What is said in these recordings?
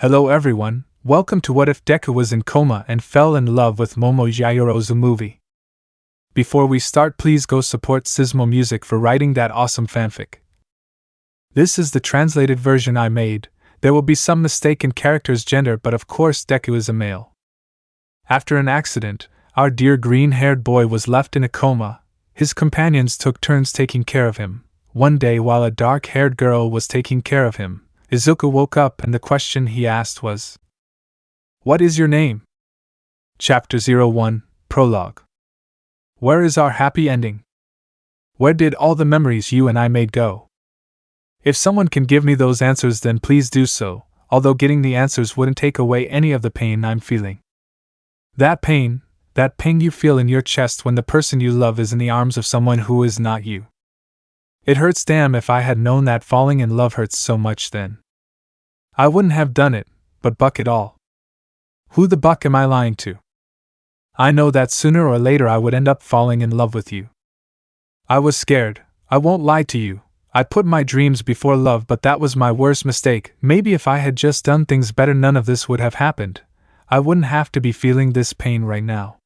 Hello everyone, welcome to What If Deku Was in Coma and Fell in Love with Momo Yaoyorozu movie. Before we start, please go support cismomusic for writing that awesome fanfic. This is the translated version I made. There will be some mistake in character's gender, but of course Deku is a male. After an accident, our dear green-haired boy was left in a coma. His companions took turns taking care of him. One day, while a dark-haired girl was taking care of him, Izuku woke up and the question he asked was, "What is your name?" Chapter 01, Prologue. Where is our happy ending? Where did all the memories you and I made go? If someone can give me those answers, then please do so, although getting the answers wouldn't take away any of the pain I'm feeling. That pain you feel in your chest when the person you love is in the arms of someone who is not you. It hurts. Damn, if I had known that falling in love hurts so much then I wouldn't have done it, but buck it all. Who the buck am I lying to? I know that sooner or later I would end up falling in love with you. I was scared, I won't lie to you. I put my dreams before love, but that was my worst mistake. Maybe if I had just done things better, none of this would have happened. I wouldn't have to be feeling this pain right now,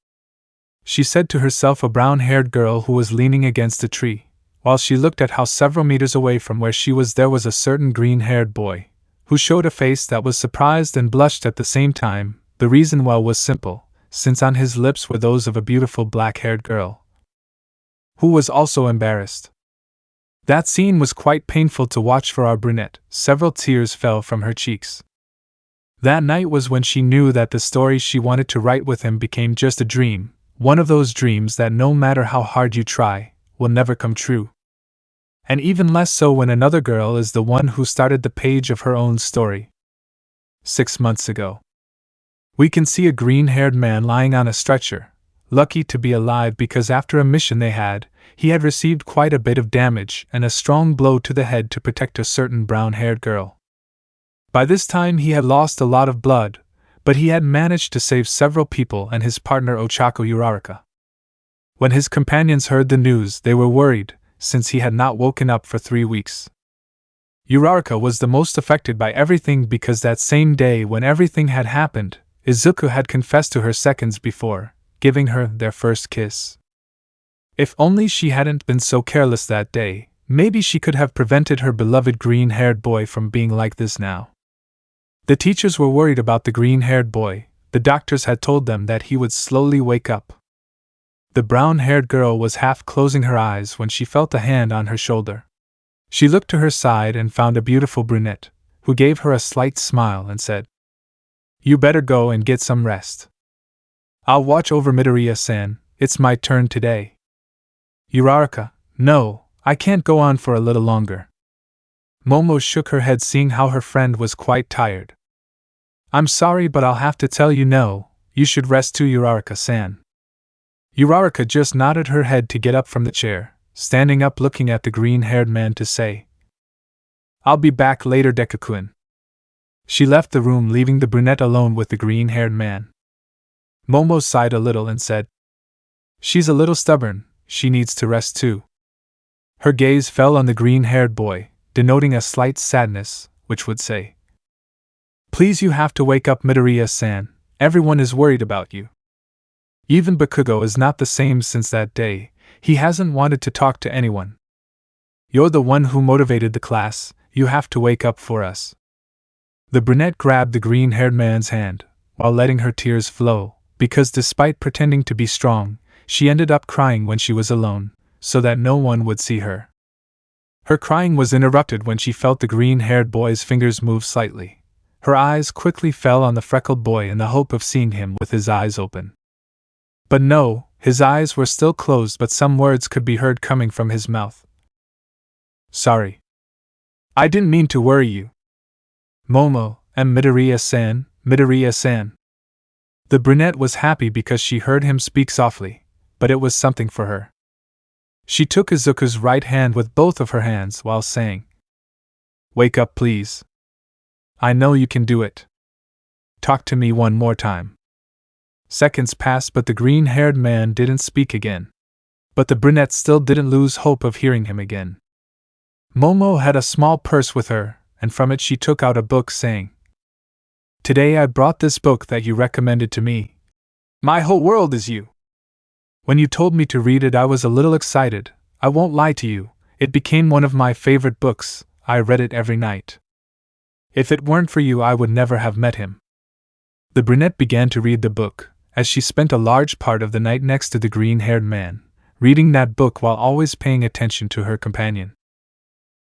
she said to herself, a brown-haired girl who was leaning against a tree. While she looked at how several meters away from where she was there was a certain green-haired boy, who showed a face that was surprised and blushed at the same time. The reason was simple, since on his lips were those of a beautiful black-haired girl, who was also embarrassed. That scene was quite painful to watch for our brunette. Several tears fell from her cheeks. That night was when she knew that the story she wanted to write with him became just a dream, one of those dreams that no matter how hard you try, will never come true. And even less so when another girl is the one who started the page of her own story. 6 months ago. We can see a green-haired man lying on a stretcher, lucky to be alive because after a mission they had, he had received quite a bit of damage and a strong blow to the head to protect a certain brown-haired girl. By this time he had lost a lot of blood, but he had managed to save several people and his partner Ochako Uraraka. When his companions heard the news, they were worried, since he had not woken up for 3 weeks. Uraraka was the most affected by everything because that same day when everything had happened, Izuku had confessed to her seconds before, giving her their first kiss. If only she hadn't been so careless that day, maybe she could have prevented her beloved green-haired boy from being like this now. The teachers were worried about the green-haired boy. The doctors had told them that he would slowly wake up. The brown-haired girl was half closing her eyes when she felt a hand on her shoulder. She looked to her side and found a beautiful brunette, who gave her a slight smile and said, "You better go and get some rest. I'll watch over Midoriya-san, it's my turn today." Uraraka, "No, I can't go on for a little longer." Momo shook her head, seeing how her friend was quite tired. "I'm sorry, but I'll have to tell you no, you should rest too, Uraraka-san." Uraraka just nodded her head to get up from the chair, standing up looking at the green-haired man to say, "I'll be back later, Deku-kun." She left the room, leaving the brunette alone with the green-haired man. Momo sighed a little and said, "She's a little stubborn, she needs to rest too." Her gaze fell on the green-haired boy, denoting a slight sadness, which would say, "Please, you have to wake up, Midoriya-san, everyone is worried about you." Even Bakugo is not the same since that day. He hasn't wanted to talk to anyone. "You're the one who motivated the class, you have to wake up for us." The brunette grabbed the green-haired man's hand, while letting her tears flow, because despite pretending to be strong, she ended up crying when she was alone, so that no one would see her. Her crying was interrupted when she felt the green-haired boy's fingers move slightly. Her eyes quickly fell on the freckled boy in the hope of seeing him with his eyes open. But no, his eyes were still closed, but some words could be heard coming from his mouth. "Sorry. I didn't mean to worry you. Momo, and Midoriya-san, Midoriya-san." The brunette was happy because she heard him speak softly, but it was something for her. She took Izuku's right hand with both of her hands while saying, "Wake up, please. I know you can do it. Talk to me one more time." Seconds passed, but the green-haired man didn't speak again. But the brunette still didn't lose hope of hearing him again. Momo had a small purse with her, and from it she took out a book saying, Today I brought this book that you recommended to me. My whole world is you. When you told me to read it, I was a little excited. I won't lie to you, it became one of my favorite books. I read it every night. If it weren't for you, I would never have met him. The brunette began to read the book, as she spent a large part of the night next to the green-haired man, reading that book while always paying attention to her companion.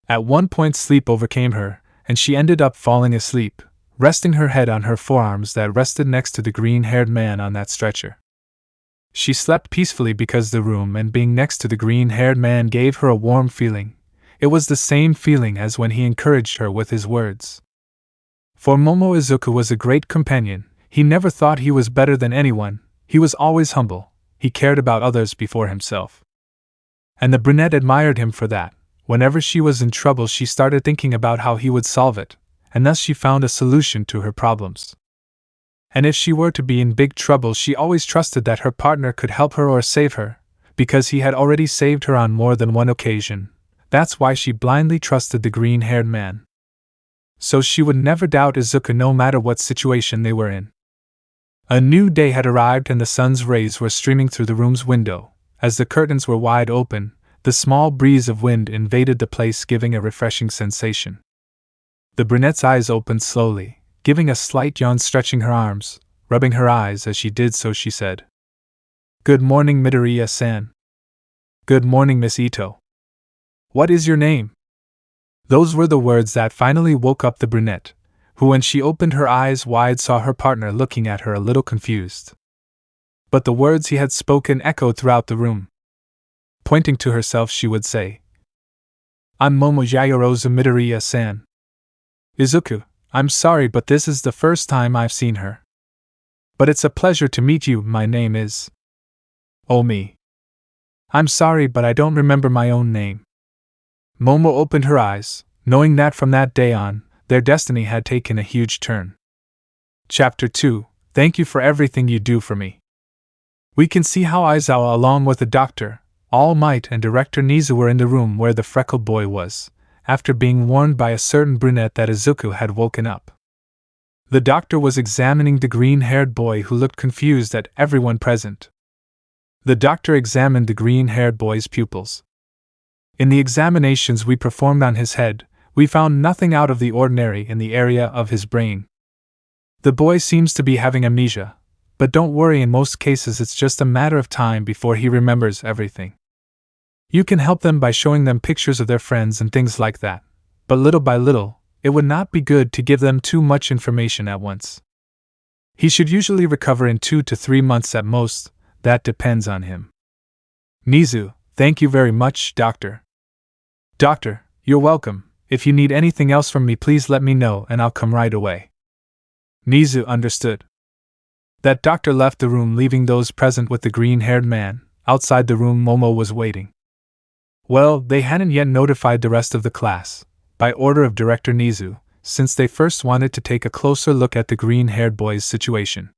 At one point sleep overcame her, and she ended up falling asleep, resting her head on her forearms that rested next to the green-haired man on that stretcher. She slept peacefully because the room and being next to the green-haired man gave her a warm feeling. It was the same feeling as when he encouraged her with his words. For Momo, Izuku was a great companion. He never thought he was better than anyone. He was always humble. He cared about others before himself. And the brunette admired him for that. Whenever she was in trouble, she started thinking about how he would solve it, and thus she found a solution to her problems. And if she were to be in big trouble, she always trusted that her partner could help her or save her, because he had already saved her on more than one occasion. That's why she blindly trusted the green-haired man. So she would never doubt Izuku no matter what situation they were in. A new day had arrived and the sun's rays were streaming through the room's window. As the curtains were wide open, the small breeze of wind invaded the place, giving a refreshing sensation. The brunette's eyes opened slowly, giving a slight yawn, stretching her arms, rubbing her eyes as she did so. She said, "Good morning, Midoriya-san." "Good morning, Miss Ito." "What is your name?" Those were the words that finally woke up the brunette, who when she opened her eyes wide saw her partner looking at her a little confused. But the words he had spoken echoed throughout the room. Pointing to herself, she would say, "I'm Momo Yaoyorozu, Midoriya-san." "Izuku, I'm sorry, but this is the first time I've seen her. But it's a pleasure to meet you. My name is..." "Oh me. I'm sorry, but I don't remember my own name." Momo opened her eyes, knowing that from that day on, their destiny had taken a huge turn. Chapter 2. Thank you for everything you do for me. We can see how Aizawa, along with the doctor, All Might, and director Nizu were in the room where the freckled boy was, after being warned by a certain brunette that Izuku had woken up. The doctor was examining the green-haired boy, who looked confused at everyone present. The doctor examined the green-haired boy's pupils. In the examinations we performed on his head, we found nothing out of the ordinary in the area of his brain. The boy seems to be having amnesia, but don't worry, in most cases it's just a matter of time before he remembers everything. You can help them by showing them pictures of their friends and things like that, but little by little, it would not be good to give them too much information at once. He should usually recover in 2 to 3 months at most. That depends on him. Nizu, thank you very much, Doctor. Doctor, you're welcome. If you need anything else from me, please let me know and I'll come right away. Nizu understood. That doctor left the room, leaving those present with the green-haired man. Outside the room, Momo was waiting. Well, they hadn't yet notified the rest of the class, by order of Director Nizu, since they first wanted to take a closer look at the green-haired boy's situation.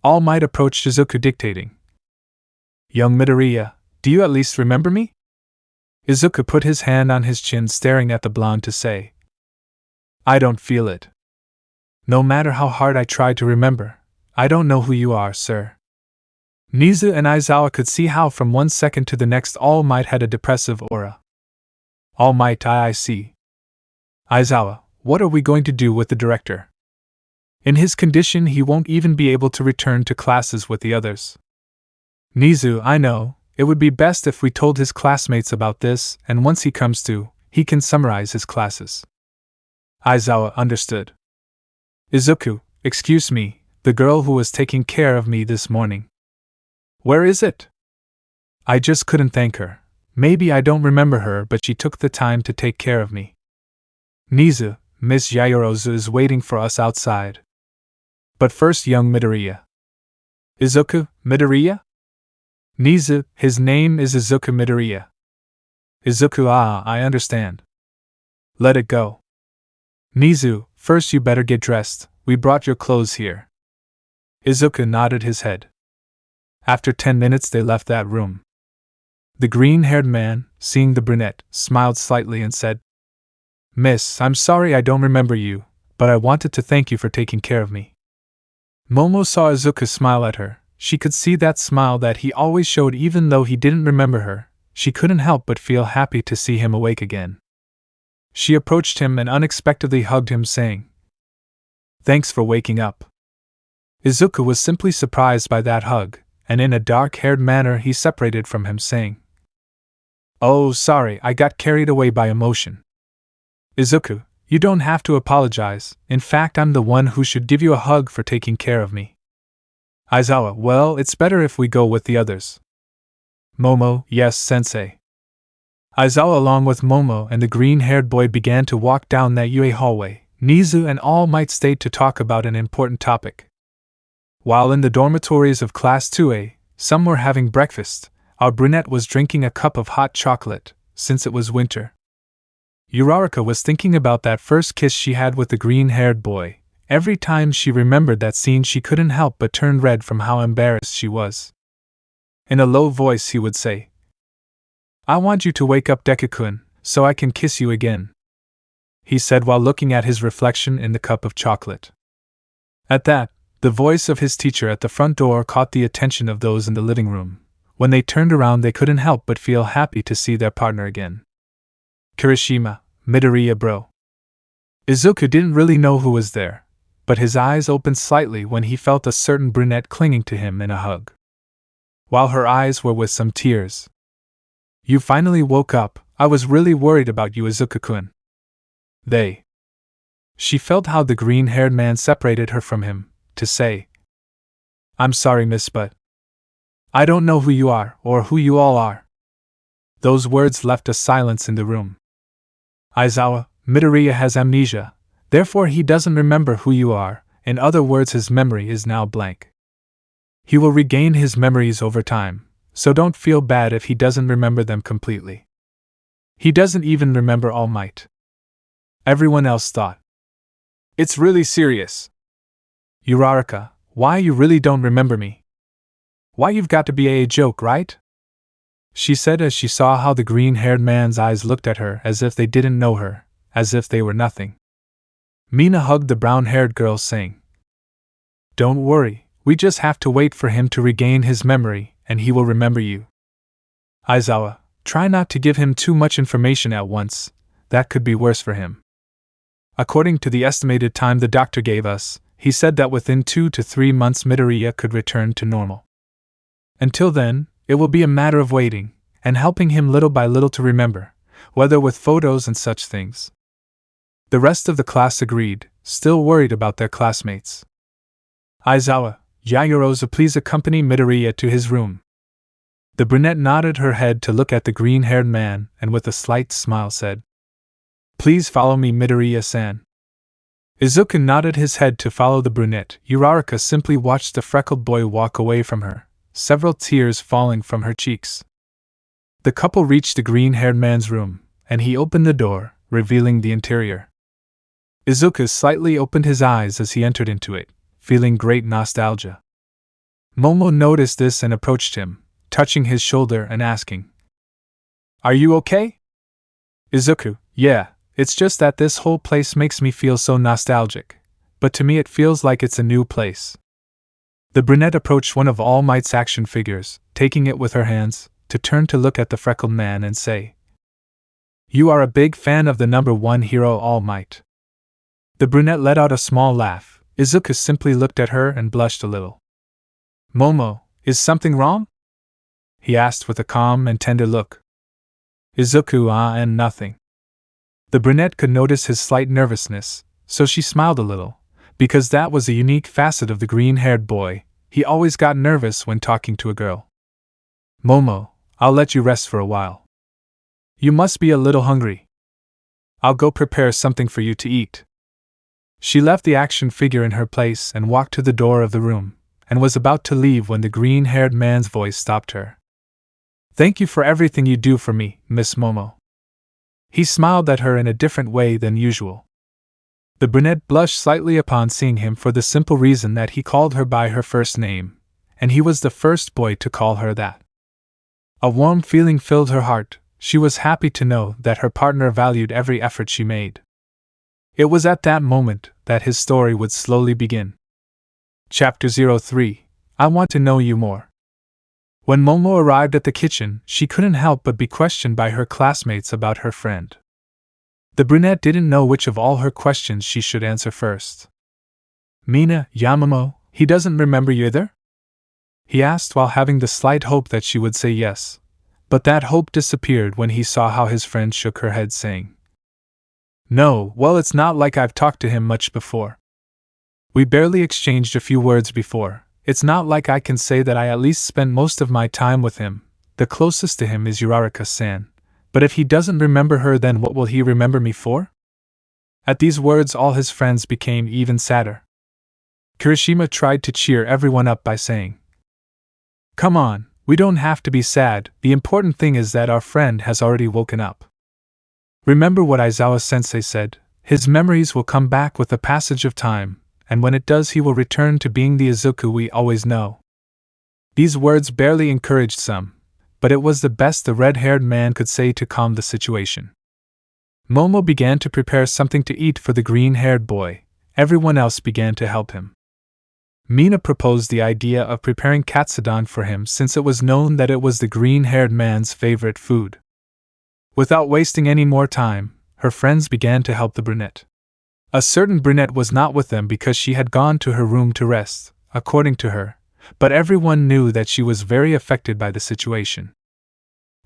All Might approached Izuku, dictating, "Young Midoriya, do you at least remember me?" Izuku put his hand on his chin, staring at the blonde to say, "I don't feel it. No matter how hard I try to remember, I don't know who you are, sir." Nizu and Aizawa could see how from one second to the next All Might had a depressive aura. All Might, I see. Aizawa, what are we going to do with the director? In his condition, he won't even be able to return to classes with the others. Nizu, I know. It would be best if we told his classmates about this, and once he comes to, he can summarize his classes. Aizawa understood. Izuku, excuse me, the girl who was taking care of me this morning. Where is it? I just couldn't thank her. Maybe I don't remember her, but she took the time to take care of me. Nizu, Miss Yaoyorozu is waiting for us outside. But first, young Midoriya. Izuku, Midoriya? Nizu, his name is Izuku Midoriya. Izuku, I understand. Let it go. Nizu, first you better get dressed, we brought your clothes here. Izuku nodded his head. After 10 minutes they left that room. The green-haired man, seeing the brunette, smiled slightly and said, "Miss, I'm sorry I don't remember you, but I wanted to thank you for taking care of me. Momo saw Izuku smile at her. She could see that smile that he always showed even though he didn't remember her. She couldn't help but feel happy to see him awake again. She approached him and unexpectedly hugged him, saying, "Thanks for waking up." Izuku was simply surprised by that hug, and in a dark-haired manner he separated from him, saying, "Oh, sorry, I got carried away by emotion." "Izuku, you don't have to apologize. In fact, I'm the one who should give you a hug for taking care of me." Aizawa, "Well, it's better if we go with the others." Momo, "Yes, sensei." Aizawa along with Momo and the green-haired boy began to walk down that UA hallway. Nizu and All Might stayed to talk about an important topic. While in the dormitories of Class 2A, some were having breakfast. Our brunette was drinking a cup of hot chocolate, since it was winter. Uraraka was thinking about that first kiss she had with the green-haired boy. Every time she remembered that scene, she couldn't help but turn red from how embarrassed she was. In a low voice he would say, "I want you to wake up, Deku-kun, so I can kiss you again," he said while looking at his reflection in the cup of chocolate. At that, the voice of his teacher at the front door caught the attention of those in the living room. When they turned around, they couldn't help but feel happy to see their partner again. "Kirishima, Midoriya bro." Izuku didn't really know who was there, but his eyes opened slightly when he felt a certain brunette clinging to him in a hug, while her eyes were with some tears. "You finally woke up. I was really worried about you, Izuku-kun." She felt how the green-haired man separated her from him, to say, "I'm sorry, miss, but I don't know who you are, or who you all are." Those words left a silence in the room. "Aizawa, Midoriya has amnesia, therefore he doesn't remember who you are. In other words, his memory is now blank. He will regain his memories over time, so don't feel bad if he doesn't remember them completely. He doesn't even remember All Might." Everyone else thought, "It's really serious. Uraraka, why you really don't remember me? Why you've got to be a joke, right?" she said as she saw how the green-haired man's eyes looked at her as if they didn't know her, as if they were nothing. Mina hugged the brown-haired girl, saying, "Don't worry, we just have to wait for him to regain his memory, and he will remember you. Aizawa, try not to give him too much information at once, that could be worse for him." According to the estimated time the doctor gave us, he said that within 2 to 3 months Midoriya could return to normal. Until then, it will be a matter of waiting, and helping him little by little to remember, whether with photos and such things. The rest of the class agreed, still worried about their classmates. "Aizawa, Yaoyorozu, please accompany Midoriya to his room." The brunette nodded her head to look at the green-haired man and with a slight smile said, "Please follow me, Midoriya-san." Izuku nodded his head to follow the brunette. Uraraka simply watched the freckled boy walk away from her, several tears falling from her cheeks. The couple reached the green-haired man's room, and he opened the door, revealing the interior. Izuku slightly opened his eyes as he entered into it, feeling great nostalgia. Momo noticed this and approached him, touching his shoulder and asking, "Are you okay?" Izuku, "Yeah, it's just that this whole place makes me feel so nostalgic, but to me it feels like it's a new place." The brunette approached one of All Might's action figures, taking it with her hands, to turn to look at the freckled man and say, "You are a big fan of the #1 hero All Might." The brunette let out a small laugh. Izuku simply looked at her and blushed a little. "Momo, is something wrong?" he asked with a calm and tender look. Izuku, and nothing." The brunette could notice his slight nervousness, so she smiled a little, because that was a unique facet of the green-haired boy. He always got nervous when talking to a girl. "Momo, I'll let you rest for a while. You must be a little hungry. I'll go prepare something for you to eat." She left the action figure in her place and walked to the door of the room, and was about to leave when the green-haired man's voice stopped her. "Thank you for everything you do for me, Miss Momo." He smiled at her in a different way than usual. The brunette blushed slightly upon seeing him for the simple reason that he called her by her first name, and he was the first boy to call her that. A warm feeling filled her heart. She was happy to know that her partner valued every effort she made. It was at that moment, that his story would slowly begin. Chapter 03. I Want to Know You More. When Momo arrived at the kitchen, she couldn't help but be questioned by her classmates about her friend. The brunette didn't know which of all her questions she should answer first. "Mina, Momo, he doesn't remember you either?" he asked while having the slight hope that she would say yes, but that hope disappeared when he saw how his friend shook her head, saying, "No, well, it's not like I've talked to him much before. We barely exchanged a few words before. It's not like I can say that I at least spent most of my time with him. The closest to him is Uraraka-san. But if he doesn't remember her, then what will he remember me for?" At these words, all his friends became even sadder. Kirishima tried to cheer everyone up by saying, "Come on, we don't have to be sad. The important thing is that our friend has already woken up. Remember what Aizawa-sensei said, his memories will come back with the passage of time, and when it does he will return to being the Izuku we always know." These words barely encouraged some, but it was the best the red-haired man could say to calm the situation. Momo began to prepare something to eat for the green-haired boy. Everyone else began to help him. Mina proposed the idea of preparing katsudon for him since it was known that it was the green-haired man's favorite food. Without wasting any more time, her friends began to help the brunette. A certain brunette was not with them because she had gone to her room to rest, according to her, but everyone knew that she was very affected by the situation.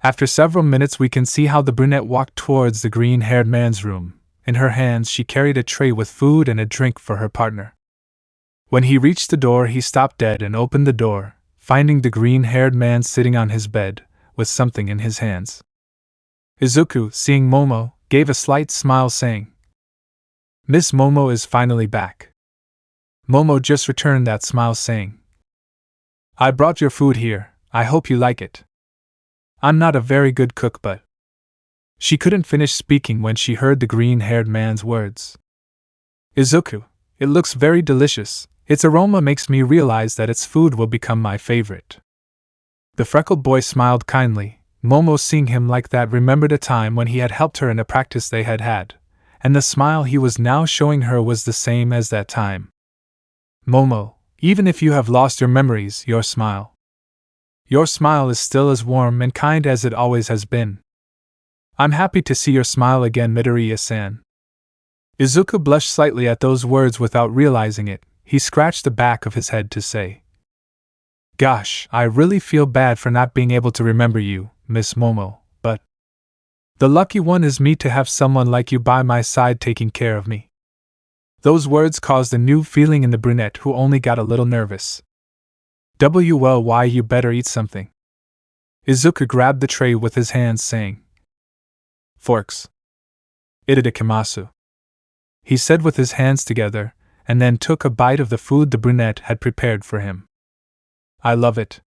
After several minutes, we can see how the brunette walked towards the green-haired man's room. In her hands she carried a tray with food and a drink for her partner. When he reached the door, he stopped dead and opened the door, finding the green-haired man sitting on his bed, with something in his hands. Izuku, seeing Momo, gave a slight smile, saying, "Miss Momo is finally back." Momo just returned that smile, saying, "I brought your food here, I hope you like it. I'm not a very good cook, but..." She couldn't finish speaking when she heard the green-haired man's words. "Izuku, it looks very delicious. Its aroma makes me realize that its food will become my favorite." The freckled boy smiled kindly. Momo, seeing him like that, remembered a time when he had helped her in a practice they had had, and the smile he was now showing her was the same as that time. "Momo, even if you have lost your memories, your smile is still as warm and kind as it always has been. I'm happy to see your smile again, Midoriya-san." Izuku blushed slightly at those words without realizing it. He scratched the back of his head to say, "Gosh, I really feel bad for not being able to remember you, Miss Momo, but the lucky one is me to have someone like you by my side taking care of me." Those words caused a new feeling in the brunette, who only got a little nervous. "Well, why, you better eat something." Izuku grabbed the tray with his hands, saying, "Forks. Itadakimasu," he said with his hands together, and then took a bite of the food the brunette had prepared for him. "I love it."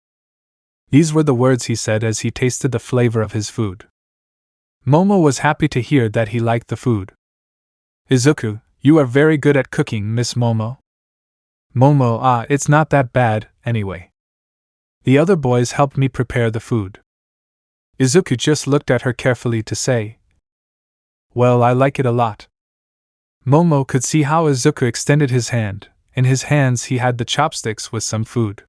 These were the words he said as he tasted the flavor of his food. Momo was happy to hear that he liked the food. "Izuku, you are very good at cooking, Miss Momo." "Momo, it's not that bad, anyway. The other boys helped me prepare the food." Izuku just looked at her carefully to say, "Well, I like it a lot." Momo could see how Izuku extended his hand. In his hands he had the chopsticks with some food.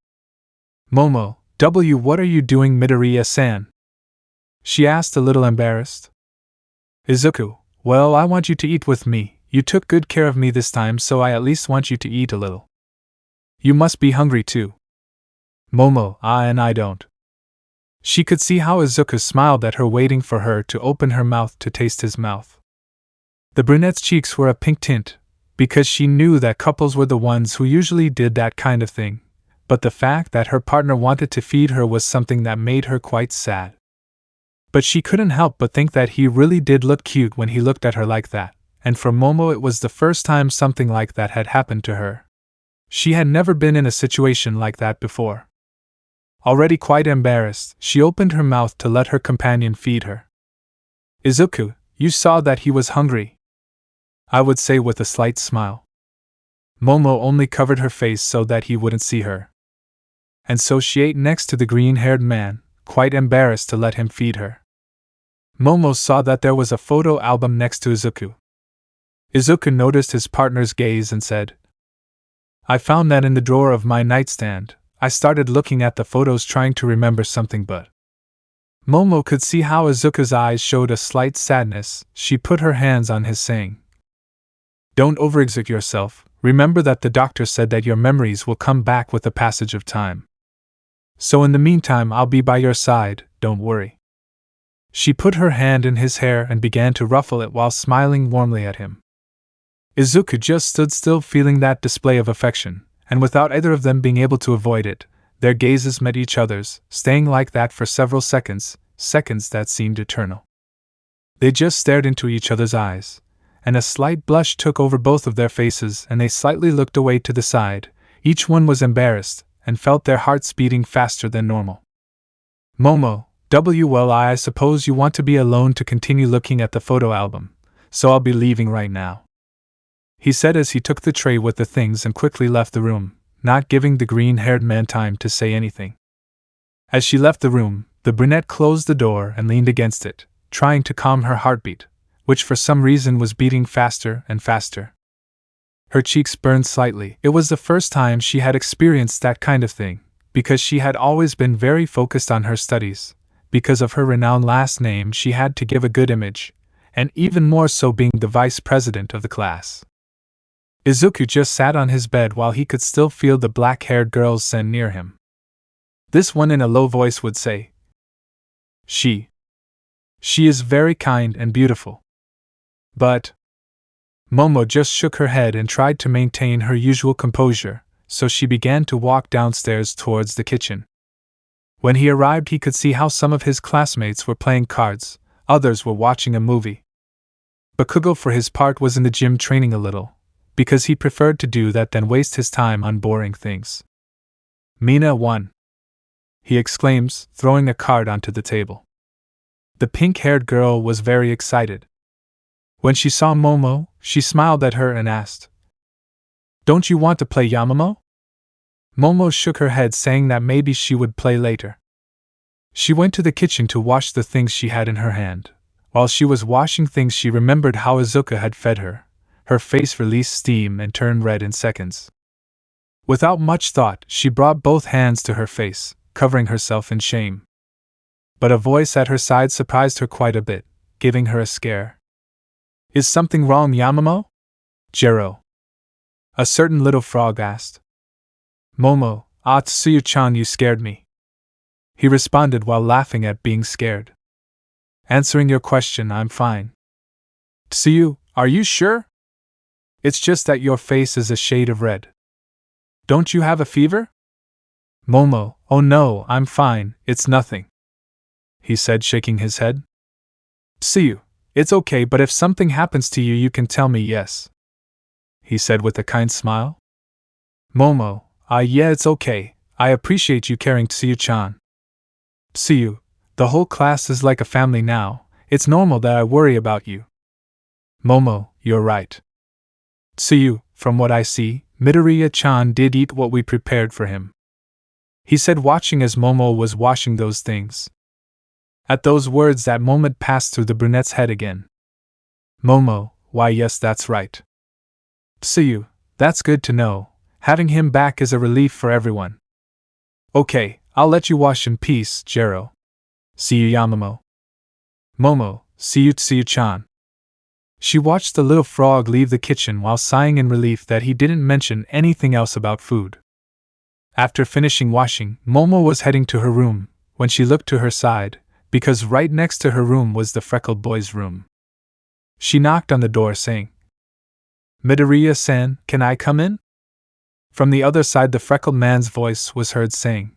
"Momo, what are you doing, Midoriya-san?" she asked, a little embarrassed. "Izuku, well, I want you to eat with me. You took good care of me this time, so I at least want you to eat a little. You must be hungry too." "Momo, and I don't." She could see how Izuku smiled at her, waiting for her to open her mouth to taste his mouth. The brunette's cheeks were a pink tint, because she knew that couples were the ones who usually did that kind of thing, but the fact that her partner wanted to feed her was something that made her quite sad. But she couldn't help but think that he really did look cute when he looked at her like that, and for Momo it was the first time something like that had happened to her. She had never been in a situation like that before. Already quite embarrassed, she opened her mouth to let her companion feed her. "Izuku, you saw that he was hungry," I would say with a slight smile. Momo only covered her face so that he wouldn't see her. And so she ate next to the green-haired man, quite embarrassed to let him feed her. Momo saw that there was a photo album next to Izuku. Izuku noticed his partner's gaze and said, I found that in the drawer of my nightstand. I started looking at the photos trying to remember something, but Momo could see how Izuku's eyes showed a slight sadness. She put her hands on his, saying, Don't overexert yourself. Remember that the doctor said that your memories will come back with the passage of time. So in the meantime, I'll be by your side, don't worry. She put her hand in his hair and began to ruffle it while smiling warmly at him. Izuku just stood still, feeling that display of affection, and without either of them being able to avoid it, their gazes met each other's, staying like that for several seconds, seconds that seemed eternal. They just stared into each other's eyes, and a slight blush took over both of their faces, and they slightly looked away to the side. Each one was embarrassed, and felt their hearts beating faster than normal. Momo, well, I suppose you want to be alone to continue looking at the photo album, so I'll be leaving right now, he said as he took the tray with the things and quickly left the room, not giving the green-haired man time to say anything. As she left the room, the brunette closed the door and leaned against it, trying to calm her heartbeat, which for some reason was beating faster and faster. Her cheeks burned slightly. It was the first time she had experienced that kind of thing, because she had always been very focused on her studies. Because of her renowned last name, she had to give a good image, and even more so being the vice president of the class. Izuku just sat on his bed while he could still feel the black-haired girl's scent near him. This one in a low voice would say, She is very kind and beautiful. But Momo just shook her head and tried to maintain her usual composure, so she began to walk downstairs towards the kitchen. When he arrived, he could see how some of his classmates were playing cards, others were watching a movie. Bakugo, for his part, was in the gym training a little, because he preferred to do that than waste his time on boring things. Mina won, he exclaims, throwing a card onto the table. The pink-haired girl was very excited. When she saw Momo, she smiled at her and asked, Don't you want to play Yamamoto? Momo shook her head, saying that maybe she would play later. She went to the kitchen to wash the things she had in her hand. While she was washing things, she remembered how Izuku had fed her. Her face released steam and turned red in seconds. Without much thought, she brought both hands to her face, covering herself in shame. But a voice at her side surprised her quite a bit, giving her a scare. Is something wrong, Yamamoto? Jiro, a certain little frog asked. Momo, Tsuyu-chan, you scared me, he responded while laughing at being scared. Answering your question, I'm fine. Tsuyu, are you sure? It's just that your face is a shade of red. Don't you have a fever? Momo, oh no, I'm fine, it's nothing, he said, shaking his head. Tsuyu, it's okay, but if something happens to you, you can tell me, yes, he said with a kind smile. Momo, yeah, it's okay, I appreciate you caring, Tsuyu-chan. Tsuyu, the whole class is like a family now, it's normal that I worry about you. Momo, you're right. Tsuyu, from what I see, Midoriya-chan did eat what we prepared for him, he said, watching as Momo was washing those things. At those words, that moment passed through the brunette's head again. Momo, why yes, that's right. Tsuyu, that's good to know. Having him back is a relief for everyone. Okay, I'll let you wash in peace, Jiro. See you, Yamamoto. Momo, see you, Tsuyu-chan. She watched the little frog leave the kitchen while sighing in relief that he didn't mention anything else about food. After finishing washing, Momo was heading to her room, when she looked to her side, because right next to her room was the freckled boy's room. She knocked on the door, saying, Midoriya-san, can I come in? From the other side, the freckled man's voice was heard saying,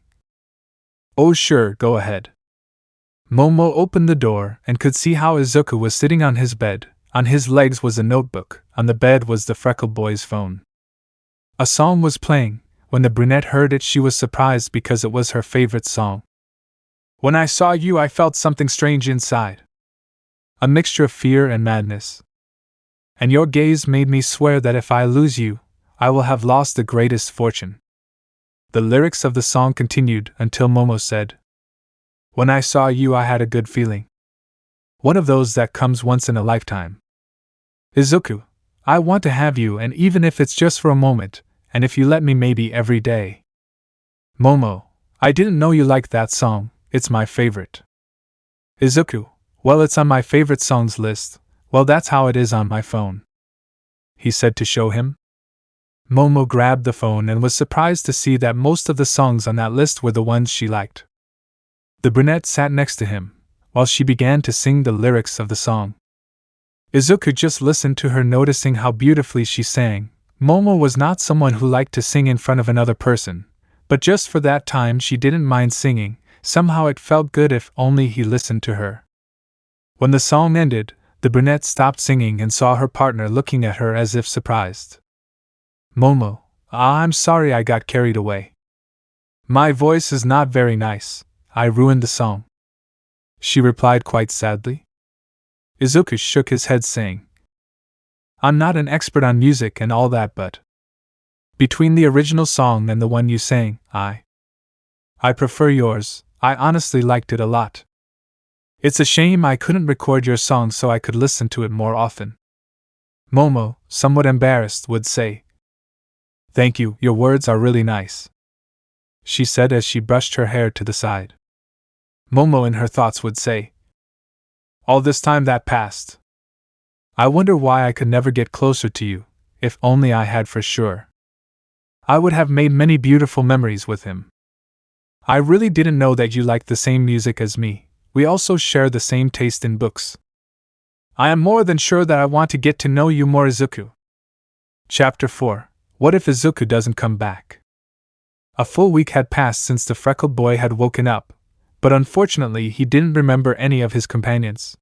Oh sure, go ahead. Momo opened the door and could see how Izuku was sitting on his bed. On his legs was a notebook, on the bed was the freckled boy's phone. A song was playing. When the brunette heard it, she was surprised because it was her favorite song. When I saw you, I felt something strange inside. A mixture of fear and madness. And your gaze made me swear that if I lose you, I will have lost the greatest fortune. The lyrics of the song continued until Momo said, When I saw you, I had a good feeling. One of those that comes once in a lifetime. Izuku, I want to have you, and even if it's just for a moment, and if you let me, maybe every day. Momo, I didn't know you liked that song, it's my favorite. Izuku, well, it's on my favorite songs list, well, that's how it is on my phone. He said to show him. Momo grabbed the phone and was surprised to see that most of the songs on that list were the ones she liked. The brunette sat next to him, while she began to sing the lyrics of the song. Izuku just listened to her, noticing how beautifully she sang. Momo was not someone who liked to sing in front of another person, but just for that time she didn't mind singing. Somehow it felt good if only he listened to her. When the song ended, the brunette stopped singing and saw her partner looking at her as if surprised. Momo, I'm sorry I got carried away. My voice is not very nice, I ruined the song. She replied quite sadly. Izuku shook his head, saying, I'm not an expert on music and all that, but between the original song and the one you sang, I prefer yours. I honestly liked it a lot. It's a shame I couldn't record your song so I could listen to it more often. Momo, somewhat embarrassed, would say, Thank you, your words are really nice, she said as she brushed her hair to the side. Momo in her thoughts would say, All this time that passed. I wonder why I could never get closer to you, if only I had for sure. I would have made many beautiful memories with him. I really didn't know that you liked the same music as me. We also share the same taste in books. I am more than sure that I want to get to know you more, Izuku. Chapter 4. What if Izuku doesn't come back? A full week had passed since the freckled boy had woken up, but unfortunately he didn't remember any of his companions.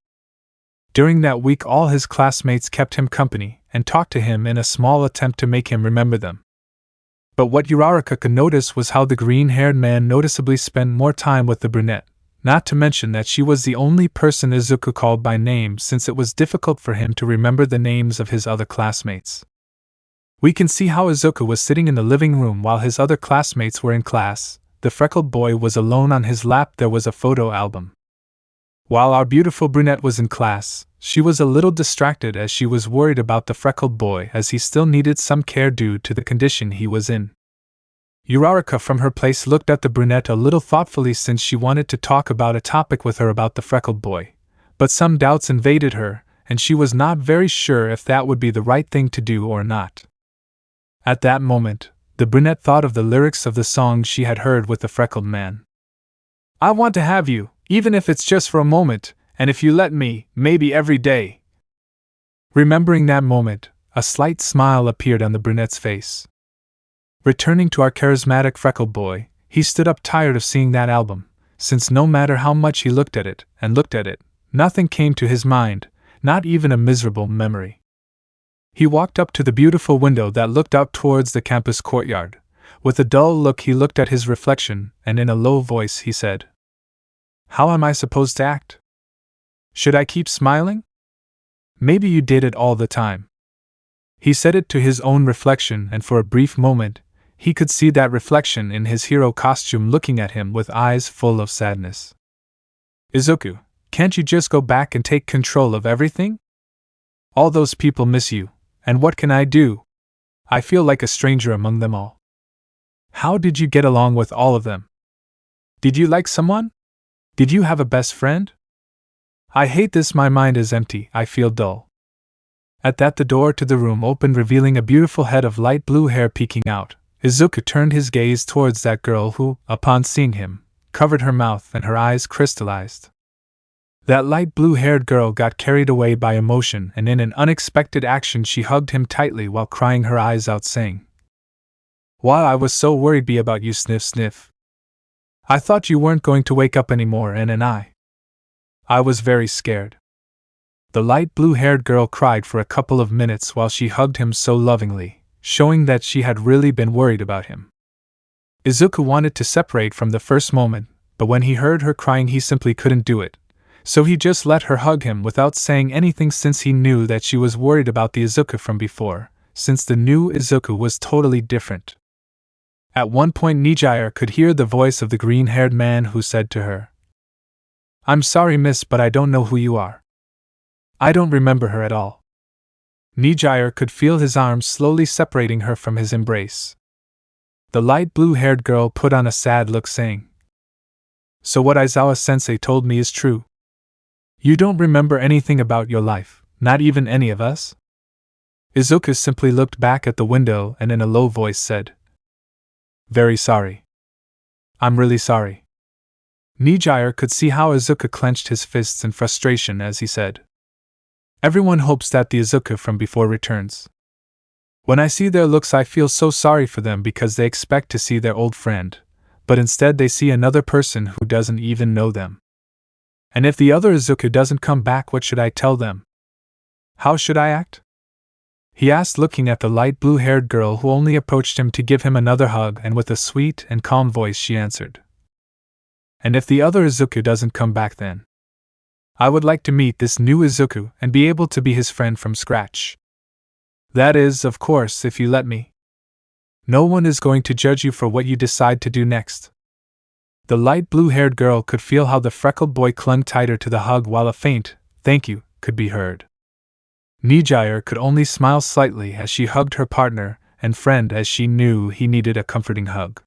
During that week all his classmates kept him company and talked to him in a small attempt to make him remember them. But what Uraraka could notice was how the green-haired man noticeably spent more time with the brunette, not to mention that she was the only person Izuku called by name, since it was difficult for him to remember the names of his other classmates. We can see how Izuku was sitting in the living room while his other classmates were in class. The freckled boy was alone. On his lap there was a photo album. While our beautiful brunette was in class, she was a little distracted as she was worried about the freckled boy, as he still needed some care due to the condition he was in. Uraraka from her place looked at the brunette a little thoughtfully, since she wanted to talk about a topic with her about the freckled boy, but some doubts invaded her, and she was not very sure if that would be the right thing to do or not. At that moment, the brunette thought of the lyrics of the song she had heard with the freckled man. I want to have you, even if it's just for a moment, and if you let me, maybe every day. Remembering that moment, a slight smile appeared on the brunette's face. Returning to our charismatic freckled boy, he stood up, tired of seeing that album, since no matter how much he looked at it, nothing came to his mind, not even a miserable memory. He walked up to the beautiful window that looked out towards the campus courtyard. With a dull look he looked at his reflection, and in a low voice he said, How am I supposed to act? Should I keep smiling? Maybe you did it all the time. He said it to his own reflection, and for a brief moment, he could see that reflection in his hero costume looking at him with eyes full of sadness. Izuku, can't you just go back and take control of everything? All those people miss you, and what can I do? I feel like a stranger among them all. How did you get along with all of them? Did you like someone? Did you have a best friend? I hate this, my mind is empty, I feel dull. At that the door to the room opened, revealing a beautiful head of light blue hair peeking out. Izuku turned his gaze towards that girl who, upon seeing him, covered her mouth and her eyes crystallized. That light blue-haired girl got carried away by emotion, and in an unexpected action she hugged him tightly while crying her eyes out, saying, Why, I was so worried about you, sniff sniff. I thought you weren't going to wake up anymore, and I was very scared. The light blue-haired girl cried for a couple of minutes while she hugged him so lovingly, showing that she had really been worried about him. Izuku wanted to separate from the first moment, but when he heard her crying he simply couldn't do it, so he just let her hug him without saying anything, since he knew that she was worried about the Izuku from before, since the new Izuku was totally different. At one point Nijire could hear the voice of the green-haired man, who said to her, I'm sorry, miss, but I don't know who you are. I don't remember her at all. Nijire could feel his arms slowly separating her from his embrace. The light blue-haired girl put on a sad look, saying, "So what Aizawa-sensei told me is true? You don't remember anything about your life, not even any of us?" Izuku simply looked back at the window and in a low voice said, "Very sorry. I'm really sorry." Nijire could see how Izuku clenched his fists in frustration as he said, "Everyone hopes that the Izuku from before returns. When I see their looks, I feel so sorry for them because they expect to see their old friend, but instead they see another person who doesn't even know them. And if the other Izuku doesn't come back, what should I tell them? How should I act?" He asked, looking at the light blue-haired girl who only approached him to give him another hug, and with a sweet and calm voice she answered, "And if the other Izuku doesn't come back, then I would like to meet this new Izuku and be able to be his friend from scratch. That is, of course, if you let me. No one is going to judge you for what you decide to do next." The light blue-haired girl could feel how the freckled boy clung tighter to the hug while a faint, "thank you," could be heard. Nijire could only smile slightly as she hugged her partner and friend, as she knew he needed a comforting hug.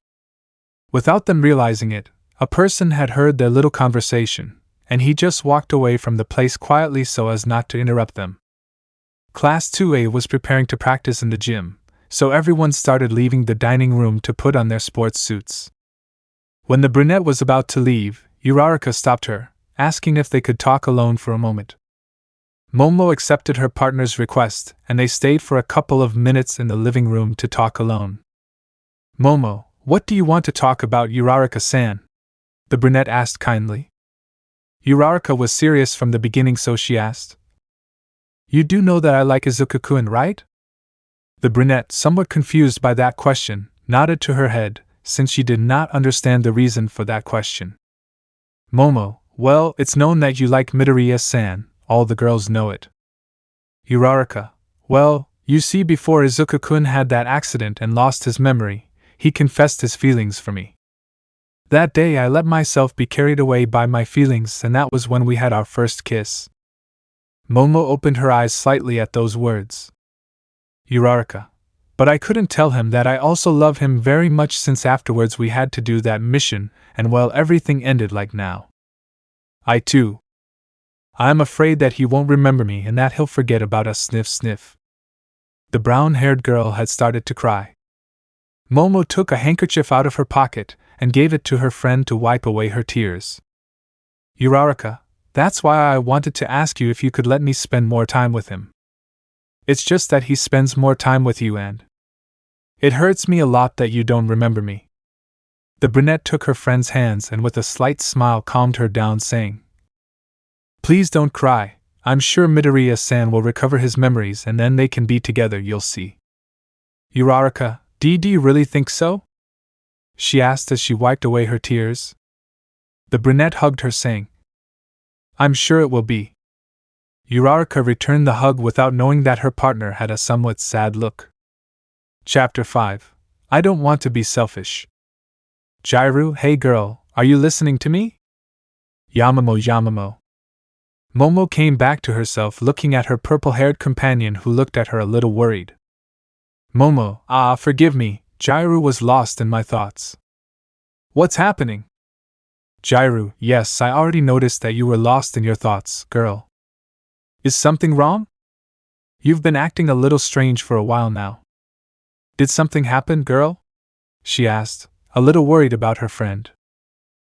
Without them realizing it, a person had heard their little conversation, and he just walked away from the place quietly so as not to interrupt them. Class 2A was preparing to practice in the gym, so everyone started leaving the dining room to put on their sports suits. When the brunette was about to leave, Uraraka stopped her, asking if they could talk alone for a moment. Momo accepted her partner's request, and they stayed for a couple of minutes in the living room to talk alone. "Momo, what do you want to talk about, Uraraka-san?" the brunette asked kindly. Uraraka was serious from the beginning, so she asked, "You do know that I like Izuku-kun, right?" The brunette, somewhat confused by that question, nodded to her head, since she did not understand the reason for that question. "Momo, well, it's known that you like Midoriya-san, all the girls know it." Uraraka, "Well, you see, before Izuku-kun had that accident and lost his memory, he confessed his feelings for me. That day I let myself be carried away by my feelings, and that was when we had our first kiss." Momo opened her eyes slightly at those words. Uraraka, "But I couldn't tell him that I also love him very much, since afterwards we had to do that mission, and well, everything ended like now. I too. I'm afraid that he won't remember me and that he'll forget about us, sniff sniff." The brown-haired girl had started to cry. Momo took a handkerchief out of her pocket and gave it to her friend to wipe away her tears. "Uraraka, that's why I wanted to ask you if you could let me spend more time with him. It's just that he spends more time with you, and it hurts me a lot that you don't remember me." The brunette took her friend's hands and with a slight smile calmed her down, saying, "Please don't cry. I'm sure Midoriya-san will recover his memories and then they can be together, you'll see." "Uraraka, do you really think so?" she asked as she wiped away her tears. The brunette hugged her, saying, "I'm sure it will be." Uraraka returned the hug without knowing that her partner had a somewhat sad look. Chapter 5. I Don't Want to Be Selfish. "Jairu, hey girl, are you listening to me?" Yamamo. Momo came back to herself, looking at her purple-haired companion who looked at her a little worried. "Momo, forgive me, Jairu was lost in my thoughts." "What's happening?" "Jairu, yes, I already noticed that you were lost in your thoughts, girl. Is something wrong? You've been acting a little strange for a while now." "Did something happen, girl?" she asked, a little worried about her friend.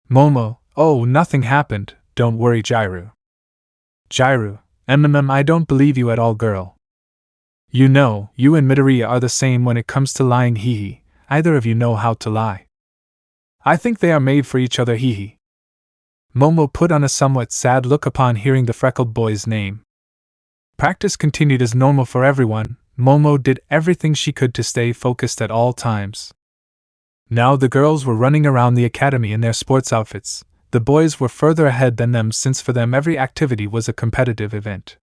Momo, "Oh, nothing happened, don't worry, Jairu." "Jairu, I don't believe you at all, girl. You know, you and Midoriya are the same when it comes to lying, hee. Either of you know how to lie. I think they are made for each other, hee." Momo put on a somewhat sad look upon hearing the freckled boy's name. Practice continued as normal for everyone. Momo did everything she could to stay focused at all times. Now the girls were running around the academy in their sports outfits. The boys were further ahead than them, since for them every activity was a competitive event.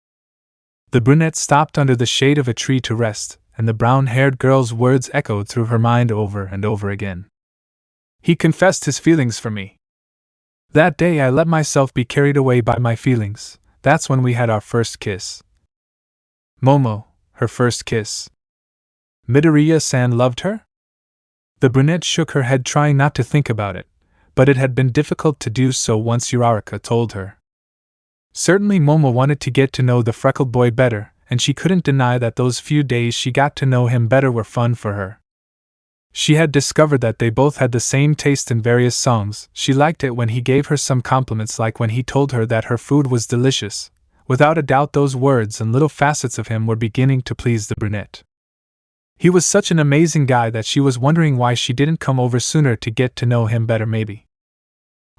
The brunette stopped under the shade of a tree to rest, and the brown-haired girl's words echoed through her mind over and over again. "He confessed his feelings for me. That day I let myself be carried away by my feelings. That's when we had our first kiss." "Momo, Her first kiss. Midoriya-san loved her? The brunette shook her head, trying not to think about it, but it had been difficult to do so once Uraraka told her. Certainly Momo wanted to get to know the freckled boy better, and she couldn't deny that those few days she got to know him better were fun for her. She had discovered that they both had the same taste in various songs. She liked it when he gave her some compliments, like when he told her that her food was delicious. Without a doubt, those words and little facets of him were beginning to please the brunette. He was such an amazing guy that she was wondering why she didn't come over sooner to get to know him better. Maybe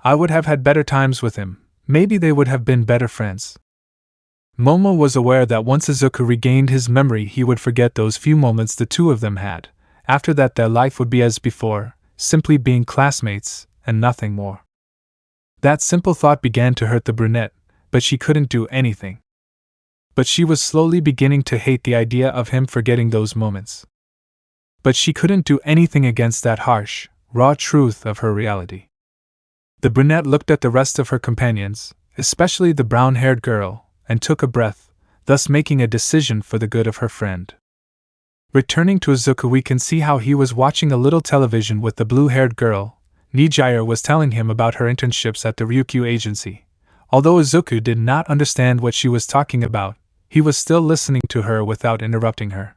I would have had better times with him. Maybe they would have been better friends. Momo was aware that once Izuku regained his memory, he would forget those few moments the two of them had. After that, their life would be as before, simply being classmates, and nothing more. That simple thought began to hurt the brunette, but she couldn't do anything. But she was slowly beginning to hate the idea of him forgetting those moments. But she couldn't do anything against that harsh, raw truth of her reality. The brunette looked at the rest of her companions, especially the brown-haired girl, and took a breath, thus making a decision for the good of her friend. Returning to Izuku, we can see how he was watching a little television with the blue-haired girl. Nijire was telling him about her internships at the Ryukyu agency. Although Izuku did not understand what she was talking about, he was still listening to her without interrupting her.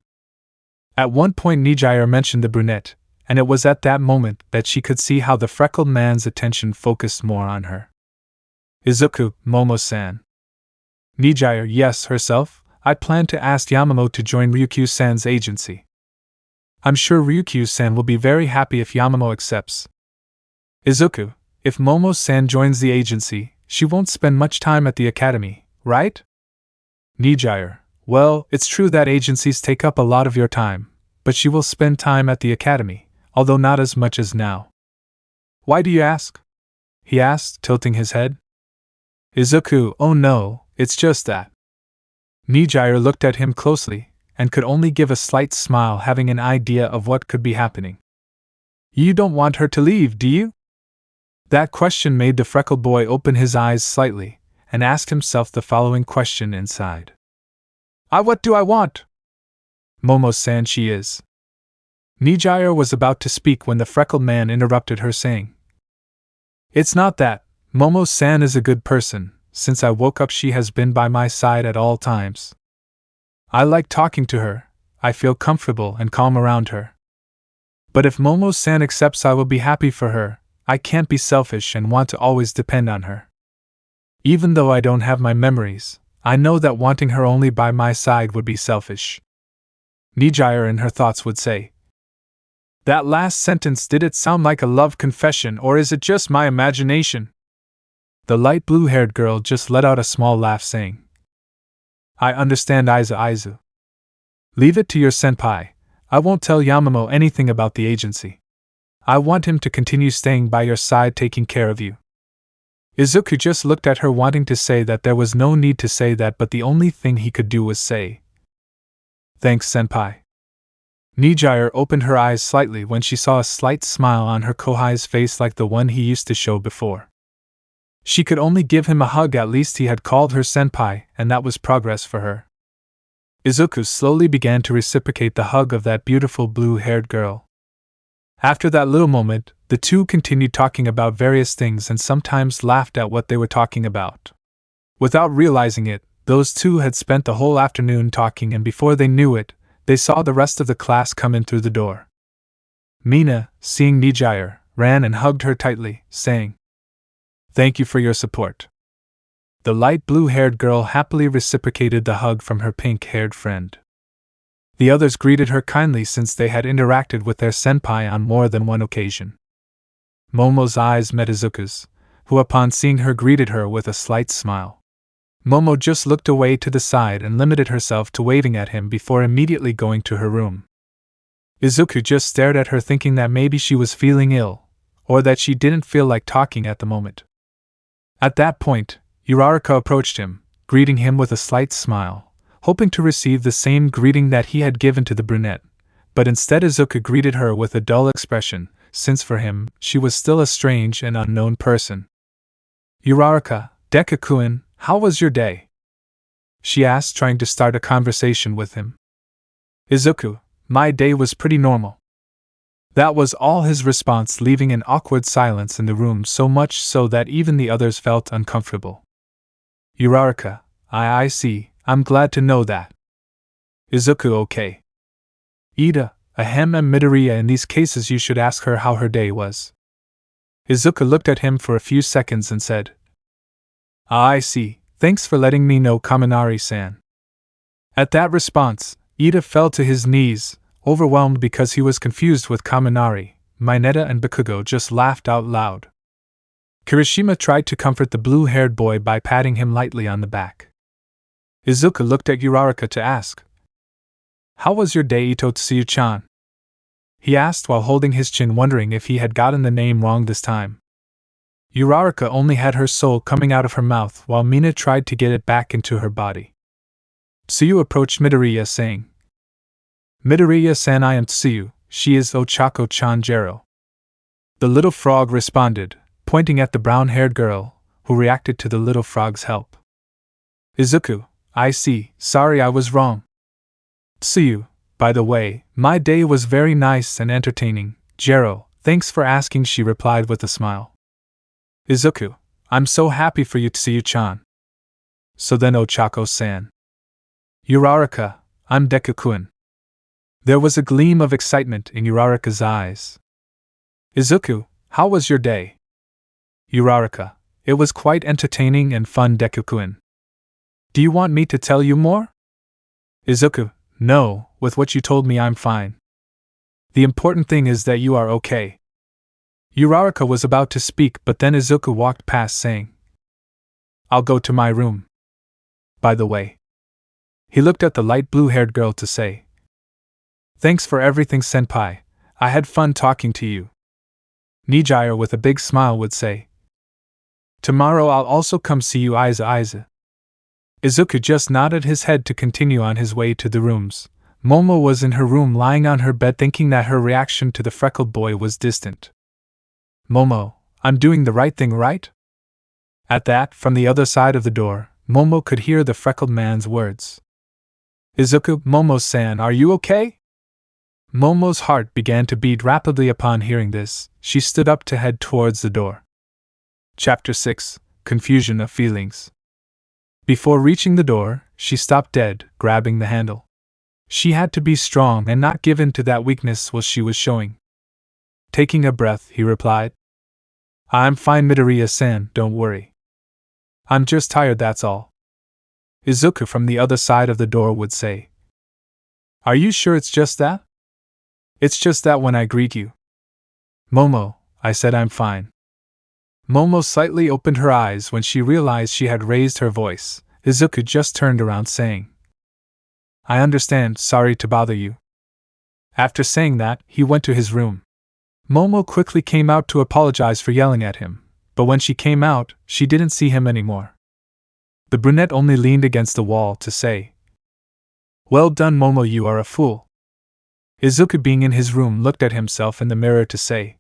At one point Nijire mentioned the brunette, and it was at that moment that she could see how the freckled man's attention focused more on her. Izuku, Momo-san. Nijire, yes, herself. I plan to ask Yamamoto to join Ryukyu-san's agency. I'm sure Ryukyu-san will be very happy if Yamamoto accepts. Izuku, if Momo-san joins the agency, she won't spend much time at the academy, right? Nijire, well, it's true that agencies take up a lot of your time, but she will spend time at the academy, although not as much as now. Why do you ask? He asked, tilting his head. Izuku, oh no, it's just that. Nijire looked at him closely, and could only give a slight smile, having an idea of what could be happening. You don't want her to leave, do you? That question made the freckled boy open his eyes slightly, and asked himself the following question inside. What do I want? Momo-san, she is. Nijire was about to speak when the freckled man interrupted her, saying, It's not that. Momo-san is a good person. Since I woke up she has been by my side at all times. I like talking to her, I feel comfortable and calm around her. But if Momo-san accepts, I will be happy for her. I can't be selfish and want to always depend on her. Even though I don't have my memories, I know that wanting her only by my side would be selfish. Nijire in her thoughts would say. That last sentence, did it sound like a love confession, or is it just my imagination? The light blue-haired girl just let out a small laugh, saying, I understand, Izu. Leave it to your senpai. I won't tell Yamamoto anything about the agency. I want him to continue staying by your side, taking care of you. Izuku just looked at her, wanting to say that there was no need to say that, but the only thing he could do was say, Thanks, senpai. Nijire opened her eyes slightly when she saw a slight smile on her kohai's face like the one he used to show before. She could only give him a hug, at least he had called her senpai, and that was progress for her. Izuku slowly began to reciprocate the hug of that beautiful blue-haired girl. After that little moment, the two continued talking about various things and sometimes laughed at what they were talking about. Without realizing it, those two had spent the whole afternoon talking, and before they knew it, they saw the rest of the class come in through the door. Mina, seeing Nijire, ran and hugged her tightly, saying, Thank you for your support. The light blue-haired girl happily reciprocated the hug from her pink-haired friend. The others greeted her kindly since they had interacted with their senpai on more than one occasion. Momo's eyes met Izuku's, who upon seeing her greeted her with a slight smile. Momo just looked away to the side and limited herself to waving at him before immediately going to her room. Izuku just stared at her, thinking that maybe she was feeling ill, or that she didn't feel like talking at the moment. At that point, Uraraka approached him, greeting him with a slight smile, hoping to receive the same greeting that he had given to the brunette, but instead Izuku greeted her with a dull expression, since for him, she was still a strange and unknown person. Uraraka, Deku-kun, how was your day? She asked, trying to start a conversation with him. Izuku, my day was pretty normal. That was all his response, leaving an awkward silence in the room, so much so that even the others felt uncomfortable. Uraraka, I see, I'm glad to know that. Izuku, okay. Ida, ahem, and Midoriya, in these cases you should ask her how her day was. Izuku looked at him for a few seconds and said, I see, thanks for letting me know, Kaminari-san. At that response, Ida fell to his knees, overwhelmed because he was confused with Kaminari. Mineta and Bakugo just laughed out loud. Kirishima tried to comfort the blue-haired boy by patting him lightly on the back. Izuku looked at Uraraka to ask, How was your day, Ito-tsuyu-chan? He asked while holding his chin, wondering if he had gotten the name wrong this time. Uraraka only had her soul coming out of her mouth while Mina tried to get it back into her body. Tsuyu approached Midoriya, saying, Midoriya-san, I am Tsuyu, she is Ochako-chan Jero. The little frog responded, pointing at the brown-haired girl, who reacted to the little frog's help. Izuku, I see, sorry I was wrong. Tsuyu, by the way, my day was very nice and entertaining, Jero, thanks for asking, she replied with a smile. Izuku, I'm so happy for you, Tsuyu-chan. So then, Ochako-san. Uraraka, I'm Deku-kun. There was a gleam of excitement in Uraraka's eyes. Izuku, how was your day? Uraraka, it was quite entertaining and fun, Deku-kun. Do you want me to tell you more? Izuku, no, with what you told me I'm fine. The important thing is that you are okay. Uraraka was about to speak, but then Izuku walked past, saying, I'll go to my room. By the way. He looked at the light blue-haired girl to say, Thanks for everything, senpai. I had fun talking to you. Nijire with a big smile would say, Tomorrow I'll also come see you, Aiza. Izuku just nodded his head to continue on his way to the rooms. Momo was in her room lying on her bed, thinking that her reaction to the freckled boy was distant. Momo, I'm doing the right thing, right? At that, from the other side of the door, Momo could hear the freckled man's words. Izuku, Momo-san, are you okay? Momo's heart began to beat rapidly upon hearing this. She stood up to head towards the door. Chapter 6: Confusion of Feelings. Before reaching the door, she stopped dead, grabbing the handle. She had to be strong and not give in to that weakness she was showing. Taking a breath, he replied, I'm fine, Midoriya-san, don't worry. I'm just tired, that's all. Izuku from the other side of the door would say, Are you sure it's just that? It's just that when I greet you. Momo, I said I'm fine. Momo slightly opened her eyes when she realized she had raised her voice. Izuku just turned around, saying, I understand, sorry to bother you. After saying that, he went to his room. Momo quickly came out to apologize for yelling at him, but when she came out, she didn't see him anymore. The brunette only leaned against the wall to say, Well done, Momo, you are a fool. Izuku, being in his room, looked at himself in the mirror to say,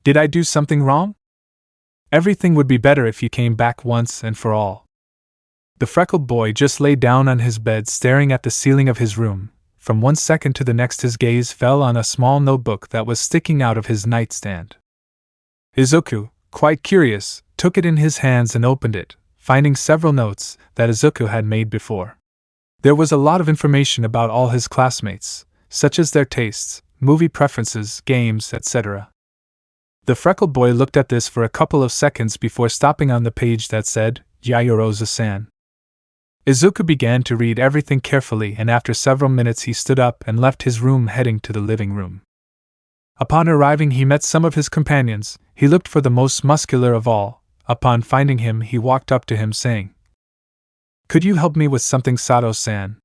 Did I do something wrong? Everything would be better if you came back once and for all. The freckled boy just lay down on his bed, staring at the ceiling of his room. From one second to the next, his gaze fell on a small notebook that was sticking out of his nightstand. Izuku, quite curious, took it in his hands and opened it, finding several notes that Izuku had made before. There was a lot of information about all his classmates, such as their tastes, movie preferences, games, etc. The freckled boy looked at this for a couple of seconds before stopping on the page that said, Yaoyorozu-san. Izuku began to read everything carefully, and after several minutes he stood up and left his room, heading to the living room. Upon arriving, he met some of his companions. He looked for the most muscular of all. Upon finding him, he walked up to him, saying, Could you help me with something, Sato-san?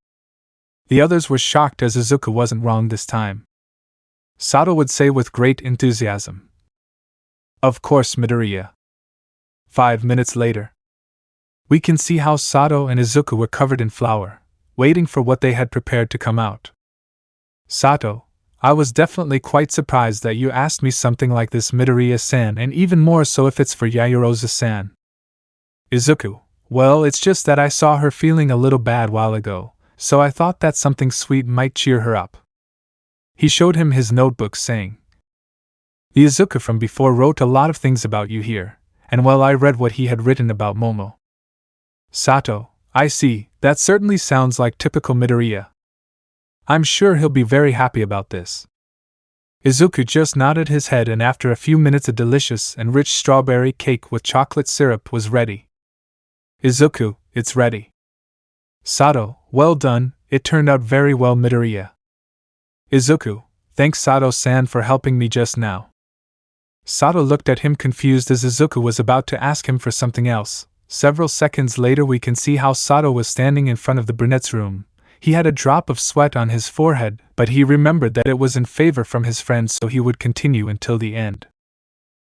The others were shocked, as Izuku wasn't wrong this time. Sato would say with great enthusiasm, Of course, Midoriya. 5 minutes later. We can see how Sato and Izuku were covered in flour, waiting for what they had prepared to come out. Sato, I was definitely quite surprised that you asked me something like this, Midoriya-san, and even more so if it's for Yaoyorozu-san. Izuku, well, it's just that I saw her feeling a little bad while ago, so I thought that something sweet might cheer her up. He showed him his notebook, saying, Izuku from before wrote a lot of things about you here, and well, I read what he had written about Momo. Sato, I see, that certainly sounds like typical Midoriya. I'm sure he'll be very happy about this. Izuku just nodded his head, and after a few minutes a delicious and rich strawberry cake with chocolate syrup was ready. Izuku, it's ready. Sato, well done, it turned out very well, Midoriya. Izuku, thanks Sato-san for helping me just now. Sato looked at him confused as Izuku was about to ask him for something else. Several seconds later we can see how Sato was standing in front of the brunette's room. He had a drop of sweat on his forehead, but he remembered that it was in favor from his friend, so he would continue until the end.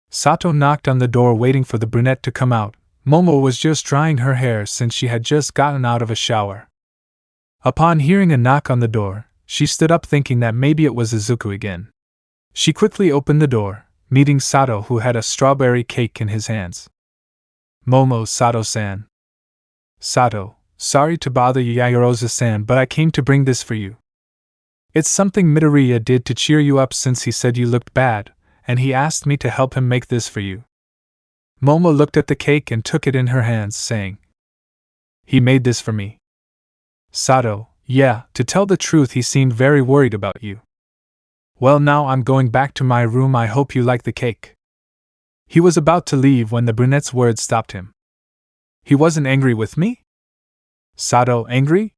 Sato knocked on the door waiting for the brunette to come out. Momo was just drying her hair since she had just gotten out of a shower. Upon hearing a knock on the door, she stood up thinking that maybe it was Izuku again. She quickly opened the door, meeting Sato, who had a strawberry cake in his hands. Momo, Sato-san. Sato, sorry to bother you, Yaoyorozu-san, but I came to bring this for you. It's something Midoriya did to cheer you up since he said you looked bad, and he asked me to help him make this for you. Momo looked at the cake and took it in her hands, saying, He made this for me. Sato, yeah, to tell the truth he seemed very worried about you. Well, now I'm going back to my room, I hope you like the cake. He was about to leave when the brunette's words stopped him. He wasn't angry with me? Sato, angry?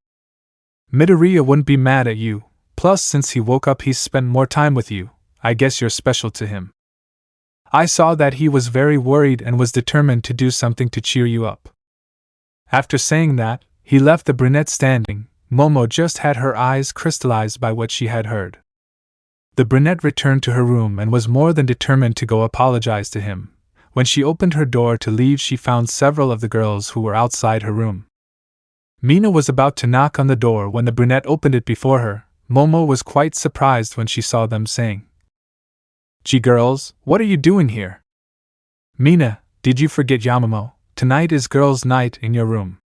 Midoriya wouldn't be mad at you, plus since he woke up he's spent more time with you, I guess you're special to him. I saw that he was very worried and was determined to do something to cheer you up. After saying that, he left the brunette standing. Momo just had her eyes crystallized by what she had heard. The brunette returned to her room and was more than determined to go apologize to him. When she opened her door to leave, she found several of the girls who were outside her room. Mina was about to knock on the door when the brunette opened it before her. Momo was quite surprised when she saw them, saying, Gee girls, what are you doing here? Mina, did you forget Yamamoto? Tonight is girls' night in your room.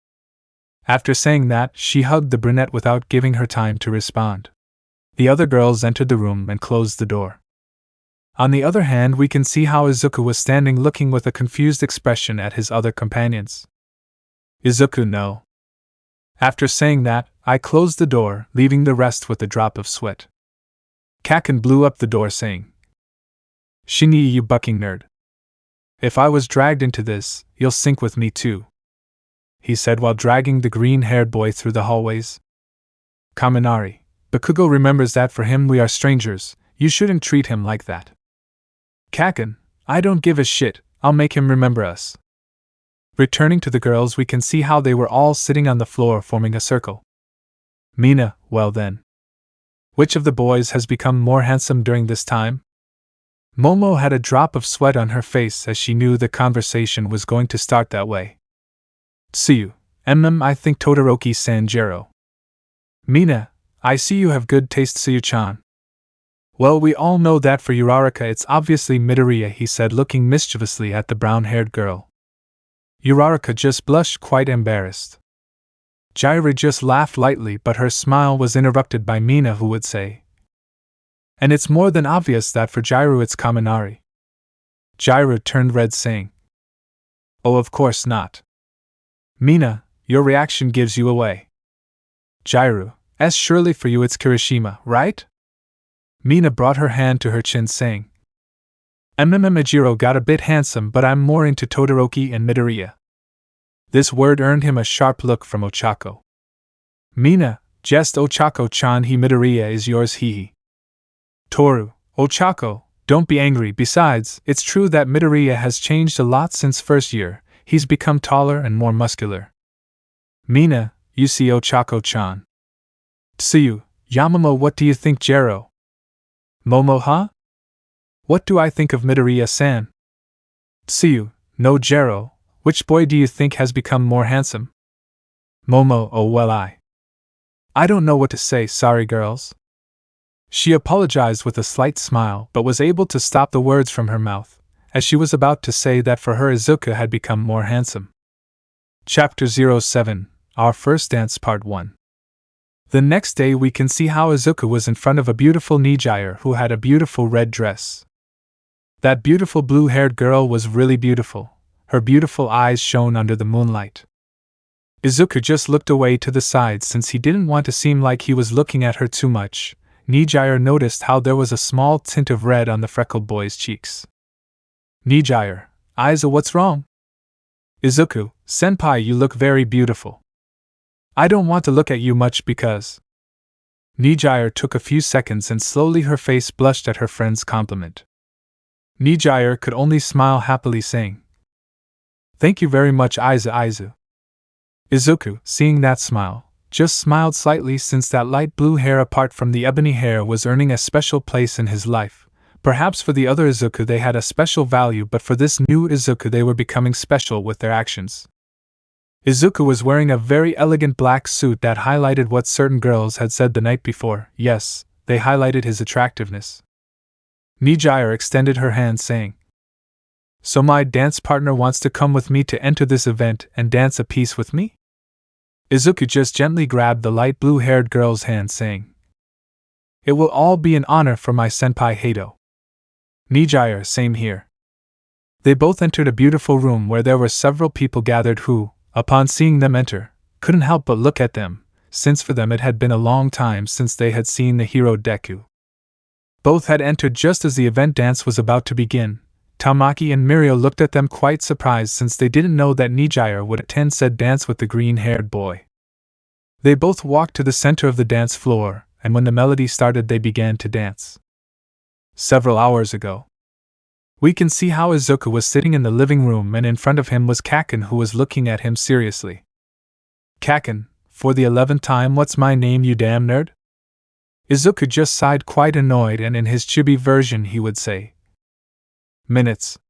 After saying that, she hugged the brunette without giving her time to respond. The other girls entered the room and closed the door. On the other hand, we can see how Izuku was standing looking with a confused expression at his other companions. Izuku, no. After saying that, I closed the door, leaving the rest with a drop of sweat. Kaken blew up the door, saying, Shinji, you bucking nerd. If I was dragged into this, you'll sink with me too, he said while dragging the green-haired boy through the hallways. Kaminari, Bakugo remembers that for him we are strangers, you shouldn't treat him like that. Kaken, I don't give a shit, I'll make him remember us. Returning to the girls, we can see how they were all sitting on the floor forming a circle. Mina, well then. Which of the boys has become more handsome during this time? Momo had a drop of sweat on her face as she knew the conversation was going to start that way. Tsuyu, I think Todoroki Sanjiro. Mina, I see you have good taste, Tsuyu-chan. Well, we all know that for Uraraka it's obviously Midoriya, he said, looking mischievously at the brown-haired girl. Uraraka just blushed, quite embarrassed. Jiraiya just laughed lightly, but her smile was interrupted by Mina, who would say, And it's more than obvious that for Jiraiya it's Kaminari. Jiraiya turned red, saying, Oh, of course not. Mina, your reaction gives you away. Jiraiya, surely for you it's Kirishima, right? Mina brought her hand to her chin, saying, Majiro got a bit handsome, but I'm more into Todoroki and Midoriya. This word earned him a sharp look from Ochako. Mina, jest Ochako-chan, he Midoriya is yours, he. Toru, Ochako, don't be angry, besides, it's true that Midoriya has changed a lot since first year, he's become taller and more muscular. Mina, you see Ochako-chan. Tsuyu, Yamamoto, what do you think, Jero? Momo, huh? What do I think of Midoriya-san? Tsuyu, no Jero, which boy do you think has become more handsome? Momo, oh well, I don't know what to say, sorry girls. She apologized with a slight smile, but was able to stop the words from her mouth, as she was about to say that for her Izuku had become more handsome. Chapter 07, Our First Dance, Part 1. The next day we can see how Izuku was in front of a beautiful Midoriya who had a beautiful red dress. That beautiful blue-haired girl was really beautiful. Her beautiful eyes shone under the moonlight. Izuku just looked away to the side since he didn't want to seem like he was looking at her too much. Midoriya noticed how there was a small tint of red on the freckled boy's cheeks. Midoriya, Aiza, what's wrong? Izuku, senpai, you look very beautiful. I don't want to look at you much because... Midoriya took a few seconds and slowly her face blushed at her friend's compliment. Midoriya could only smile happily saying, "Thank you very much, Aizu." Izuku, seeing that smile, just smiled slightly since that light blue hair apart from the ebony hair was earning a special place in his life. Perhaps for the other Izuku they had a special value, but for this new Izuku they were becoming special with their actions. Izuku was wearing a very elegant black suit that highlighted what certain girls had said the night before. Yes, they highlighted his attractiveness. Midoriya extended her hand saying, "So my dance partner wants to come with me to enter this event and dance a piece with me?" Izuku just gently grabbed the light blue-haired girl's hand saying, "It will all be an honor for my senpai Hato." Midoriya, same here. They both entered a beautiful room where there were several people gathered who, upon seeing them enter, couldn't help but look at them, since for them it had been a long time since they had seen the hero Deku. Both had entered just as the event dance was about to begin. Tamaki and Mirio looked at them quite surprised since they didn't know that Midoriya would attend said dance with the green-haired boy. They both walked to the center of the dance floor, and when the melody started they began to dance. Several hours ago. We can see how Izuku was sitting in the living room and in front of him was Kaken who was looking at him seriously. "Kaken, for the 11th time, what's my name, you damn nerd?" Izuku just sighed quite annoyed, and in his chibi version he would say, "Minutes."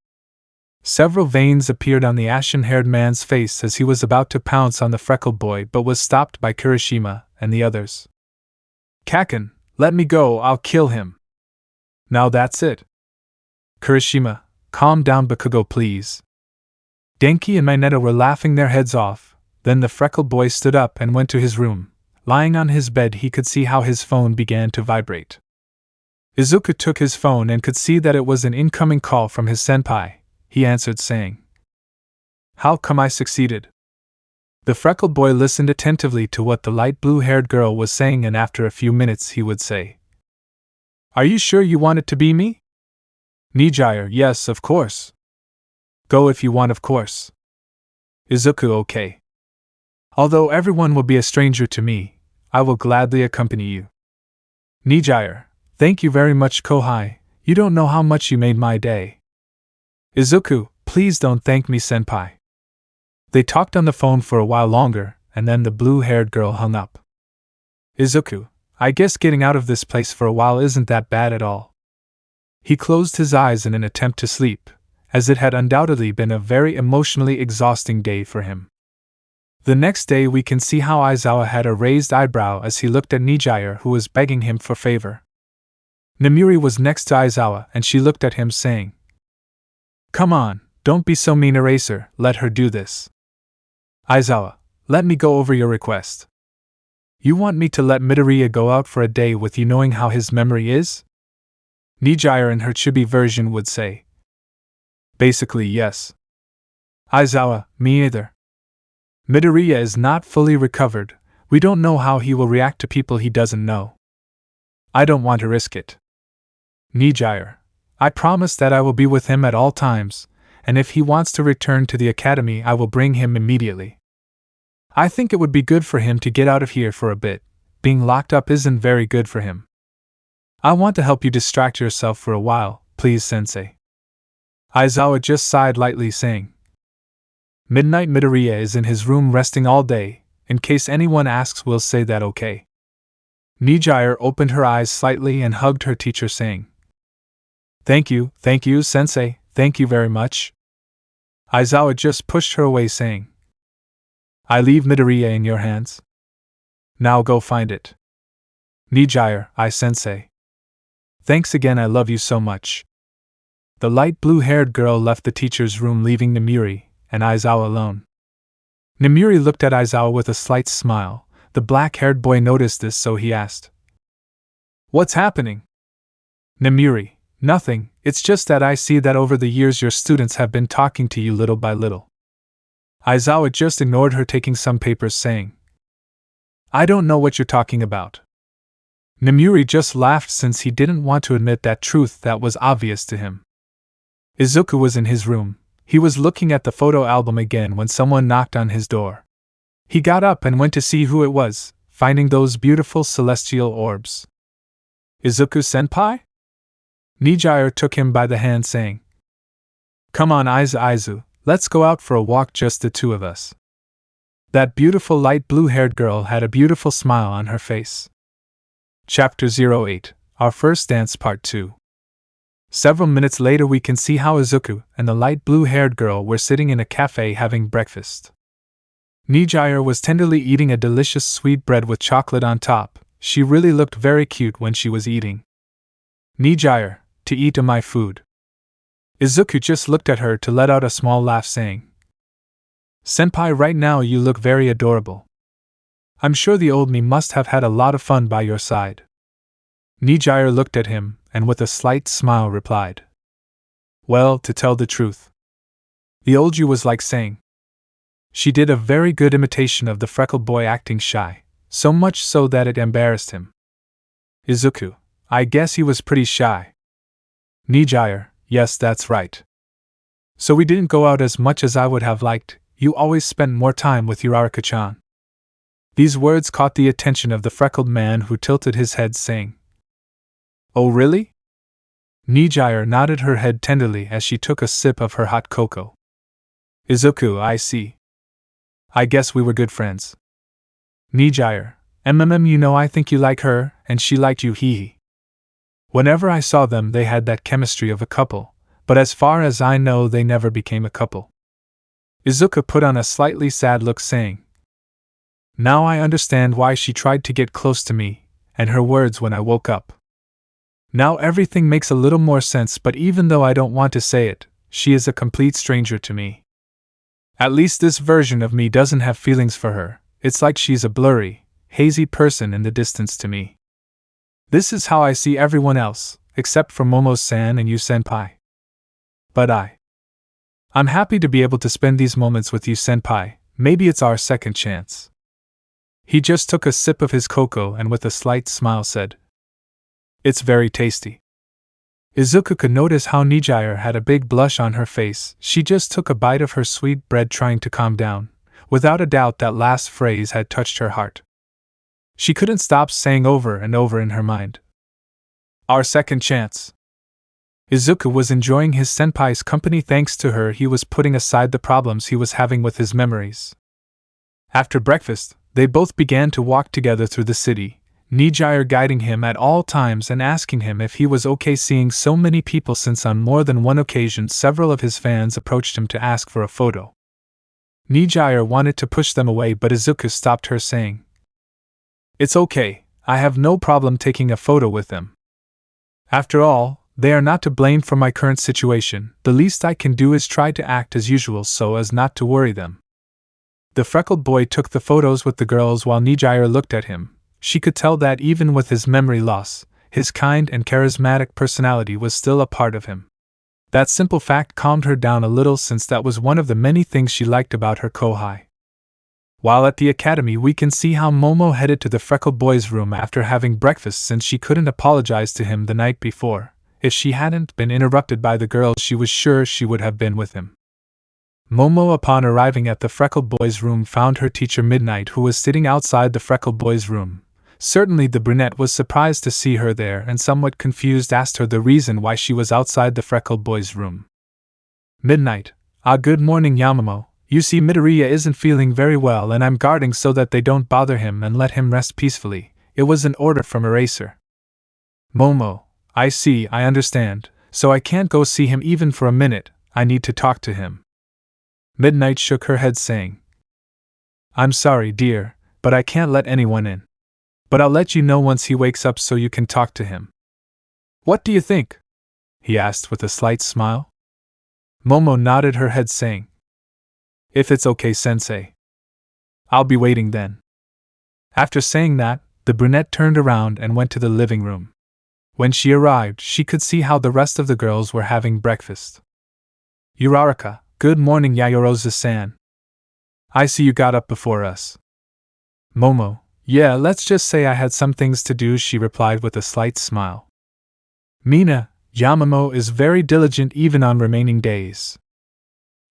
Several veins appeared on the ashen-haired man's face as he was about to pounce on the freckled boy but was stopped by Kirishima and the others. "Kaken, let me go, I'll kill him." "Now that's it. Kirishima, calm down, Bakugo, please." Denki and Mineta were laughing their heads off. Then the freckled boy stood up and went to his room. Lying on his bed he could see how his phone began to vibrate. Izuku took his phone and could see that it was an incoming call from his senpai. He answered saying, "How come I succeeded?" The freckled boy listened attentively to what the light blue-haired girl was saying, and after a few minutes he would say, "Are you sure you want it to be me?" Midoriya, yes, of course. Go if you want, of course. Izuku, okay. Although everyone will be a stranger to me, I will gladly accompany you. Midoriya, thank you very much, Kohai, you don't know how much you made my day. Izuku, please don't thank me, senpai. They talked on the phone for a while longer, and then the blue-haired girl hung up. Izuku, I guess getting out of this place for a while isn't that bad at all. He closed his eyes in an attempt to sleep, as it had undoubtedly been a very emotionally exhausting day for him. The next day we can see how Aizawa had a raised eyebrow as he looked at Midoriya, who was begging him for favor. Namiri was next to Aizawa and she looked at him saying, "Come on, don't be so mean, Eraser, let her do this." Aizawa, let me go over your request. You want me to let Midoriya go out for a day with you knowing how his memory is? Midoriya in her chibi version would say, basically yes. Aizawa, me either. Midoriya is not fully recovered, we don't know how he will react to people he doesn't know. I don't want to risk it. Midoriya, I promise that I will be with him at all times, and if he wants to return to the academy I will bring him immediately. I think it would be good for him to get out of here for a bit, being locked up isn't very good for him. I want to help you distract yourself for a while, please sensei. Aizawa just sighed lightly saying, Midnight Midoriya is in his room resting all day, in case anyone asks we'll say that okay. Midoriya opened her eyes slightly and hugged her teacher saying, Thank you, sensei, thank you very much. Aizawa just pushed her away saying, I leave Midoriya in your hands. Now go find it. Midoriya, sensei. Thanks again, I love you so much. The light blue-haired girl left the teacher's room leaving Namiri and Aizawa alone. Namiri looked at Aizawa with a slight smile, The black-haired boy noticed this, so he asked, "What's happening?" "Nemuri, nothing, it's just that I see that over the years your students have been talking to you little by little." Aizawa just ignored her, taking some papers, saying, "I don't know what you're talking about." Nemuri just laughed since he didn't want to admit that truth that was obvious to him. Izuku was in his room. He was looking at the photo album again when someone knocked on his door. He got up and went to see who it was, finding those beautiful celestial orbs. "Izuku-senpai?" Nijire took him by the hand, saying, "Come on, Aizu, let's go out for a walk, just the two of us." That beautiful light blue-haired girl had a beautiful smile on her face. Chapter 08, Our First Dance Part 2. Several minutes later we can see how Izuku and the light blue-haired girl were sitting in a cafe having breakfast. Nijire was tenderly eating a delicious sweet bread with chocolate on top. She really looked very cute when she was eating. "Nijire, to eat my food." Izuku just looked at her to let out a small laugh, saying, "Senpai, right now you look very adorable. I'm sure the old me must have had a lot of fun by your side." Nijire looked at him, and with a slight smile replied, "Well, to tell the truth, the old you was like saying." She did a very good imitation of the freckled boy, acting shy, so much so that it embarrassed him. "Izuku, I guess he was pretty shy." Nijire, "Yes, that's right. So we didn't go out as much as I would have liked. You always spent more time with Uraraka-chan." These words caught the attention of the freckled man, who tilted his head, saying, "Oh really?" Nijire nodded her head tenderly as she took a sip of her hot cocoa. "Izuku, I see. I guess we were good friends." Nijire, you know, I think you like her, and she liked you, hee. Whenever I saw them they had that chemistry of a couple, but as far as I know they never became a couple. Izuku put on a slightly sad look, saying, "Now I understand why she tried to get close to me, and her words when I woke up. Now everything makes a little more sense, but even though I don't want to say it, she is a complete stranger to me. At least this version of me doesn't have feelings for her. It's like she's a blurry, hazy person in the distance to me. This is how I see everyone else, except for Momo-san and you, senpai. But I'm happy to be able to spend these moments with you, senpai. Maybe it's our second chance." He just took a sip of his cocoa and with a slight smile said, "It's very tasty." Izuku could notice how Nijire had a big blush on her face. She just took a bite of her sweet bread, trying to calm down. Without a doubt that last phrase had touched her heart. She couldn't stop saying over and over in her mind, "Our second chance." Izuku was enjoying his senpai's company. Thanks to her, he was putting aside the problems he was having with his memories. After breakfast, they both began to walk together through the city, Nijire guiding him at all times and asking him if he was okay seeing so many people, since on more than one occasion several of his fans approached him to ask for a photo. Nijire wanted to push them away, but Izuku stopped her, saying, "It's okay, I have no problem taking a photo with them. After all, they are not to blame for my current situation. The least I can do is try to act as usual so as not to worry them." The freckled boy took the photos with the girls while Nijire looked at him. She could tell that even with his memory loss, his kind and charismatic personality was still a part of him. That simple fact calmed her down a little, since that was one of the many things she liked about her kohai. While at the academy, we can see how Momo headed to the freckled boy's room after having breakfast, since she couldn't apologize to him the night before. If she hadn't been interrupted by the girls, she was sure she would have been with him. Momo, upon arriving at the freckled boy's room, found her teacher Midnight, who was sitting outside the freckled boy's room. Certainly the brunette was surprised to see her there, and somewhat confused asked her the reason why she was outside the freckled boy's room. Midnight, good morning, Yamamoto. You see, Midoriya isn't feeling very well and I'm guarding so that they don't bother him and let him rest peacefully. It was an order from Eraser. Momo, I see, I understand, so I can't go see him even for a minute. I need to talk to him. Midnight shook her head, saying, "I'm sorry, dear, but I can't let anyone in. But I'll let you know once he wakes up so you can talk to him." "What do you think?" he asked with a slight smile. Momo nodded her head, saying, "If it's okay, sensei. I'll be waiting then." After saying that, the brunette turned around and went to the living room. When she arrived, she could see how the rest of the girls were having breakfast. Uraraka, good morning Yaoyorozu-san. I see you got up before us. Momo, yeah, let's just say I had some things to do, she replied with a slight smile. Mina, Yamamo is very diligent even on remaining days.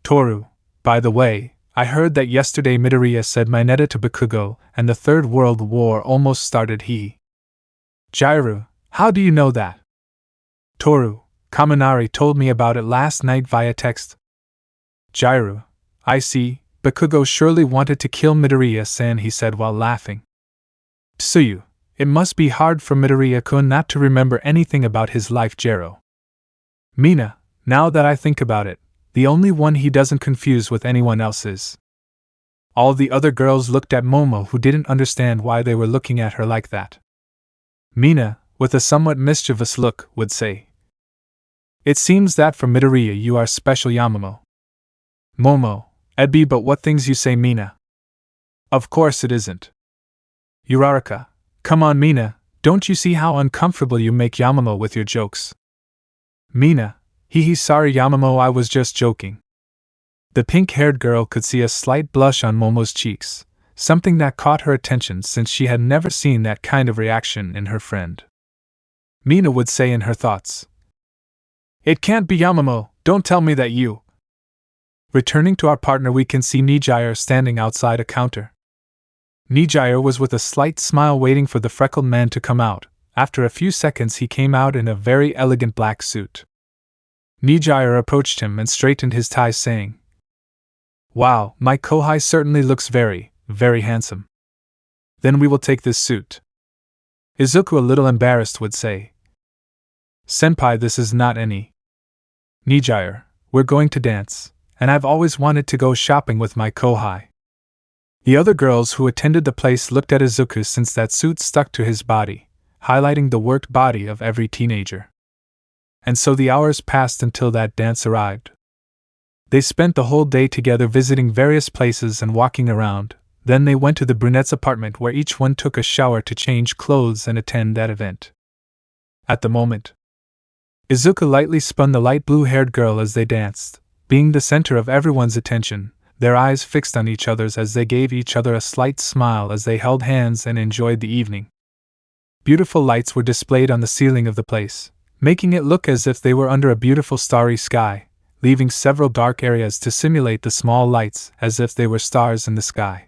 Toru, by the way, I heard that yesterday Midoriya said Mineta to Bakugo, and the Third World War almost started. Jairu, how do you know that? Toru, Kaminari told me about it last night via text. Jairu, I see, Bakugo surely wanted to kill Midoriya-san, he said while laughing. Tsuyu, it must be hard for Midoriya-kun not to remember anything about his life. Jero. Mina, now that I think about it, the only one he doesn't confuse with anyone else is. All the other girls looked at Momo, who didn't understand why they were looking at her like that. Mina, with a somewhat mischievous look, would say, It seems that for Midoriya you are special, Yamamo. Momo, Edby, but what things you say, Mina. Of course it isn't. Uraraka, come on Mina, don't you see how uncomfortable you make Yamamo with your jokes? Mina, sorry Yamamo, I was just joking. The pink-haired girl could see a slight blush on Momo's cheeks, something that caught her attention since she had never seen that kind of reaction in her friend. Mina would say in her thoughts, It can't be Yamamo, don't tell me that you. Returning to our partner, we can see Nijire standing outside a counter. Nijire was with a slight smile waiting for the freckled man to come out. After a few seconds he came out in a very elegant black suit. Nijire approached him and straightened his tie, saying, Wow, my kohai certainly looks very, very handsome. Then we will take this suit. Izuku, a little embarrassed, would say, Senpai, this is not any. Nijire, we're going to dance, and I've always wanted to go shopping with my kohai. The other girls who attended the place looked at Izuku since that suit stuck to his body, highlighting the worked body of every teenager. And so the hours passed until that dance arrived. They spent the whole day together visiting various places and walking around. Then they went to the brunette's apartment where each one took a shower to change clothes and attend that event. At the moment, Izuku lightly spun the light blue-haired girl as they danced, being the center of everyone's attention, their eyes fixed on each other's as they gave each other a slight smile as they held hands and enjoyed the evening. Beautiful lights were displayed on the ceiling of the place, making it look as if they were under a beautiful starry sky, leaving several dark areas to simulate the small lights as if they were stars in the sky.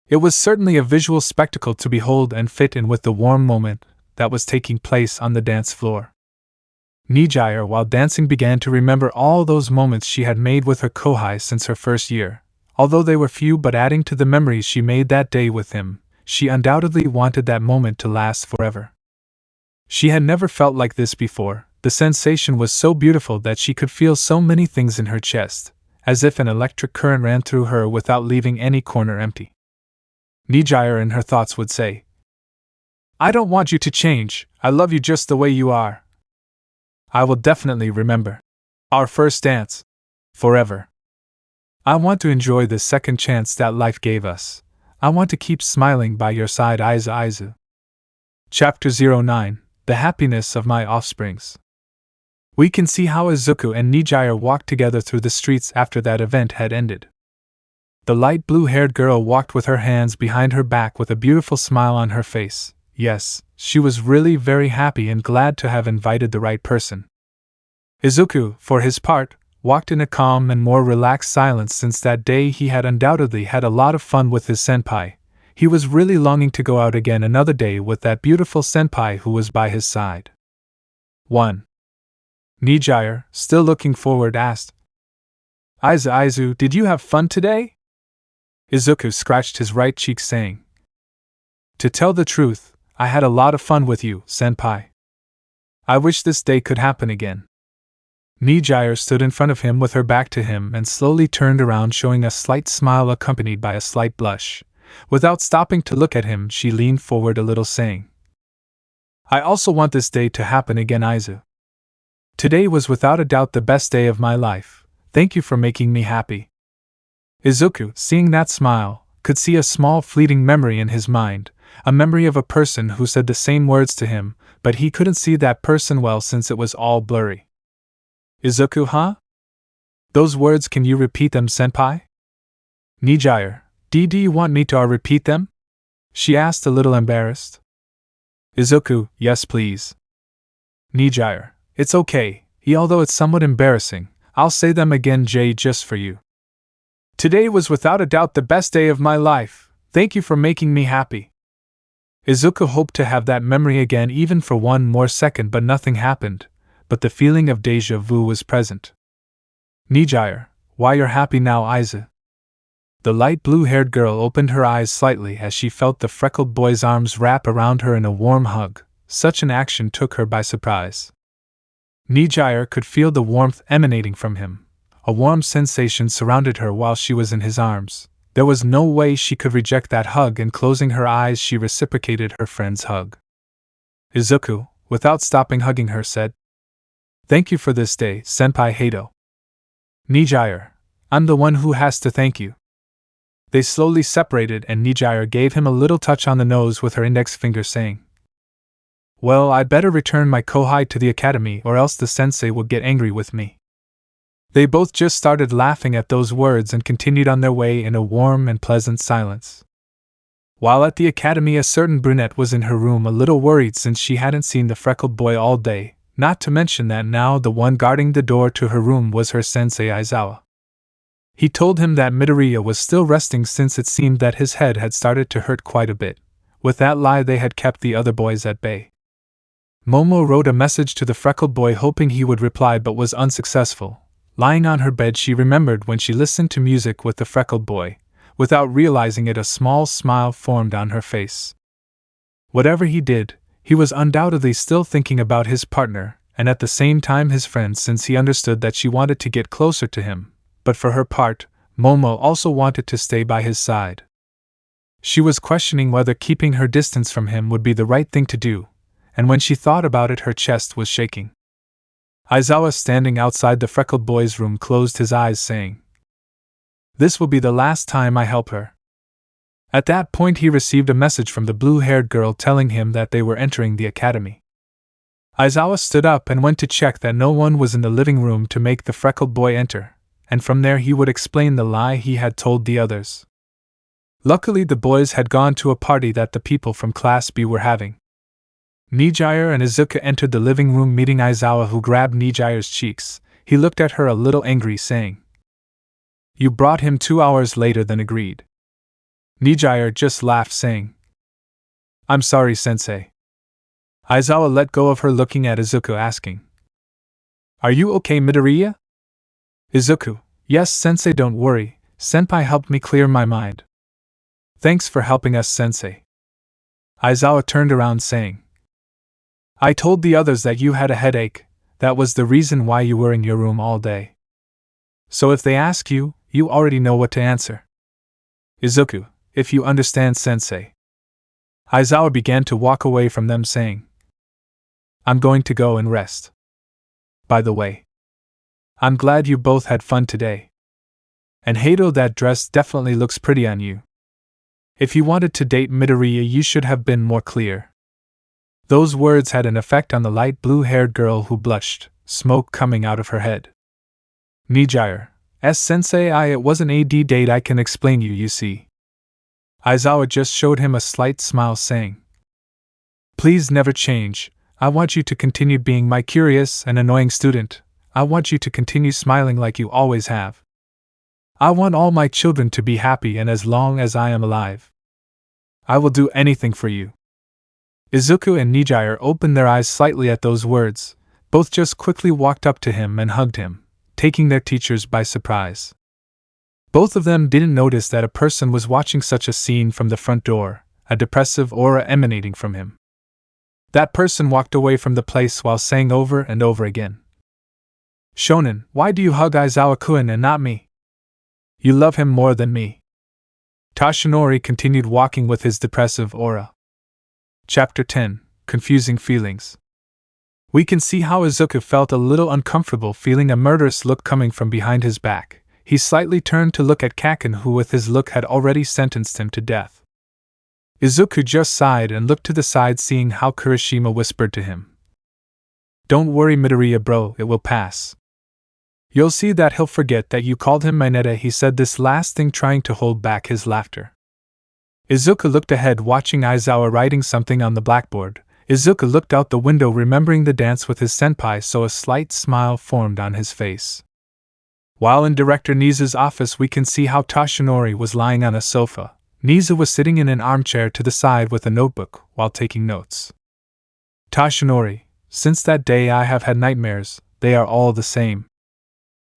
It was certainly a visual spectacle to behold and fit in with the warm moment that was taking place on the dance floor. Nijire, while dancing, began to remember all those moments she had made with her kohai since her first year. Although they were few, but adding to the memories she made that day with him, she undoubtedly wanted that moment to last forever. She had never felt like this before. The sensation was so beautiful that she could feel so many things in her chest, as if an electric current ran through her without leaving any corner empty. Nijire in her thoughts would say, I don't want you to change, I love you just the way you are. I will definitely remember our first dance forever. I want to enjoy the second chance that life gave us. I want to keep smiling by your side, Izu. Chapter 09, The Happiness of My Offsprings. We can see how Izuku and Nijire walked together through the streets after that event had ended. The light blue-haired girl walked with her hands behind her back with a beautiful smile on her face. Yes, she was really very happy and glad to have invited the right person. Izuku, for his part, walked in a calm and more relaxed silence since that day he had undoubtedly had a lot of fun with his senpai. He was really longing to go out again another day with that beautiful senpai who was by his side. 1. Nijire, still looking forward, asked, Izu, did you have fun today? Izuku scratched his right cheek, saying, To tell the truth, I had a lot of fun with you, senpai. I wish this day could happen again. Nijire stood in front of him with her back to him and slowly turned around, showing a slight smile accompanied by a slight blush. Without stopping to look at him, she leaned forward a little, saying, I also want this day to happen again, Izu. Today was without a doubt the best day of my life. Thank you for making me happy. Izuku, seeing that smile, could see a small fleeting memory in his mind, a memory of a person who said the same words to him, but he couldn't see that person well since it was all blurry. Izuku, huh? Those words, can you repeat them, senpai? Nijire, do you want me to repeat them? She asked, a little embarrassed. Izuku, yes please. Nijire, it's okay, although it's somewhat embarrassing, I'll say them again just for you. Today was without a doubt the best day of my life, thank you for making me happy. Izuku hoped to have that memory again even for one more second, but nothing happened, but the feeling of déjà vu was present. Nijire, why you're happy now, Izu? The light blue-haired girl opened her eyes slightly as she felt the freckled boy's arms wrap around her in a warm hug. Such an action took her by surprise. Nijire could feel the warmth emanating from him. A warm sensation surrounded her while she was in his arms. There was no way she could reject that hug, and closing her eyes she reciprocated her friend's hug. Izuku, without stopping hugging her, said, "Thank you for this day, Senpai Hato." Nijire, I'm the one who has to thank you. They slowly separated and Nijire gave him a little touch on the nose with her index finger, saying, "Well, I'd better return my kohai to the academy or else the sensei will get angry with me." They both just started laughing at those words and continued on their way in a warm and pleasant silence. While at the academy, a certain brunette was in her room, a little worried since she hadn't seen the freckled boy all day, not to mention that now the one guarding the door to her room was her sensei Aizawa. He told him that Midoriya was still resting since it seemed that his head had started to hurt quite a bit. With that lie they had kept the other boys at bay. Momo wrote a message to the freckled boy hoping he would reply but was unsuccessful. Lying on her bed she remembered when she listened to music with the freckled boy. Without realizing it, a small smile formed on her face. Whatever he did, he was undoubtedly still thinking about his partner, and at the same time his friend, since he understood that she wanted to get closer to him. But for her part, Momo also wanted to stay by his side. She was questioning whether keeping her distance from him would be the right thing to do, and when she thought about it her chest was shaking. Aizawa, standing outside the freckled boy's room, closed his eyes, saying, "This will be the last time I help her." At that point he received a message from the blue-haired girl telling him that they were entering the academy. Aizawa stood up and went to check that no one was in the living room to make the freckled boy enter, and from there he would explain the lie he had told the others. Luckily the boys had gone to a party that the people from Class B were having. Nijire and Izuku entered the living room, meeting Aizawa, who grabbed Nijire's cheeks. He looked at her a little angry, saying, "You brought him 2 hours later than agreed." Nijire just laughed, saying, "I'm sorry, sensei." Aizawa let go of her, looking at Izuku, asking, "Are you okay, Midoriya?" Izuku, "Yes, sensei, don't worry, senpai helped me clear my mind." "Thanks for helping us, sensei." Aizawa turned around, saying, "I told the others that you had a headache, that was the reason why you were in your room all day. So if they ask you, you already know what to answer." "Izuku, if you understand, sensei." Aizawa began to walk away from them, saying, "I'm going to go and rest. By the way, I'm glad you both had fun today. And Hato, that dress definitely looks pretty on you. If you wanted to date Midoriya you should have been more clear." Those words had an effect on the light blue-haired girl, who blushed, smoke coming out of her head. "Nijire, sensei, it wasn't a date, I can explain you see." Aizawa just showed him a slight smile, saying, "Please never change, I want you to continue being my curious and annoying student. I want you to continue smiling like you always have. I want all my children to be happy, and as long as I am alive, I will do anything for you." Izuku and Nijire opened their eyes slightly at those words. Both just quickly walked up to him and hugged him, taking their teachers by surprise. Both of them didn't notice that a person was watching such a scene from the front door, a depressive aura emanating from him. That person walked away from the place while saying over and over again, "Shonen, why do you hug Aizawa-kun and not me? You love him more than me." Tashinori continued walking with his depressive aura. Chapter 10: Confusing Feelings. We can see how Izuku felt a little uncomfortable, feeling a murderous look coming from behind his back. He slightly turned to look at Kaken, who with his look had already sentenced him to death. Izuku just sighed and looked to the side, seeing how Kirishima whispered to him. "Don't worry, Midoriya bro, it will pass. You'll see that he'll forget that you called him Mineta." He said this last thing trying to hold back his laughter. Izuku looked ahead, watching Aizawa writing something on the blackboard. Izuku looked out the window, remembering the dance with his senpai, so a slight smile formed on his face. While in Director Nizu's office, we can see how Toshinori was lying on a sofa. Nizu was sitting in an armchair to the side with a notebook while taking notes. "Toshinori, since that day I have had nightmares, they are all the same.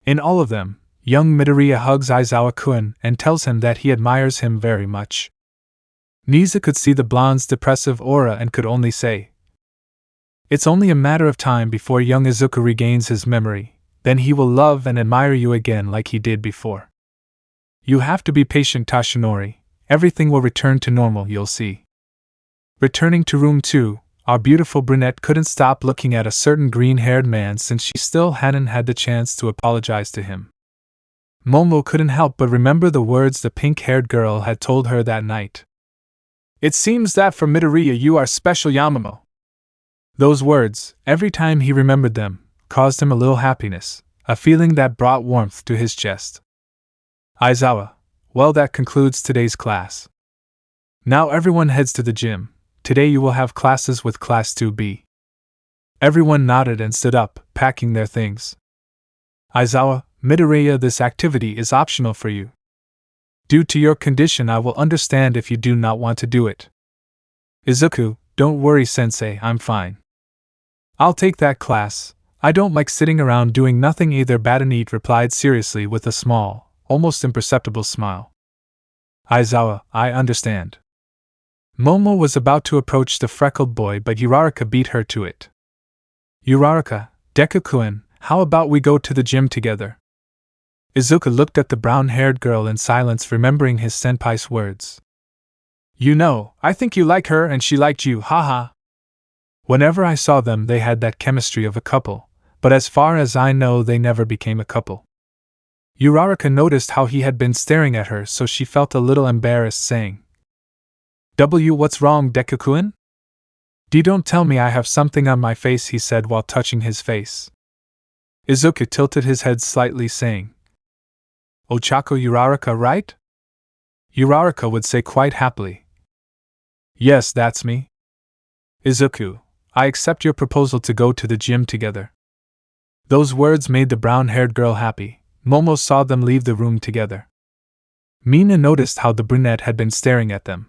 In all of them, young Midoriya hugs Aizawa-kun and tells him that he admires him very much." Nizu could see the blonde's depressive aura and could only say, "It's only a matter of time before young Izuku regains his memory, then he will love and admire you again like he did before. You have to be patient, Toshinori. Everything will return to normal, you'll see." Returning to room 2, our beautiful brunette couldn't stop looking at a certain green-haired man since she still hadn't had the chance to apologize to him. Momo couldn't help but remember the words the pink-haired girl had told her that night. "It seems that for Midoriya you are special, Yamamoto." Those words, every time he remembered them, caused him a little happiness, a feeling that brought warmth to his chest. "Aizawa, well, that concludes today's class. Now everyone heads to the gym. Today you will have classes with Class 2B. Everyone nodded and stood up, packing their things. "Aizawa, Midoriya, this activity is optional for you. Due to your condition, I will understand if you do not want to do it." "Izuku, don't worry, sensei, I'm fine. I'll take that class. I don't like sitting around doing nothing either," Batonite replied seriously with a small, almost imperceptible smile. "Aizawa, I understand." Momo was about to approach the freckled boy, but Uraraka beat her to it. "Uraraka, Deku-kun, how about we go to the gym together?" Izuku looked at the brown-haired girl in silence, remembering his senpai's words. "You know, I think you like her and she liked you, haha. Whenever I saw them they had that chemistry of a couple, but as far as I know they never became a couple." Uraraka noticed how he had been staring at her, so she felt a little embarrassed, saying, "What's wrong, Deku-kun? Don't tell me I have something on my face," he said while touching his face. Izuku tilted his head slightly, saying, "Ochako Uraraka, right?" Uraraka would say quite happily, "Yes, that's me. Izuku, I accept your proposal to go to the gym together." Those words made the brown-haired girl happy. Momo saw them leave the room together. Mina noticed how the brunette had been staring at them.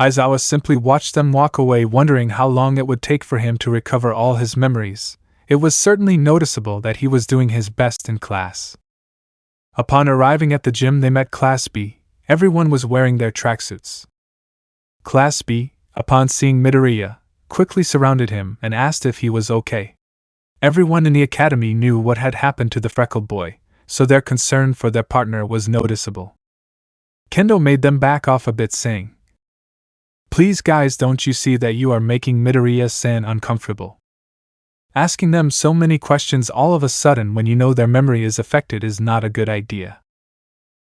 Aizawa simply watched them walk away, wondering how long it would take for him to recover all his memories. It was certainly noticeable that he was doing his best in class. Upon arriving at the gym, they met Class B. Everyone was wearing their tracksuits. Class B, upon seeing Midoriya, quickly surrounded him and asked if he was okay. Everyone in the academy knew what had happened to the freckled boy, so their concern for their partner was noticeable. Kendo made them back off a bit, saying, "Please guys, don't you see that you are making Midoriya-san uncomfortable? Asking them so many questions all of a sudden when you know their memory is affected is not a good idea."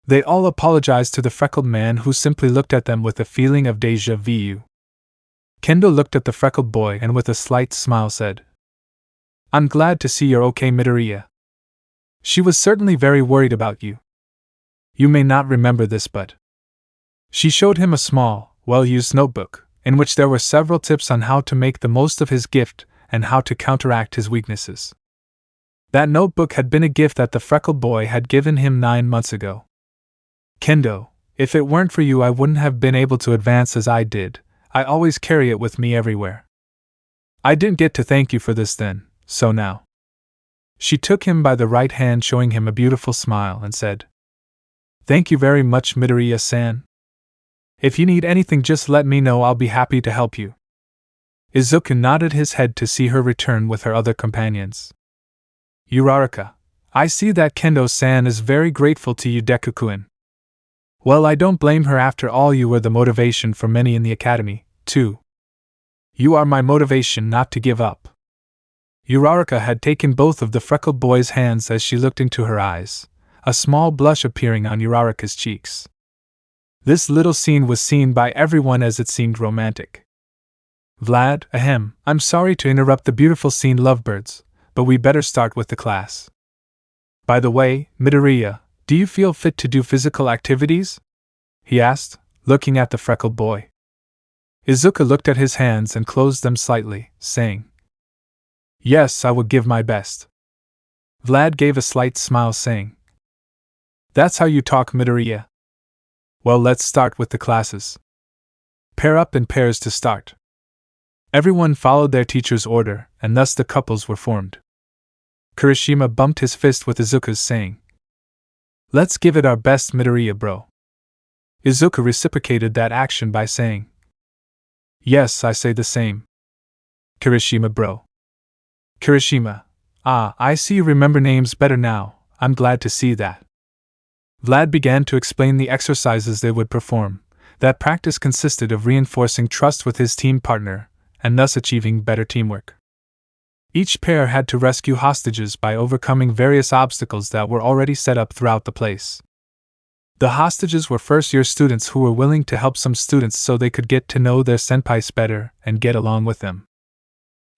They all apologized to the freckled man, who simply looked at them with a feeling of déjà vu. Kendo looked at the freckled boy and with a slight smile said, "I'm glad to see you're okay, Midoriya. She was certainly very worried about you. You may not remember this, but..." She showed him a small, well-used notebook, in which there were several tips on how to make the most of his gift and how to counteract his weaknesses. That notebook had been a gift that the freckled boy had given him 9 months ago. "Kendo, if it weren't for you I wouldn't have been able to advance as I did. I always carry it with me everywhere. I didn't get to thank you for this then, so now." She took him by the right hand, showing him a beautiful smile, and said, "Thank you very much, Midoriya-san. If you need anything, just let me know, I'll be happy to help you." Izuku nodded his head to see her return with her other companions. "Uraraka, I see that Kendo-san is very grateful to you, Deku-kun. Well, I don't blame her. After all, you were the motivation for many in the academy, too. You are my motivation not to give up." Uraraka had taken both of the freckled boy's hands as she looked into her eyes, a small blush appearing on Uraraka's cheeks. This little scene was seen by everyone as it seemed romantic. Vlad, ahem, I'm sorry to interrupt the beautiful scene, lovebirds, but we better start with the class. By the way, Midoriya, do you feel fit to do physical activities? He asked, looking at the freckled boy. Izuku looked at his hands and closed them slightly, saying, Yes, I will give my best. Vlad gave a slight smile, saying, That's how you talk, Midoriya. Well, let's start with the classes. Pair up in pairs to start. Everyone followed their teacher's order, and thus the couples were formed. Kirishima bumped his fist with Izuku's, saying, Let's give it our best, Midoriya bro. Izuku reciprocated that action by saying, Yes, I say the same. Kirishima bro. Kirishima, I see you remember names better now, I'm glad to see that. Vlad began to explain the exercises they would perform. That practice consisted of reinforcing trust with his team partner, and thus achieving better teamwork. Each pair had to rescue hostages by overcoming various obstacles that were already set up throughout the place. The hostages were first-year students who were willing to help some students so they could get to know their senpais better and get along with them.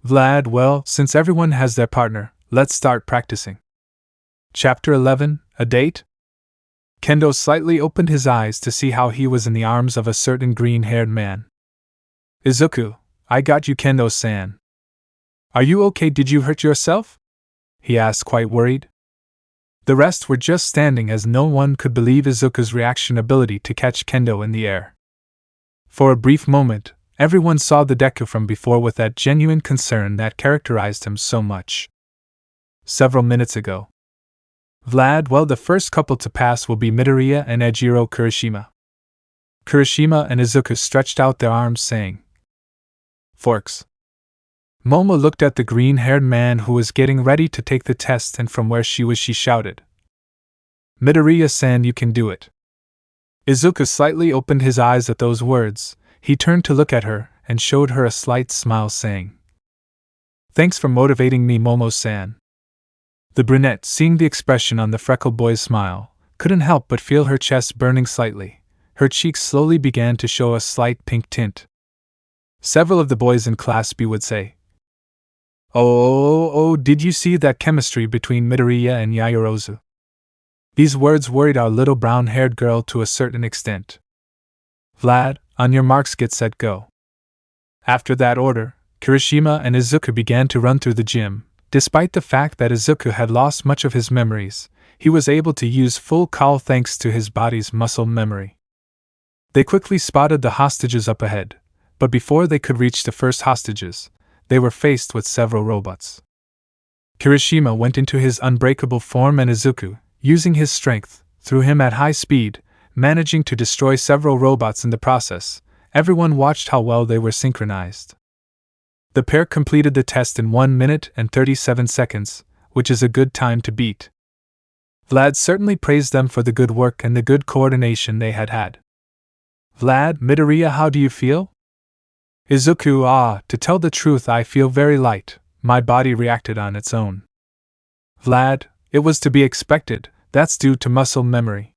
Vlad, well, since everyone has their partner, let's start practicing. Chapter 11, A Date? Kendo slightly opened his eyes to see how he was in the arms of a certain green-haired man. Izuku, I got you, Kendo-san. Are you okay? Did you hurt yourself? He asked, quite worried. The rest were just standing as no one could believe Izuku's reaction ability to catch Kendo in the air. For a brief moment, everyone saw the Deku from before with that genuine concern that characterized him so much. Several minutes ago. Vlad, well, the first couple to pass will be Midoriya and Ejiro Kirishima. Kirishima and Izuku stretched out their arms, saying, Forks. Momo looked at the green-haired man who was getting ready to take the test, and from where she was she shouted, Midoriya-san, you can do it. Izuku slightly opened his eyes at those words. He turned to look at her and showed her a slight smile, saying, Thanks for motivating me, Momo-san. The brunette, seeing the expression on the freckled boy's smile, couldn't help but feel her chest burning slightly. Her cheeks slowly began to show a slight pink tint. Several of the boys in Class B would say, Oh, did you see that chemistry between Midoriya and Yaoyorozu? These words worried our little brown-haired girl to a certain extent. Vlad, on your marks, get set, go. After that order, Kirishima and Izuku began to run through the gym. Despite the fact that Izuku had lost much of his memories, he was able to use full call thanks to his body's muscle memory. They quickly spotted the hostages up ahead, but before they could reach the first hostages, they were faced with several robots. Kirishima went into his unbreakable form and Izuku, using his strength, threw him at high speed, managing to destroy several robots in the process. Everyone watched how well they were synchronized. The pair completed the test in 1 minute and 37 seconds, which is a good time to beat. Vlad certainly praised them for the good work and the good coordination they had had. Vlad, Midoriya, how do you feel? Izuku, to tell the truth, I feel very light. My body reacted on its own. Vlad, it was to be expected, that's due to muscle memory.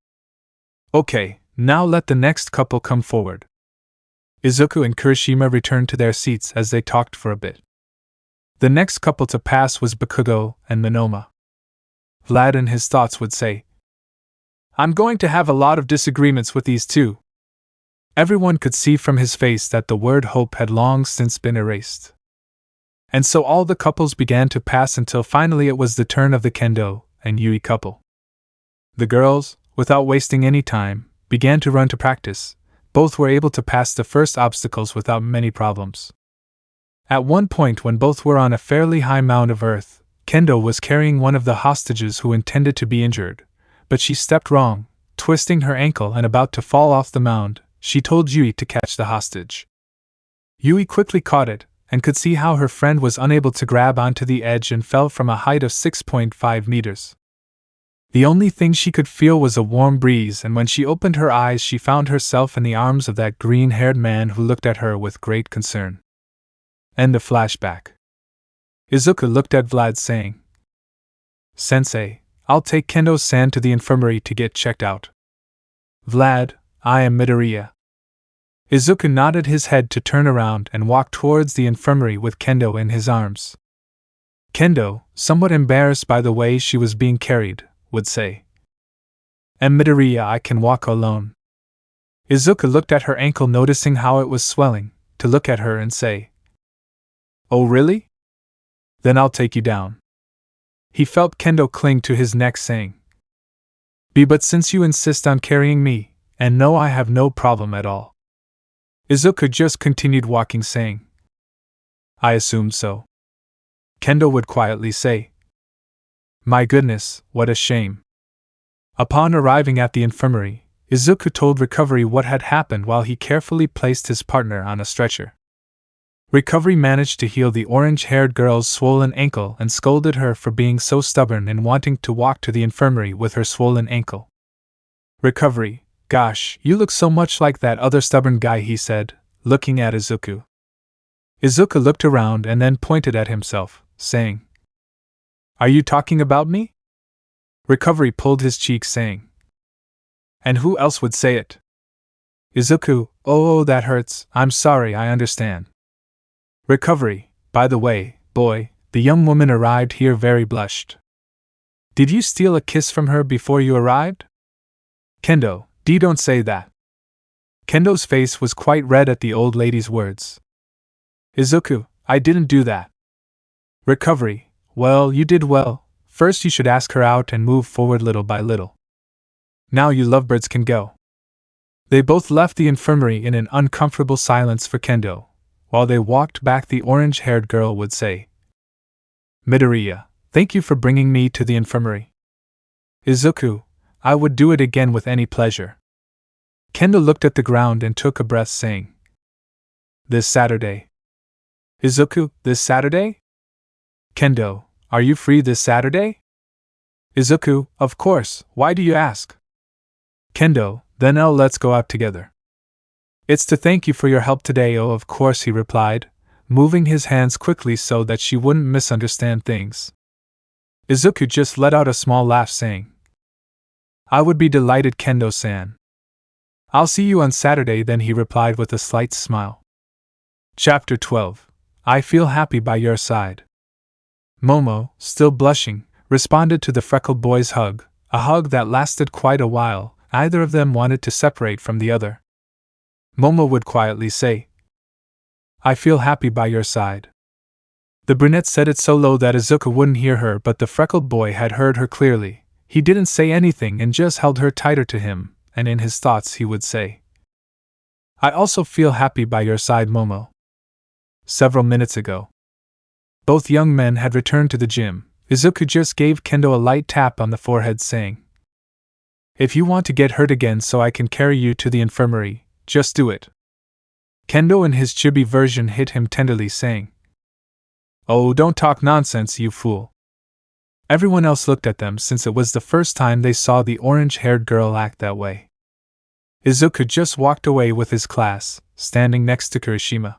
Okay, now let the next couple come forward. Izuku and Kirishima returned to their seats as they talked for a bit. The next couple to pass was Bakugo and Monoma. Vlad in his thoughts would say, I'm going to have a lot of disagreements with these two. Everyone could see from his face that the word hope had long since been erased. And so all the couples began to pass until finally it was the turn of the Kendo and Yui couple. The girls, without wasting any time, began to run to practice. Both were able to pass the first obstacles without many problems. At one point, when both were on a fairly high mound of earth, Kendo was carrying one of the hostages who intended to be injured, but she stepped wrong, twisting her ankle and about to fall off the mound. She told Yui to catch the hostage. Yui quickly caught it, and could see how her friend was unable to grab onto the edge and fell from a height of 6.5 meters. The only thing she could feel was a warm breeze, and when she opened her eyes she found herself in the arms of that green-haired man who looked at her with great concern. End of flashback. Izuku looked at Vlad, saying, Sensei, I'll take Kendo-san to the infirmary to get checked out. Vlad, I am Midoriya. Izuku nodded his head to turn around and walk towards the infirmary with Kendo in his arms. Kendo, somewhat embarrassed by the way she was being carried, would say, "And Midoriya, I can walk alone." Izuku looked at her ankle, noticing how it was swelling, to look at her and say, "Oh really? Then I'll take you down." He felt Kendo cling to his neck, saying, But since you insist on carrying me, and no, I have no problem at all." Izuku just continued walking, saying, "I assumed so." Kendo would quietly say, "My goodness, what a shame." Upon arriving at the infirmary, Izuku told Recovery what had happened while he carefully placed his partner on a stretcher. Recovery managed to heal the orange-haired girl's swollen ankle and scolded her for being so stubborn in wanting to walk to the infirmary with her swollen ankle. "Recovery, gosh, you look so much like that other stubborn guy," he said, looking at Izuku. Izuku looked around and then pointed at himself, saying, "Are you talking about me?" Recovery pulled his cheek, saying, "And who else would say it?" Izuku, oh, that hurts, I'm sorry, I understand." Recovery, by the way, boy, the young woman arrived here very blushed. "Did you steal a kiss from her before you arrived?" Kendo, don't say that. Kendo's face was quite red at the old lady's words. Izuku, I didn't do that. Recovery, well, you did well. First you should ask her out and move forward little by little. Now you lovebirds can go. They both left the infirmary in an uncomfortable silence for Kendo. While they walked back, the orange-haired girl would say, "Midoriya, thank you for bringing me to the infirmary." Izuku, I would do it again with any pleasure. Kendo looked at the ground and took a breath, saying, "This Saturday." Izuku, this Saturday? Kendo, are you free this Saturday? Izuku, of course, why do you ask? Kendo, then let's go out together. It's to thank you for your help today. Oh, of course, he replied, moving his hands quickly so that she wouldn't misunderstand things. Izuku just let out a small laugh, saying, "I would be delighted, Kendo-san." "I'll see you on Saturday then," he replied with a slight smile. Chapter 12. I feel happy by your side. Momo, still blushing, responded to the freckled boy's hug, a hug that lasted quite a while. Neither of them wanted to separate from the other. Momo would quietly say, "I feel happy by your side." The brunette said it so low that Izuku wouldn't hear her, but the freckled boy had heard her clearly. He didn't say anything and just held her tighter to him, and in his thoughts he would say, "I also feel happy by your side, Momo." Several minutes ago, both young men had returned to the gym. Izuku just gave Kendo a light tap on the forehead, saying, "If you want to get hurt again so I can carry you to the infirmary, just do it." Kendo in his chibi version hit him tenderly, saying, "Oh, don't talk nonsense, you fool." Everyone else looked at them since it was the first time they saw the orange-haired girl act that way. Izuku just walked away with his class, standing next to Kirishima.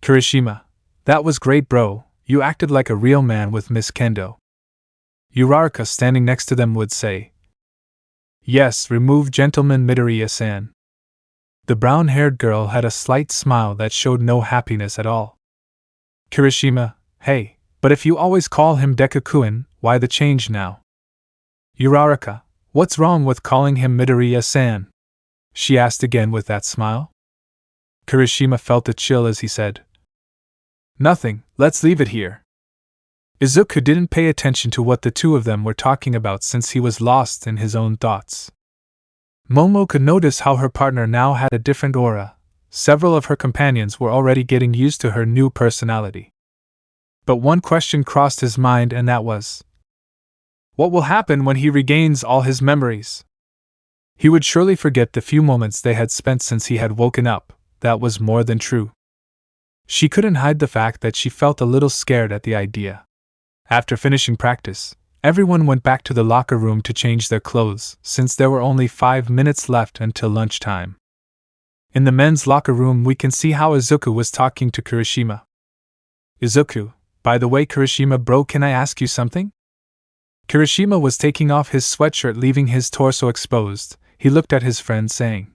"Kirishima, that was great, bro, you acted like a real man with Miss Kendo." Uraraka, standing next to them, would say, "Yes, remove gentleman Midoriya-san." The brown-haired girl had a slight smile that showed no happiness at all. Kirishima, hey, but if you always call him Deku-kun, why the change now? Uraraka, what's wrong with calling him Midoriya-san? She asked again with that smile. Kirishima felt a chill as he said, "Nothing, let's leave it here." Izuku didn't pay attention to what the two of them were talking about since he was lost in his own thoughts. Momo could notice how her partner now had a different aura. Several of her companions were already getting used to her new personality. But one question crossed his mind, and that was, what will happen when he regains all his memories? He would surely forget the few moments they had spent since he had woken up. That was more than true. She couldn't hide the fact that she felt a little scared at the idea. After finishing practice, everyone went back to the locker room to change their clothes, since there were only 5 minutes left until lunchtime. In the men's locker room, we can see how Izuku was talking to Kirishima. "Izuku, by the way, Kirishima bro, can I ask you something?" Kirishima was taking off his sweatshirt, leaving his torso exposed. He looked at his friend, saying,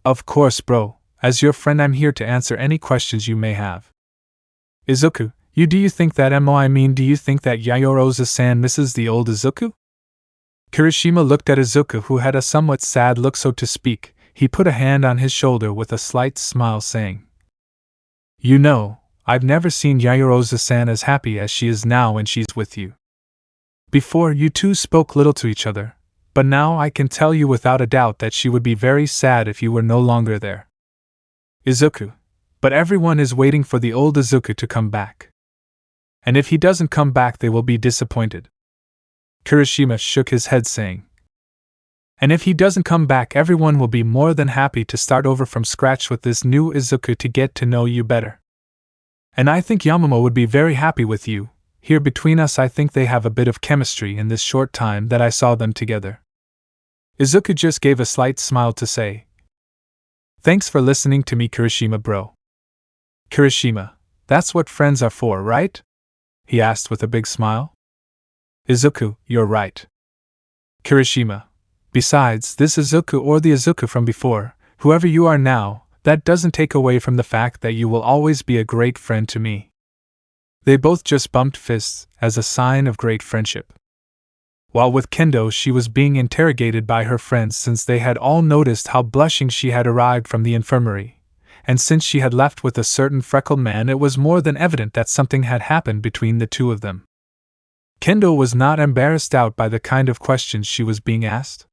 "Of course, bro. As your friend, I'm here to answer any questions you may have." Izuku, do you think that do you think that Yaoyorozu-san misses the old Izuku? Kirishima looked at Izuku, who had a somewhat sad look, so to speak. He put a hand on his shoulder with a slight smile, saying, "You know, I've never seen Yaoyorozu-san as happy as she is now when she's with you. Before, you two spoke little to each other, but now I can tell you without a doubt that she would be very sad if you were no longer there." Izuku, but everyone is waiting for the old Izuku to come back. And if he doesn't come back, they will be disappointed. Kirishima shook his head, saying, "And if he doesn't come back, everyone will be more than happy to start over from scratch with this new Izuku to get to know you better. And I think Yamamoto would be very happy with you. Here between us, I think they have a bit of chemistry in this short time that I saw them together." Izuku just gave a slight smile to say, "Thanks for listening to me, Kirishima bro." "Kirishima, that's what friends are for, right?" he asked with a big smile. "Izuku, you're right." Kirishima, "Besides, this Izuku or the Izuku from before, whoever you are now, that doesn't take away from the fact that you will always be a great friend to me." They both just bumped fists, as a sign of great friendship. While with Kendo, she was being interrogated by her friends, since they had all noticed how blushing she had arrived from the infirmary, and since she had left with a certain freckled man, it was more than evident that something had happened between the two of them. Kendo was not embarrassed out by the kind of questions she was being asked.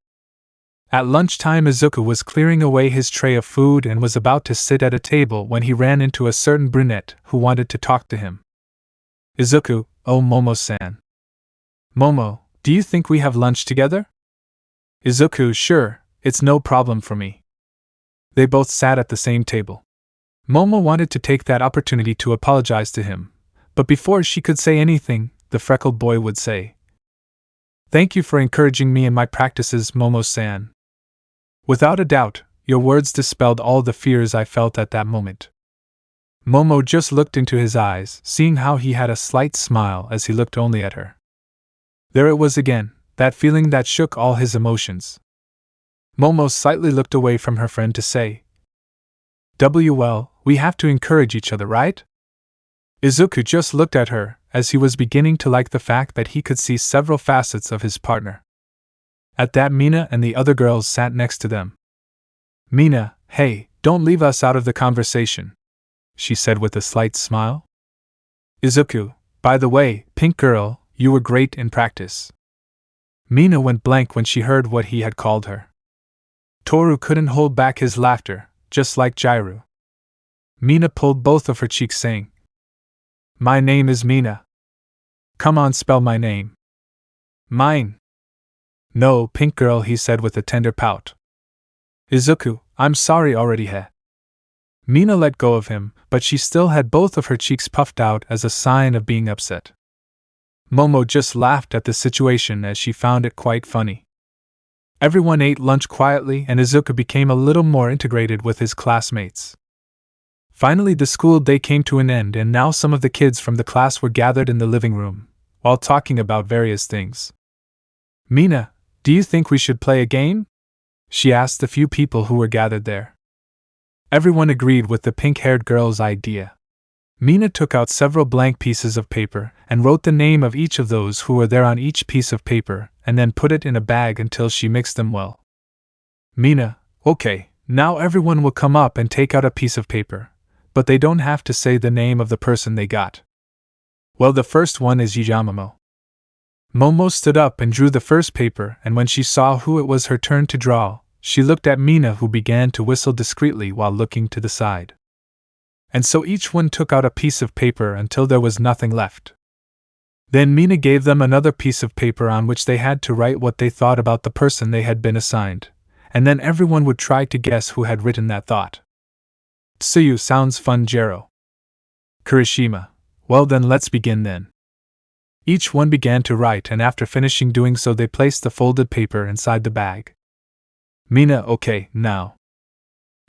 At lunchtime, Izuku was clearing away his tray of food and was about to sit at a table when he ran into a certain brunette who wanted to talk to him. "Izuku, oh Momo-san. Momo, do you think we have lunch together?" Izuku, "Sure, it's no problem for me." They both sat at the same table. Momo wanted to take that opportunity to apologize to him, but before she could say anything, the freckled boy would say, "Thank you for encouraging me in my practices, Momo-san. Without a doubt, your words dispelled all the fears I felt at that moment." Momo just looked into his eyes, seeing how he had a slight smile as he looked only at her. There it was again, that feeling that shook all his emotions. Momo slightly looked away from her friend to say, "Well, we have to encourage each other, right?" Izuku just looked at her, as he was beginning to like the fact that he could see several facets of his partner. At that, Mina and the other girls sat next to them. "Mina, hey, don't leave us out of the conversation," she said with a slight smile. "Izuku, by the way, pink girl, you were great in practice." Mina went blank when she heard what he had called her. Toru couldn't hold back his laughter, just like Jiru. Mina pulled both of her cheeks, saying, "My name is Mina. Come on, spell my name." "Mine." "No, pink girl," he said with a tender pout. "Izuku, I'm sorry already, he." Mina let go of him, but she still had both of her cheeks puffed out as a sign of being upset. Momo just laughed at the situation as she found it quite funny. Everyone ate lunch quietly and Izuku became a little more integrated with his classmates. Finally, the school day came to an end and now some of the kids from the class were gathered in the living room, while talking about various things. "Mina, do you think we should play a game?" she asked the few people who were gathered there. Everyone agreed with the pink-haired girl's idea. Mina took out several blank pieces of paper and wrote the name of each of those who were there on each piece of paper, and then put it in a bag until she mixed them well. "Mina, okay, now everyone will come up and take out a piece of paper, but they don't have to say the name of the person they got." "Well, the first one is Yamamoto." Momo stood up and drew the first paper, and when she saw who it was her turn to draw, she looked at Mina, who began to whistle discreetly while looking to the side. And so each one took out a piece of paper until there was nothing left. Then Mina gave them another piece of paper on which they had to write what they thought about the person they had been assigned, and then everyone would try to guess who had written that thought. "Tsuyu sounds fun, Jero." Kirishima, "Well then, let's begin then." Each one began to write, and after finishing doing so they placed the folded paper inside the bag. "Mina, okay, now."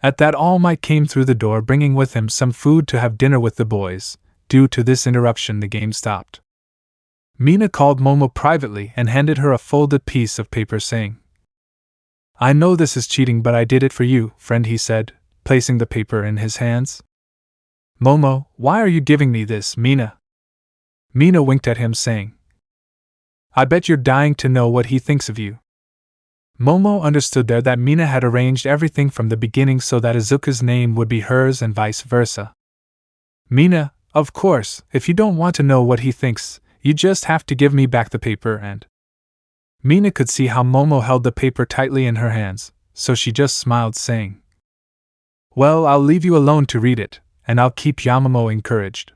At that, All Might came through the door bringing with him some food to have dinner with the boys. Due to this interruption, the game stopped. Mina called Momo privately and handed her a folded piece of paper saying, "I know this is cheating, but I did it for you, friend," he said, placing the paper in his hands. "Momo, why are you giving me this, Mina?" Mina winked at him saying, "I bet you're dying to know what he thinks of you." Momo understood there that Mina had arranged everything from the beginning so that Izuku's name would be hers and vice versa. "Mina, of course, if you don't want to know what he thinks, you just have to give me back the paper and—" Mina could see how Momo held the paper tightly in her hands, so she just smiled saying, "Well, I'll leave you alone to read it, and I'll keep Yamamoto encouraged."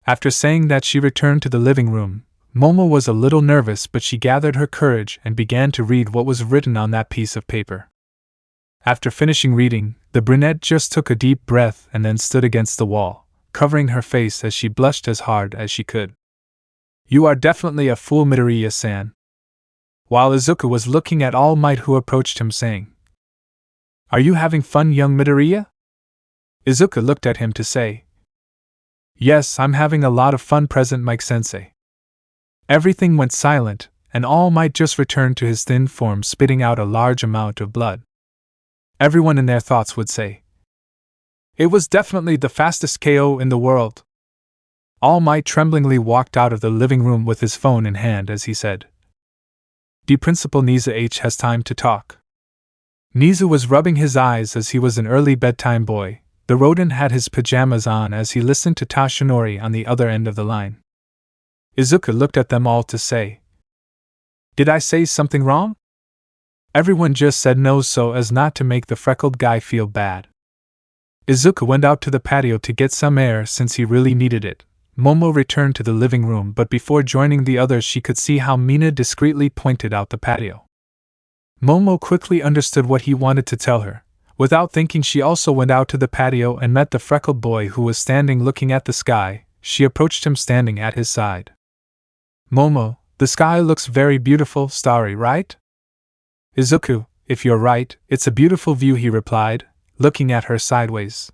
After saying that, she returned to the living room. Momo was a little nervous, but she gathered her courage and began to read what was written on that piece of paper. After finishing reading, the brunette just took a deep breath and then stood against the wall, covering her face as she blushed as hard as she could. "You are definitely a fool, Midoriya-san." While Izuku was looking at All Might, who approached him saying, "Are you having fun, young Midoriya?" Izuku looked at him to say, "Yes, I'm having a lot of fun, present Mike-sensei." Everything went silent, and All Might just returned to his thin form, spitting out a large amount of blood. Everyone in their thoughts would say, "It was definitely the fastest KO in the world." All Might tremblingly walked out of the living room with his phone in hand as he said, "D Principal Niza H has time to talk." Niza was rubbing his eyes as he was an early bedtime boy. The rodent had his pajamas on as he listened to Tashinori on the other end of the line. Izuku looked at them all to say, "Did I say something wrong?" Everyone just said no so as not to make the freckled guy feel bad. Izuku went out to the patio to get some air since he really needed it. Momo returned to the living room, but before joining the others she could see how Mina discreetly pointed out the patio. Momo quickly understood what he wanted to tell her. Without thinking, she also went out to the patio and met the freckled boy who was standing looking at the sky. She approached him standing at his side. "Momo, the sky looks very beautiful, starry, right?" "Izuku, if you're right, it's a beautiful view," he replied, looking at her sideways.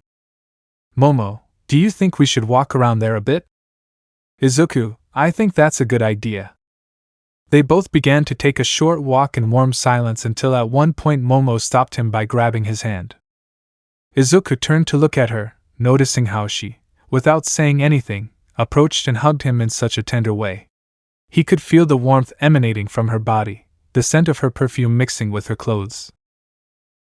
"Momo, do you think we should walk around there a bit?" "Izuku, I think that's a good idea." They both began to take a short walk in warm silence until at one point Momo stopped him by grabbing his hand. Izuku turned to look at her, noticing how she, without saying anything, approached and hugged him in such a tender way. He could feel the warmth emanating from her body, the scent of her perfume mixing with her clothes.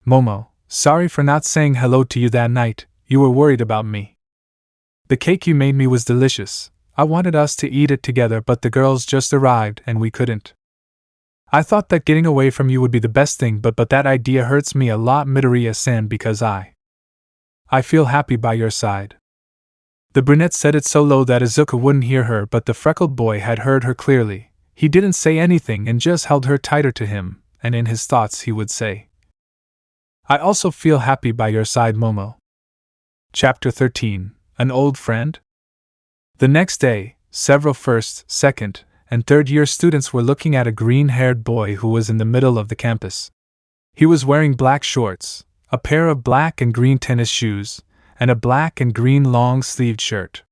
"Momo, sorry for not saying hello to you that night, you were worried about me. The cake you made me was delicious. I wanted us to eat it together, but the girls just arrived and we couldn't. I thought that getting away from you would be the best thing, but that idea hurts me a lot, Midoriya-san, because I feel happy by your side." The brunette said it so low that Izuku wouldn't hear her, but the freckled boy had heard her clearly. He didn't say anything and just held her tighter to him, and in his thoughts he would say, "I also feel happy by your side, Momo." Chapter 13. An Old Friend? The next day, several first, second, and third-year students were looking at a green-haired boy who was in the middle of the campus. He was wearing black shorts, a pair of black and green tennis shoes, and a black and green long-sleeved shirt.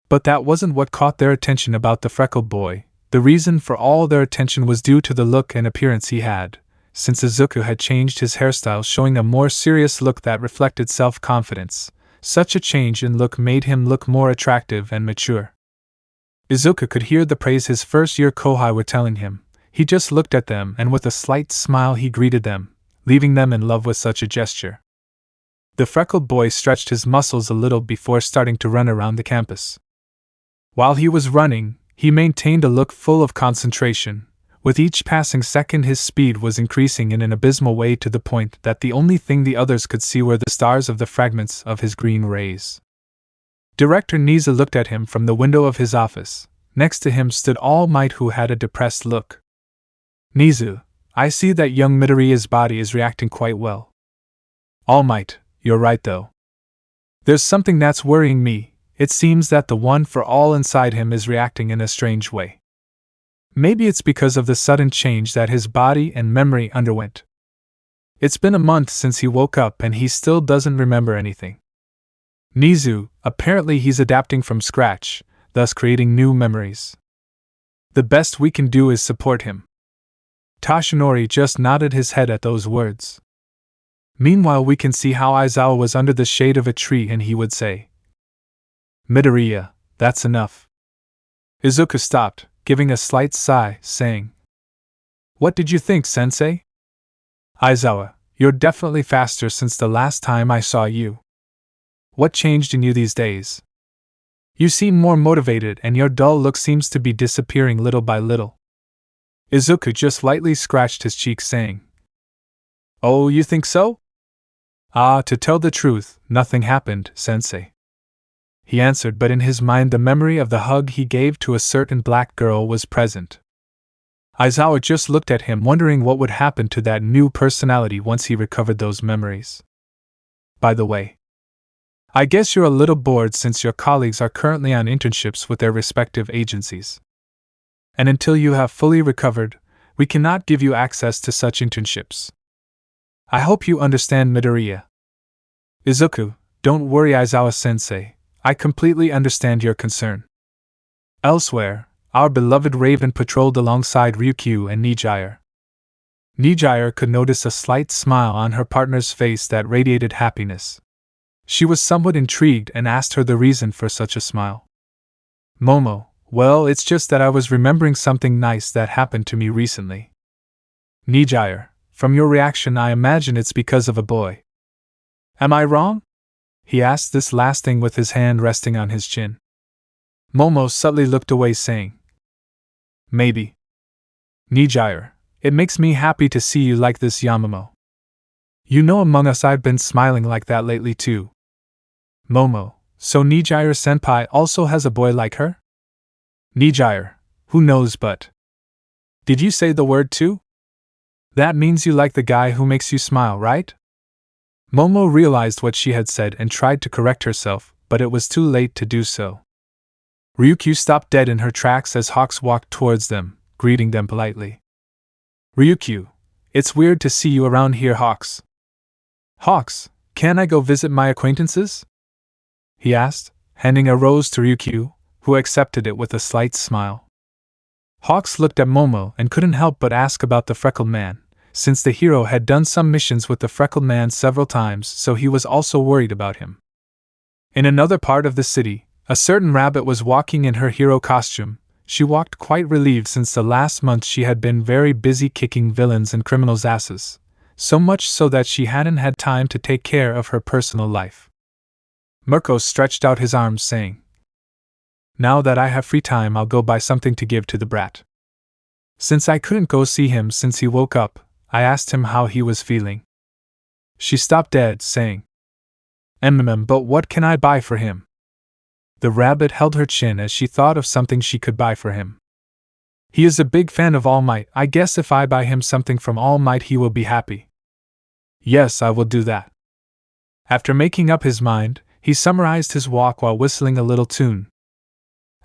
But that wasn't what caught their attention about the freckled boy. The reason for all their attention was due to the look and appearance he had, since Izuku had changed his hairstyle, showing a more serious look that reflected self-confidence. Such a change in look made him look more attractive and mature. Izuku could hear the praise his first-year kohai were telling him. He just looked at them and with a slight smile he greeted them, leaving them in love with such a gesture. The freckled boy stretched his muscles a little before starting to run around the campus. While he was running, he maintained a look full of concentration. With each passing second his speed was increasing in an abysmal way, to the point that the only thing the others could see were the stars of the fragments of his green rays. Director Niza looked at him from the window of his office. Next to him stood All Might, who had a depressed look. "Nizu, I see that young Midoriya's body is reacting quite well." "All Might, you're right though. There's something that's worrying me. It seems that the one for all inside him is reacting in a strange way. Maybe it's because of the sudden change that his body and memory underwent. It's been a month since he woke up and he still doesn't remember anything. Nizu, apparently he's adapting from scratch, thus creating new memories." The best we can do is support him. Toshinori just nodded his head at those words. Meanwhile, we can see how Aizawa was under the shade of a tree and he would say, Midoriya, that's enough. Izuku stopped, giving a slight sigh, saying, What did you think, sensei? Aizawa, you're definitely faster since the last time I saw you. What changed in you these days? You seem more motivated and your dull look seems to be disappearing little by little. Izuku just lightly scratched his cheek, saying, Oh, you think so? Ah, to tell the truth, nothing happened, sensei. He answered, but in his mind the memory of the hug he gave to a certain black girl was present. Aizawa just looked at him, wondering what would happen to that new personality once he recovered those memories. By the way, I guess you're a little bored since your colleagues are currently on internships with their respective agencies. And until you have fully recovered, we cannot give you access to such internships. I hope you understand, Midoriya. Izuku, don't worry, Aizawa-sensei. I completely understand your concern. Elsewhere, our beloved Raven patrolled alongside Ryukyu and Nijire. Nijire could notice a slight smile on her partner's face that radiated happiness. She was somewhat intrigued and asked her the reason for such a smile. Momo, well, it's just that I was remembering something nice that happened to me recently. Nijire, from your reaction I imagine it's because of a boy. Am I wrong? He asked this last thing with his hand resting on his chin. Momo subtly looked away, saying, Maybe. Nijire, it makes me happy to see you like this, Yamamoto. You know, among us I've been smiling like that lately too. Momo, so Nijire-senpai also has a boy like her? Nijire, who knows, but… Did you say the word too? That means you like the guy who makes you smile, right? Momo realized what she had said and tried to correct herself, but it was too late to do so. Ryukyu stopped dead in her tracks as Hawks walked towards them, greeting them politely. Ryukyu, it's weird to see you around here, Hawks. Hawks, can I go visit my acquaintances? He asked, handing a rose to Ryukyu, who accepted it with a slight smile. Hawks looked at Momo and couldn't help but ask about the freckled man, since the hero had done some missions with the freckled man several times, so he was also worried about him. In another part of the city, a certain rabbit was walking in her hero costume. She walked quite relieved since the last month she had been very busy kicking villains and criminals' asses, so much so that she hadn't had time to take care of her personal life. Mirko stretched out his arms, saying, Now that I have free time, I'll go buy something to give to the brat. Since I couldn't go see him since he woke up, I asked him how he was feeling. She stopped dead, saying, But what can I buy for him? The rabbit held her chin as she thought of something she could buy for him. He is a big fan of All Might. I guess if I buy him something from All Might he will be happy. Yes, I will do that. After making up his mind, he summarized his walk while whistling a little tune.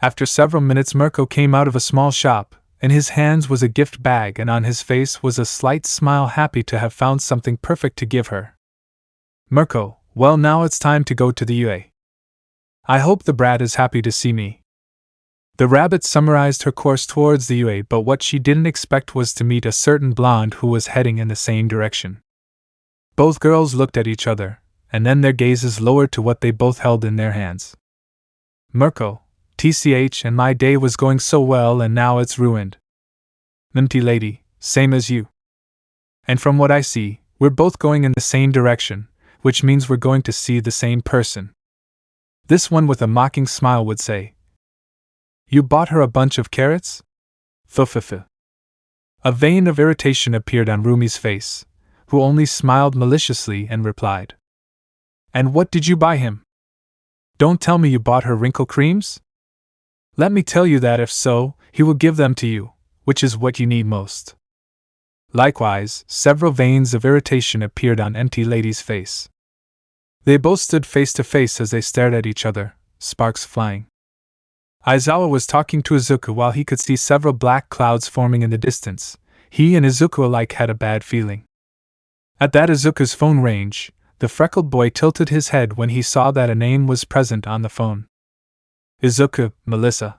After several minutes, Mirko came out of a small shop. In his hands was a gift bag and on his face was a slight smile, happy to have found something perfect to give her. Mirko, well, now it's time to go to the UA. I hope the brat is happy to see me. The rabbit summarized her course towards the UA, but what she didn't expect was to meet a certain blonde who was heading in the same direction. Both girls looked at each other, and then their gazes lowered to what they both held in their hands. Mirko, TCH, and my day was going so well and now it's ruined. Empty lady, same as you. And from what I see, we're both going in the same direction, which means we're going to see the same person. This one with a mocking smile would say, You bought her a bunch of carrots? Fufufu. A vein of irritation appeared on Rumi's face, who only smiled maliciously and replied, And what did you buy him? Don't tell me you bought her wrinkle creams? Let me tell you that if so, he will give them to you, which is what you need most. Likewise, several veins of irritation appeared on Empty Lady's face. They both stood face to face as they stared at each other, sparks flying. Aizawa was talking to Izuku while he could see several black clouds forming in the distance. He and Izuku alike had a bad feeling. At that Izuku's phone range, the freckled boy tilted his head when he saw that a name was present on the phone. Izuku, Melissa.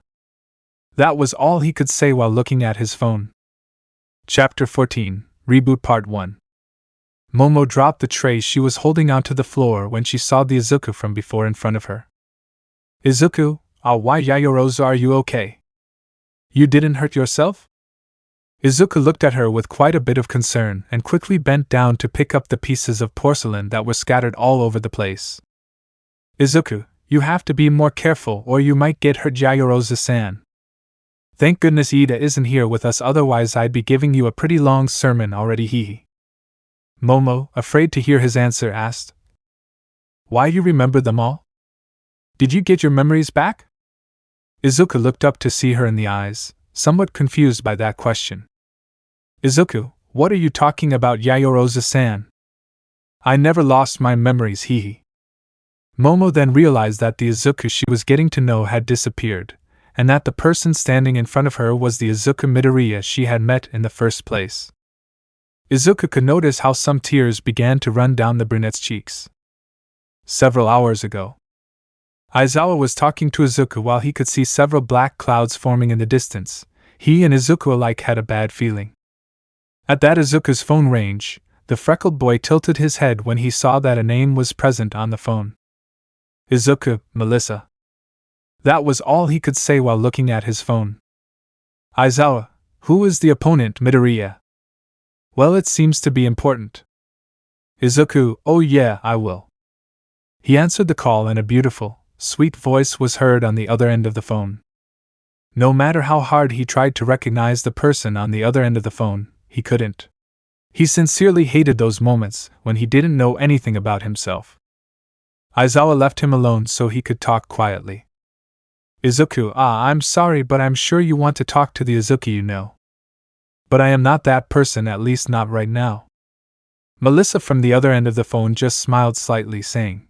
That was all he could say while looking at his phone. Chapter 14, Reboot Part 1. Momo dropped the tray she was holding onto the floor when she saw the Izuku from before in front of her. Izuku, why Yaoyorozu, are you okay? You didn't hurt yourself? Izuku looked at her with quite a bit of concern and quickly bent down to pick up the pieces of porcelain that were scattered all over the place. Izuku, you have to be more careful or you might get hurt, Yaoyorozu-san. Thank goodness Ida isn't here with us, otherwise I'd be giving you a pretty long sermon already, hee. Momo, afraid to hear his answer, asked. Why, you remember them all? Did you get your memories back? Izuku looked up to see her in the eyes, somewhat confused by that question. Izuku, what are you talking about, Yaoyorozu-san? I never lost my memories, hee. Momo then realized that the Izuku she was getting to know had disappeared, and that the person standing in front of her was the Izuku Midoriya she had met in the first place. Izuku could notice how some tears began to run down the brunette's cheeks. Several hours ago, Aizawa was talking to Izuku while he could see several black clouds forming in the distance. He and Izuku alike had a bad feeling. At that Izuku's phone range, the freckled boy tilted his head when he saw that a name was present on the phone. Izuku, Melissa. That was all he could say while looking at his phone. Aizawa, who is the opponent, Midoriya? Well, it seems to be important. Izuku, oh yeah, I will. He answered the call and a beautiful, sweet voice was heard on the other end of the phone. No matter how hard he tried to recognize the person on the other end of the phone, he couldn't. He sincerely hated those moments when he didn't know anything about himself. Aizawa left him alone so he could talk quietly. Izuku, I'm sorry, but I'm sure you want to talk to the Izuku you know. But I am not that person, at least not right now. Melissa from the other end of the phone just smiled slightly, saying,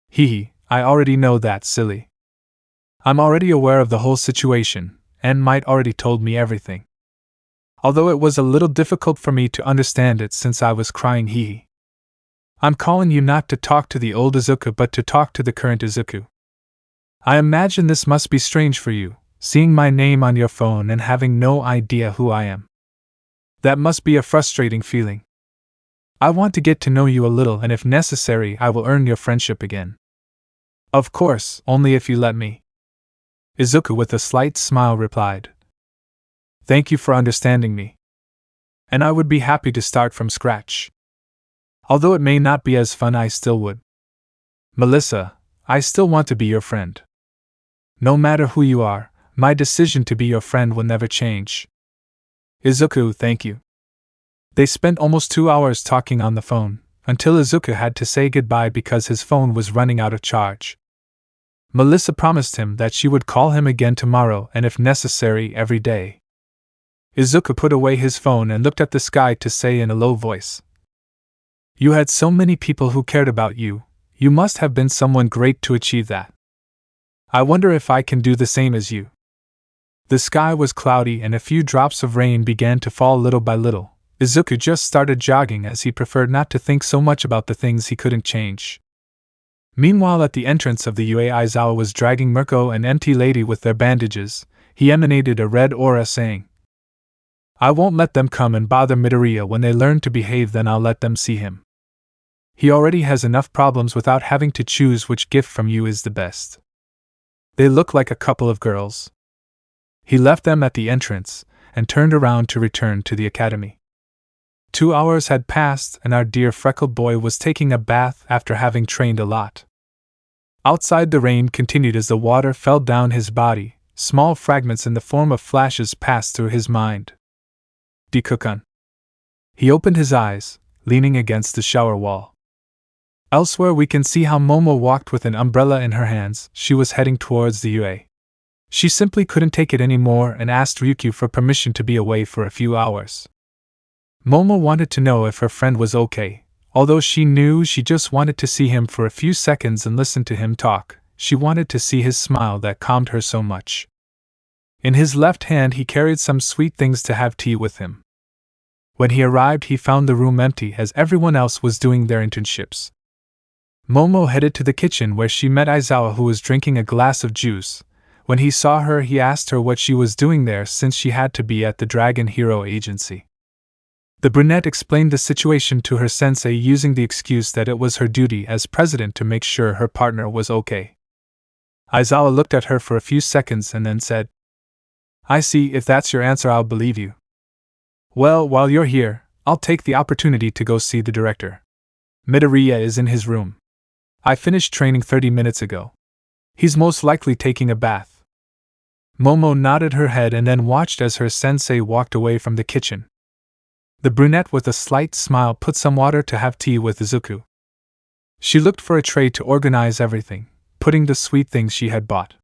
Hee, I already know that, silly. I'm already aware of the whole situation, and might already told me everything. Although it was a little difficult for me to understand it since I was crying, hee. I'm calling you not to talk to the old Izuku but to talk to the current Izuku. I imagine this must be strange for you, seeing my name on your phone and having no idea who I am. That must be a frustrating feeling. I want to get to know you a little, and if necessary I will earn your friendship again. Of course, only if you let me. Izuku with a slight smile replied. Thank you for understanding me. And I would be happy to start from scratch. Although it may not be as fun, I still would. Melissa, I still want to be your friend. No matter who you are, my decision to be your friend will never change. Izuku, thank you. They spent almost 2 hours talking on the phone, until Izuku had to say goodbye because his phone was running out of charge. Melissa promised him that she would call him again tomorrow and if necessary every day. Izuku put away his phone and looked at the sky to say in a low voice, You had so many people who cared about you, you must have been someone great to achieve that. I wonder if I can do the same as you. The sky was cloudy and a few drops of rain began to fall little by little. Izuku just started jogging as he preferred not to think so much about the things he couldn't change. Meanwhile, at the entrance of the UA, Aizawa was dragging Mirko and Empty Lady with their bandages. He emanated a red aura saying, I won't let them come and bother Midoriya. When they learn to behave, then I'll let them see him. He already has enough problems without having to choose which gift from you is the best. They look like a couple of girls. He left them at the entrance and turned around to return to the academy. 2 hours had passed and our dear freckled boy was taking a bath after having trained a lot. Outside, the rain continued as the water fell down his body. Small fragments in the form of flashes passed through his mind. Deku-kun. He opened his eyes, leaning against the shower wall. Elsewhere we can see how Momo walked with an umbrella in her hands. She was heading towards the UA. She simply couldn't take it anymore and asked Ryukyu for permission to be away for a few hours. Momo wanted to know if her friend was okay. Although she knew she just wanted to see him for a few seconds and listen to him talk, she wanted to see his smile that calmed her so much. In his left hand he carried some sweet things to have tea with him. When he arrived, he found the room empty as everyone else was doing their internships. Momo headed to the kitchen where she met Aizawa, who was drinking a glass of juice, When he saw her, he asked her what she was doing there since she had to be at the Dragon Hero Agency. The brunette explained the situation to her sensei using the excuse that it was her duty as president to make sure her partner was okay. Aizawa looked at her for a few seconds and then said, "I see, if that's your answer I'll believe you. Well, while you're here, I'll take the opportunity to go see the director. Midoriya is in his room. I finished training 30 minutes ago. He's most likely taking a bath." Momo nodded her head and then watched as her sensei walked away from the kitchen. The brunette with a slight smile put some water to have tea with Izuku. She looked for a tray to organize everything, putting the sweet things she had bought.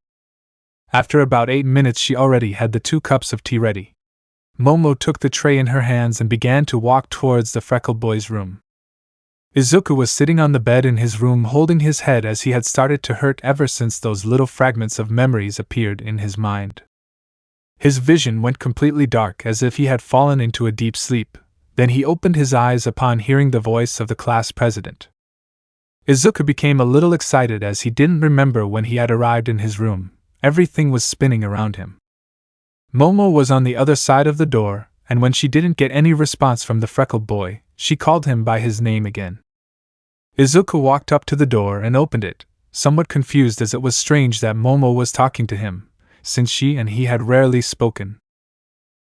After about 8 minutes she already had the 2 cups of tea ready. Momo took the tray in her hands and began to walk towards the freckled boy's room. Izuku was sitting on the bed in his room holding his head as he had started to hurt ever since those little fragments of memories appeared in his mind. His vision went completely dark as if he had fallen into a deep sleep. Then he opened his eyes upon hearing the voice of the class president. Izuku became a little excited as he didn't remember when he had arrived in his room. Everything was spinning around him. Momo was on the other side of the door, and when she didn't get any response from the freckled boy, she called him by his name again. Izuku walked up to the door and opened it, somewhat confused as it was strange that Momo was talking to him, since she and he had rarely spoken.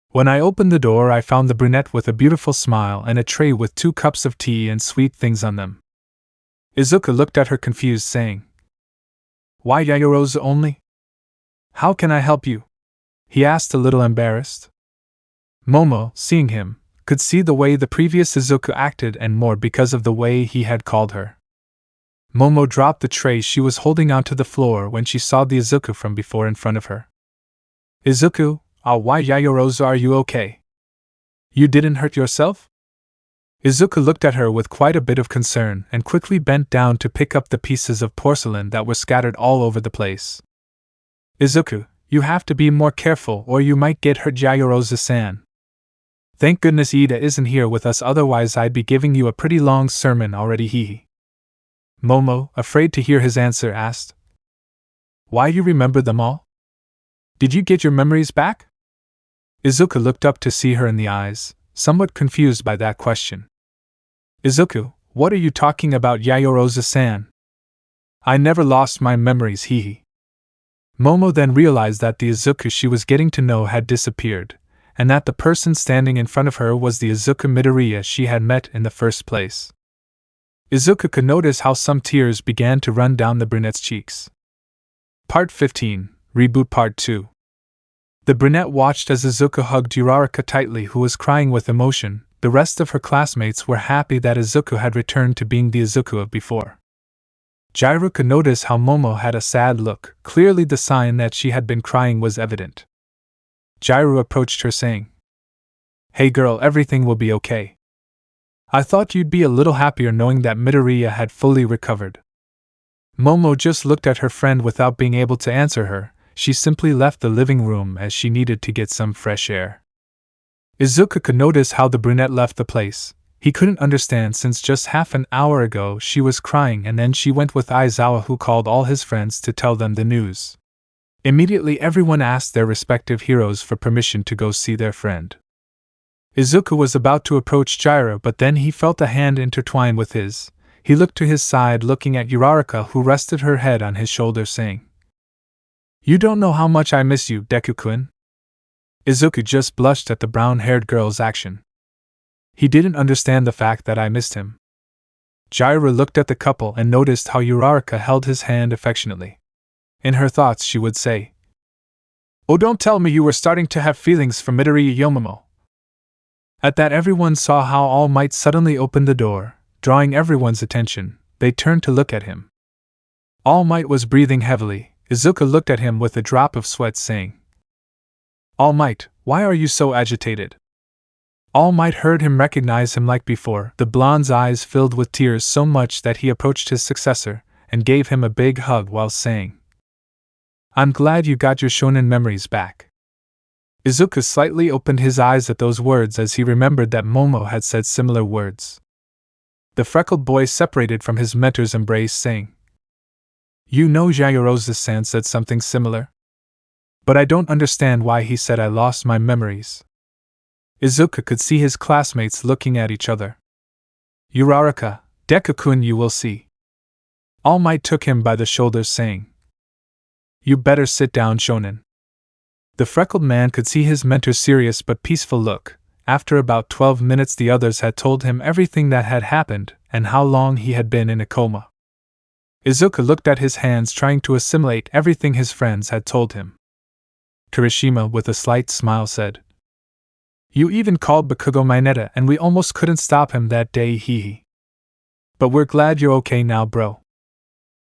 When I opened the door I found the brunette with a beautiful smile and a tray with 2 cups of tea and sweet things on them. Izuku looked at her confused, saying, "Why Yaoyorozu only? How can I help you?" he asked, a little embarrassed. Momo, seeing him, could see the way the previous Izuku acted and more because of the way he had called her. Momo dropped the tray she was holding onto the floor when she saw the Izuku from before in front of her. "Izuku, why Yaoyorozu, are you okay? You didn't hurt yourself?" Izuku looked at her with quite a bit of concern and quickly bent down to pick up the pieces of porcelain that were scattered all over the place. "Izuku, you have to be more careful or you might get hurt, Yaoyorozu-san. Thank goodness Ida isn't here with us, otherwise I'd be giving you a pretty long sermon already, hee." Momo, afraid to hear his answer, asked, "Why, you remember them all? Did you get your memories back?" Izuku looked up to see her in the eyes, somewhat confused by that question. "Izuku, what are you talking about, Yaoyorozu-san? I never lost my memories, hee." Momo then realized that the Izuku she was getting to know had disappeared, and that the person standing in front of her was the Izuku Midoriya she had met in the first place. Izuku could notice how some tears began to run down the brunette's cheeks. Part 15, Reboot Part 2. The brunette watched as Izuku hugged Uraraka tightly, who was crying with emotion. The rest of her classmates were happy that Izuku had returned to being the Izuku of before. Jairu could notice how Momo had a sad look. Clearly the sign that she had been crying was evident. Jairu approached her saying, "Hey girl, everything will be okay. I thought you'd be a little happier knowing that Midoriya had fully recovered." Momo just looked at her friend without being able to answer her. She simply left the living room as she needed to get some fresh air. Izuku could notice how the brunette left the place. He couldn't understand since just half an hour ago she was crying and then she went with Aizawa, who called all his friends to tell them the news. Immediately everyone asked their respective heroes for permission to go see their friend. Izuku was about to approach Jairu, but then he felt a hand intertwine with his. He looked to his side, looking at Uraraka, who rested her head on his shoulder, saying, "You don't know how much I miss you, Deku-kun." Izuku just blushed at the brown-haired girl's action. He didn't understand the fact that I missed him. Jairu looked at the couple and noticed how Uraraka held his hand affectionately. In her thoughts she would say, "Oh, don't tell me you were starting to have feelings for Midoriya Yomomo." At that everyone saw how All Might suddenly opened the door, drawing everyone's attention. They turned to look at him. All Might was breathing heavily. Izuku looked at him with a drop of sweat, saying, "All Might, why are you so agitated?" All Might heard him recognize him like before. The blonde's eyes filled with tears so much that he approached his successor and gave him a big hug while saying, "I'm glad you got your shonen memories back." Izuku slightly opened his eyes at those words as he remembered that Momo had said similar words. The freckled boy separated from his mentor's embrace, saying, "You know Yaoyorozu-san said something similar?" But I don't understand why he said I lost my memories. Izuku could see his classmates looking at each other. Uraraka, Deku-kun, you will see. All Might took him by the shoulders saying, You better sit down, Shonen. The freckled man could see his mentor's serious but peaceful look. After about 12 minutes the others had told him everything that had happened and how long he had been in a coma. Izuku looked at his hands trying to assimilate everything his friends had told him. Kirishima with a slight smile said, You even called Bakugo Mineta and we almost couldn't stop him that day, hee. But we're glad you're okay now, bro.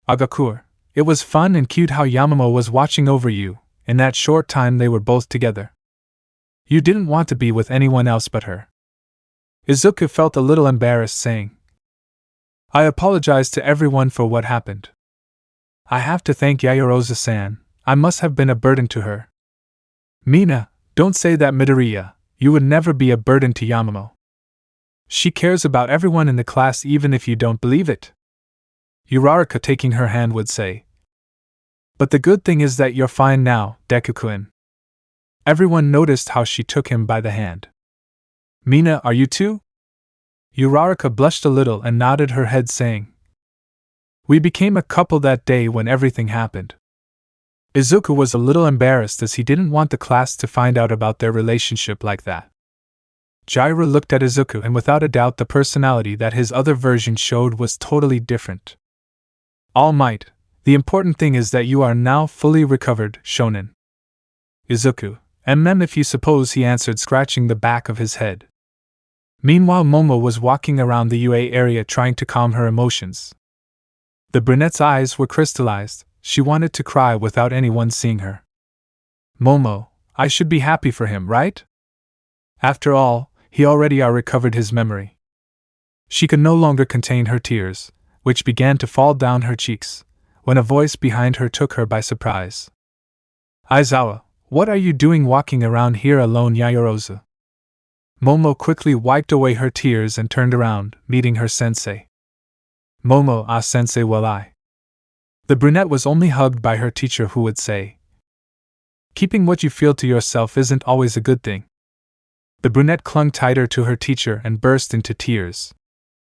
Agakure, it was fun and cute how Yamamoto was watching over you. In that short time they were both together. You didn't want to be with anyone else but her. Izuku felt a little embarrassed saying, I apologize to everyone for what happened. I have to thank Yaoyorozu-san, I must have been a burden to her. Mina, don't say that, Midoriya, you would never be a burden to Yamamoto. She cares about everyone in the class even if you don't believe it. Uraraka taking her hand would say, But the good thing is that you're fine now, Deku-kun. Everyone noticed how she took him by the hand. Mina, are you too? Uraraka blushed a little and nodded her head saying, We became a couple that day when everything happened. Izuku was a little embarrassed as he didn't want the class to find out about their relationship like that. Jiraiya looked at Izuku and without a doubt the personality that his other version showed was totally different. All Might, the important thing is that you are now fully recovered, Shonen. Izuku, if you suppose, he answered, scratching the back of his head. Meanwhile Momo was walking around the UA area trying to calm her emotions. The brunette's eyes were crystallized, she wanted to cry without anyone seeing her. Momo, I should be happy for him, right? After all, he already recovered his memory. She could no longer contain her tears, which began to fall down her cheeks, when a voice behind her took her by surprise. Aizawa, what are you doing walking around here alone, Yaoyorozu? Momo quickly wiped away her tears and turned around, meeting her sensei. Momo, sensei, will I? The brunette was only hugged by her teacher who would say, Keeping what you feel to yourself isn't always a good thing. The brunette clung tighter to her teacher and burst into tears.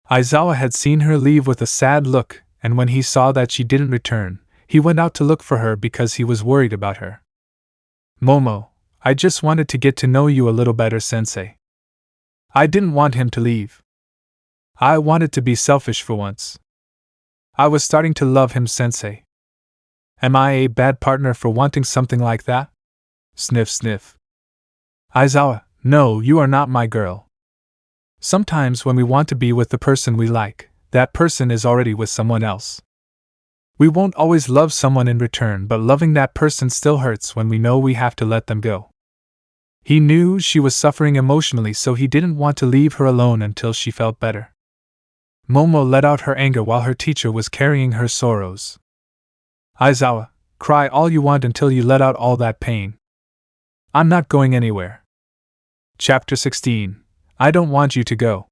Aizawa had seen her leave with a sad look, and when he saw that she didn't return, he went out to look for her because he was worried about her. Momo, I just wanted to get to know you a little better, sensei. I didn't want him to leave. I wanted to be selfish for once. I was starting to love him, sensei. Am I a bad partner for wanting something like that? Sniff, sniff. Aizawa, no, you are not my girl. Sometimes when we want to be with the person we like, that person is already with someone else. We won't always love someone in return, but loving that person still hurts when we know we have to let them go. He knew she was suffering emotionally, so he didn't want to leave her alone until she felt better. Momo let out her anger while her teacher was carrying her sorrows. Aizawa, cry all you want until you let out all that pain. I'm not going anywhere. Chapter 16. I don't want you to go.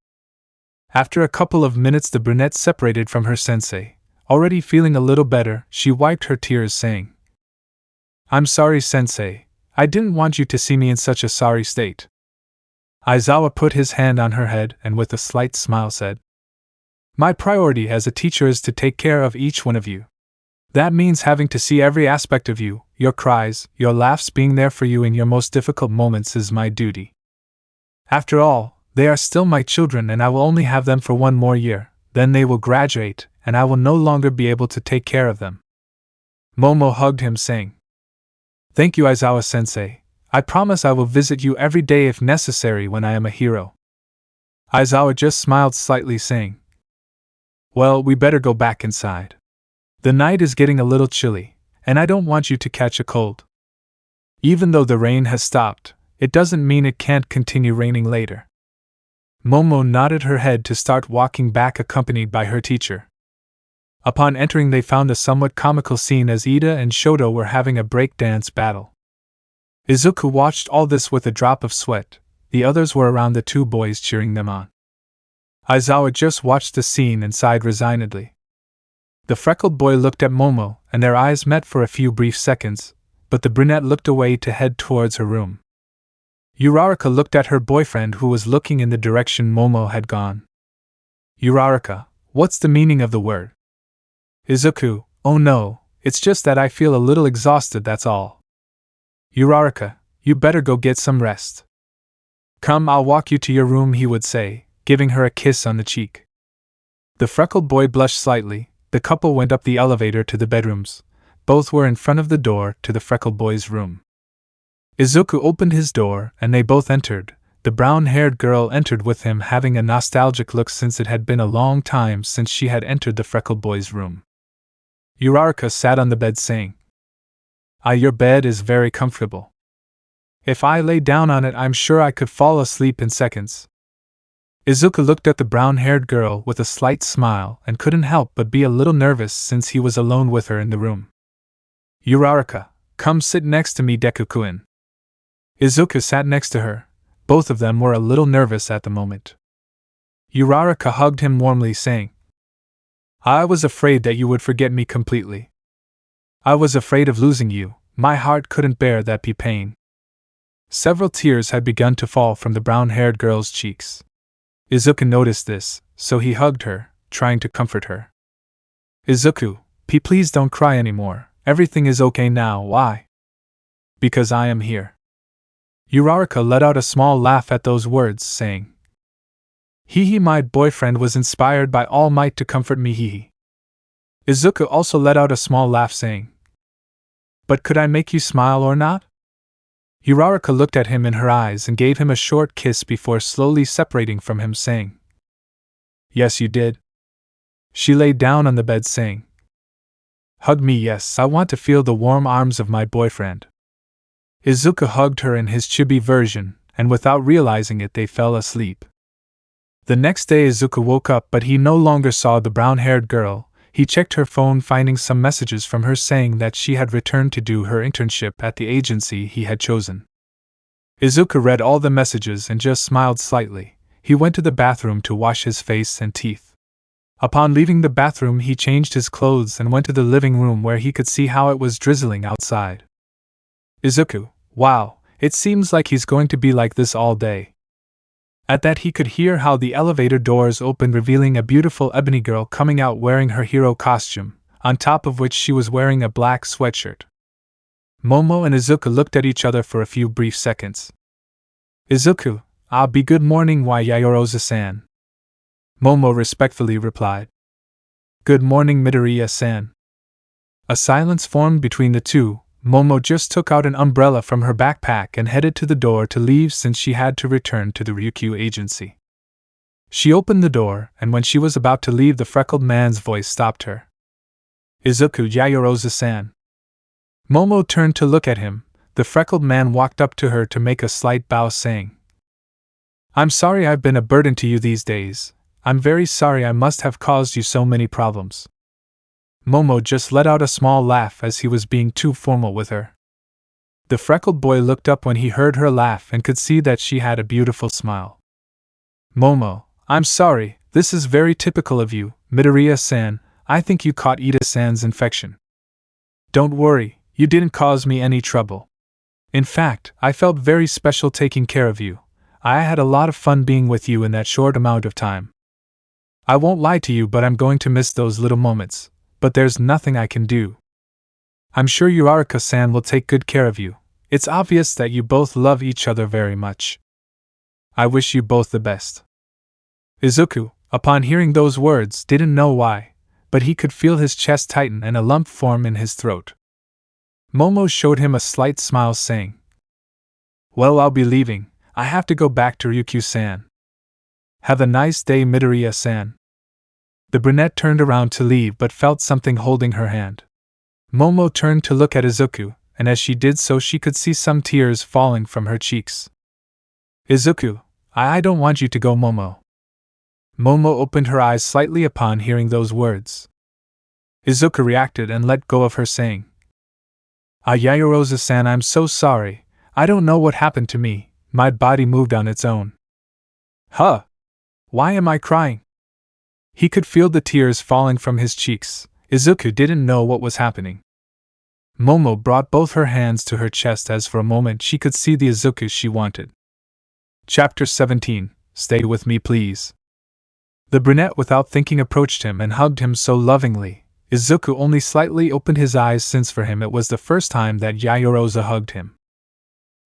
After a couple of minutes the brunette separated from her sensei. Already feeling a little better, she wiped her tears saying, I'm sorry, sensei. I didn't want you to see me in such a sorry state. Aizawa put his hand on her head and with a slight smile said, My priority as a teacher is to take care of each one of you. That means having to see every aspect of you, your cries, your laughs, being there for you in your most difficult moments is my duty. After all, they are still my children and I will only have them for one more year, then they will graduate, and I will no longer be able to take care of them. Momo hugged him saying, Thank you, Aizawa-sensei. I promise I will visit you every day if necessary when I am a hero. Aizawa just smiled slightly saying, Well, we better go back inside. The night is getting a little chilly, and I don't want you to catch a cold. Even though the rain has stopped, it doesn't mean it can't continue raining later. Momo nodded her head to start walking back accompanied by her teacher. Upon entering they found a somewhat comical scene as Ida and Shoto were having a break-dance battle. Izuku watched all this with a drop of sweat, the others were around the two boys cheering them on. Aizawa just watched the scene and sighed resignedly. The freckled boy looked at Momo, and their eyes met for a few brief seconds, but the brunette looked away to head towards her room. Uraraka looked at her boyfriend, who was looking in the direction Momo had gone. Uraraka, what's the meaning of the word? Izuku, oh no, it's just that I feel a little exhausted, that's all. Uraraka, you better go get some rest. Come, I'll walk you to your room, he would say, giving her a kiss on the cheek. The freckled boy blushed slightly. The couple went up the elevator to the bedrooms. Both were in front of the door to the freckled boy's room. Izuku opened his door, and they both entered. The brown-haired girl entered with him, having a nostalgic look since it had been a long time since she had entered the freckled boy's room. Uraraka sat on the bed saying, Your bed is very comfortable. If I lay down on it, I'm sure I could fall asleep in seconds. Izuku looked at the brown-haired girl with a slight smile and couldn't help but be a little nervous since he was alone with her in the room. Uraraka, come sit next to me, Deku-kun. Izuku sat next to her. Both of them were a little nervous at the moment. Uraraka hugged him warmly, saying, I was afraid that you would forget me completely. I was afraid of losing you. My heart couldn't bear that pain. Several tears had begun to fall from the brown-haired girl's cheeks. Izuku noticed this, so he hugged her, trying to comfort her. Izuku, please don't cry anymore. Everything is okay now. Why? Because I am here. Uraraka let out a small laugh at those words, saying, my boyfriend was inspired by All Might to comfort me, Izuku also let out a small laugh, saying, But could I make you smile or not? Uraraka looked at him in her eyes and gave him a short kiss before slowly separating from him, saying, Yes, you did. She lay down on the bed, saying, Hug me, yes, I want to feel the warm arms of my boyfriend. Izuku hugged her in his chibi version, and without realizing it, they fell asleep. The next day Izuku woke up, but he no longer saw the brown-haired girl. He checked her phone, finding some messages from her saying that she had returned to do her internship at the agency he had chosen. Izuku read all the messages and just smiled slightly. He went to the bathroom to wash his face and teeth. Upon leaving the bathroom, he changed his clothes and went to the living room where he could see how it was drizzling outside. Izuku, wow, it seems like he's going to be like this all day. At that, he could hear how the elevator doors opened, revealing a beautiful ebony girl coming out wearing her hero costume, on top of which she was wearing a black sweatshirt. Momo and Izuku looked at each other for a few brief seconds. Izuku, be good morning, Yaoyorozu-san. Momo respectfully replied. Good morning, Midoriya-san. A silence formed between the two. Momo just took out an umbrella from her backpack and headed to the door to leave since she had to return to the Ryukyu agency. She opened the door, and when she was about to leave, the freckled man's voice stopped her. Izuku, Yaoyorozu-san. Momo turned to look at him. The freckled man walked up to her to make a slight bow, saying, I'm sorry I've been a burden to you these days. I'm very sorry I must have caused you so many problems. Momo just let out a small laugh as he was being too formal with her. The freckled boy looked up when he heard her laugh and could see that she had a beautiful smile. Momo, I'm sorry, this is very typical of you, Midoriya-san. I think you caught Ida-san's infection. Don't worry, you didn't cause me any trouble. In fact, I felt very special taking care of you. I had a lot of fun being with you in that short amount of time. I won't lie to you, but I'm going to miss those little moments. But there's nothing I can do. I'm sure Uraraka-san will take good care of you. It's obvious that you both love each other very much. I wish you both the best. Izuku, upon hearing those words, didn't know why, but he could feel his chest tighten and a lump form in his throat. Momo showed him a slight smile, saying, Well, I'll be leaving. I have to go back to Ryukyu-san. Have a nice day, Midoriya-san. The brunette turned around to leave but felt something holding her hand. Momo turned to look at Izuku, and as she did so she could see some tears falling from her cheeks. Izuku, I don't want you to go, Momo. Momo opened her eyes slightly upon hearing those words. Izuku reacted and let go of her, saying, Yaoyorozu-san, I'm so sorry. I don't know what happened to me. My body moved on its own. Huh? Why am I crying? He could feel the tears falling from his cheeks. Izuku didn't know what was happening. Momo brought both her hands to her chest as for a moment she could see the Izuku she wanted. Chapter 17. Stay with me, please. The brunette without thinking approached him and hugged him so lovingly. Izuku only slightly opened his eyes since for him it was the first time that Yaoyorozu hugged him.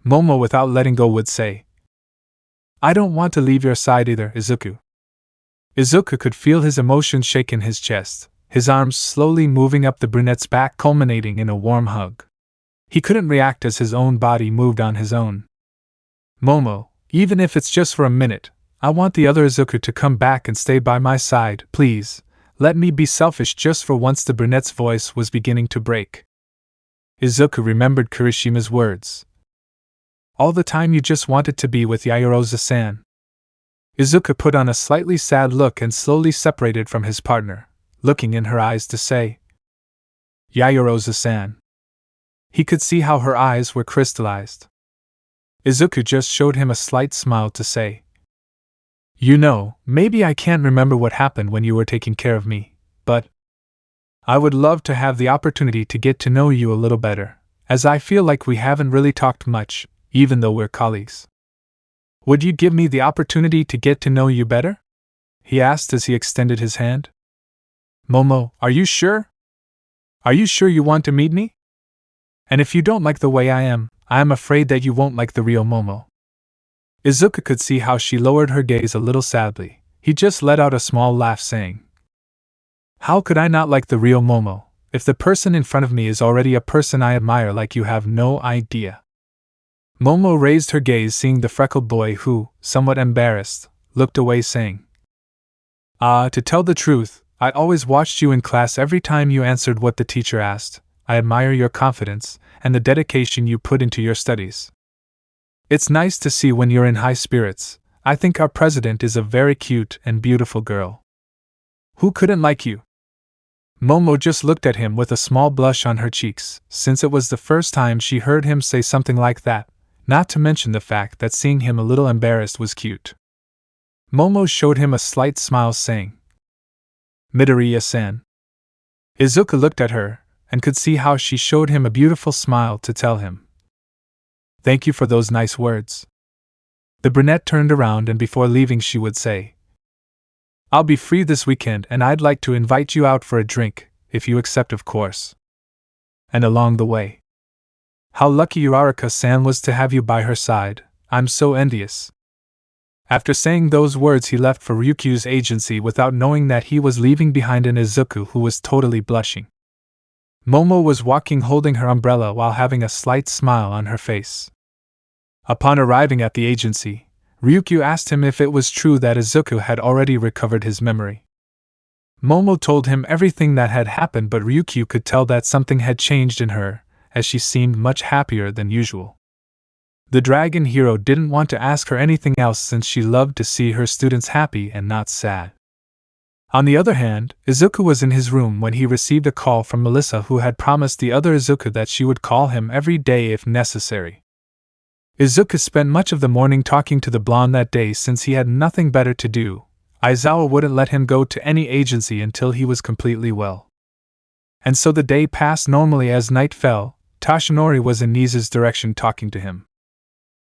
Momo without letting go would say, "I don't want to leave your side either, Izuku." Izuku could feel his emotions shake in his chest, his arms slowly moving up the brunette's back culminating in a warm hug. He couldn't react as his own body moved on his own. "Momo, even if it's just for a minute, I want the other Izuku to come back and stay by my side, please. Let me be selfish just for once." The brunette's voice was beginning to break. Izuku remembered Kirishima's words. "All the time you just wanted to be with Yaoyorozu-san." Izuku put on a slightly sad look and slowly separated from his partner, looking in her eyes to say, "Yaoyorozu-san." He could see how her eyes were crystallized. Izuku just showed him a slight smile to say, "You know, maybe I can't remember what happened when you were taking care of me, but I would love to have the opportunity to get to know you a little better, as I feel like we haven't really talked much, even though we're colleagues. Would you give me the opportunity to get to know you better?" he asked as he extended his hand. "Momo, are you sure? Are you sure you want to meet me? And if you don't like the way I am afraid that you won't like the real Momo." Izuku could see how she lowered her gaze a little sadly. He just let out a small laugh saying, "How could I not like the real Momo, if the person in front of me is already a person I admire like you have no idea?" Momo raised her gaze seeing the freckled boy who, somewhat embarrassed, looked away saying, To tell the truth, I always watched you in class every time you answered what the teacher asked. I admire your confidence and the dedication you put into your studies. It's nice to see when you're in high spirits. I think our president is a very cute and beautiful girl. Who couldn't like you?" Momo just looked at him with a small blush on her cheeks, since it was the first time she heard him say something like that, not to mention the fact that seeing him a little embarrassed was cute. Momo showed him a slight smile saying, "Midoriya-san." Izuku looked at her, and could see how she showed him a beautiful smile to tell him, "Thank you for those nice words." The brunette turned around and before leaving she would say, "I'll be free this weekend and I'd like to invite you out for a drink, if you accept of course." And along the way, "How lucky Uraraka-san was to have you by her side, I'm so envious." After saying those words he left for Ryukyu's agency without knowing that he was leaving behind an Izuku who was totally blushing. Momo was walking holding her umbrella while having a slight smile on her face. Upon arriving at the agency, Ryukyu asked him if it was true that Izuku had already recovered his memory. Momo told him everything that had happened, but Ryukyu could tell that something had changed in her, as she seemed much happier than usual. The dragon hero didn't want to ask her anything else since she loved to see her students happy and not sad. On the other hand, Izuku was in his room when he received a call from Melissa, who had promised the other Izuku that she would call him every day if necessary. Izuku spent much of the morning talking to the blonde that day since he had nothing better to do. Aizawa wouldn't let him go to any agency until he was completely well. And so the day passed normally. As night fell, Toshinori was in Nisa's direction talking to him.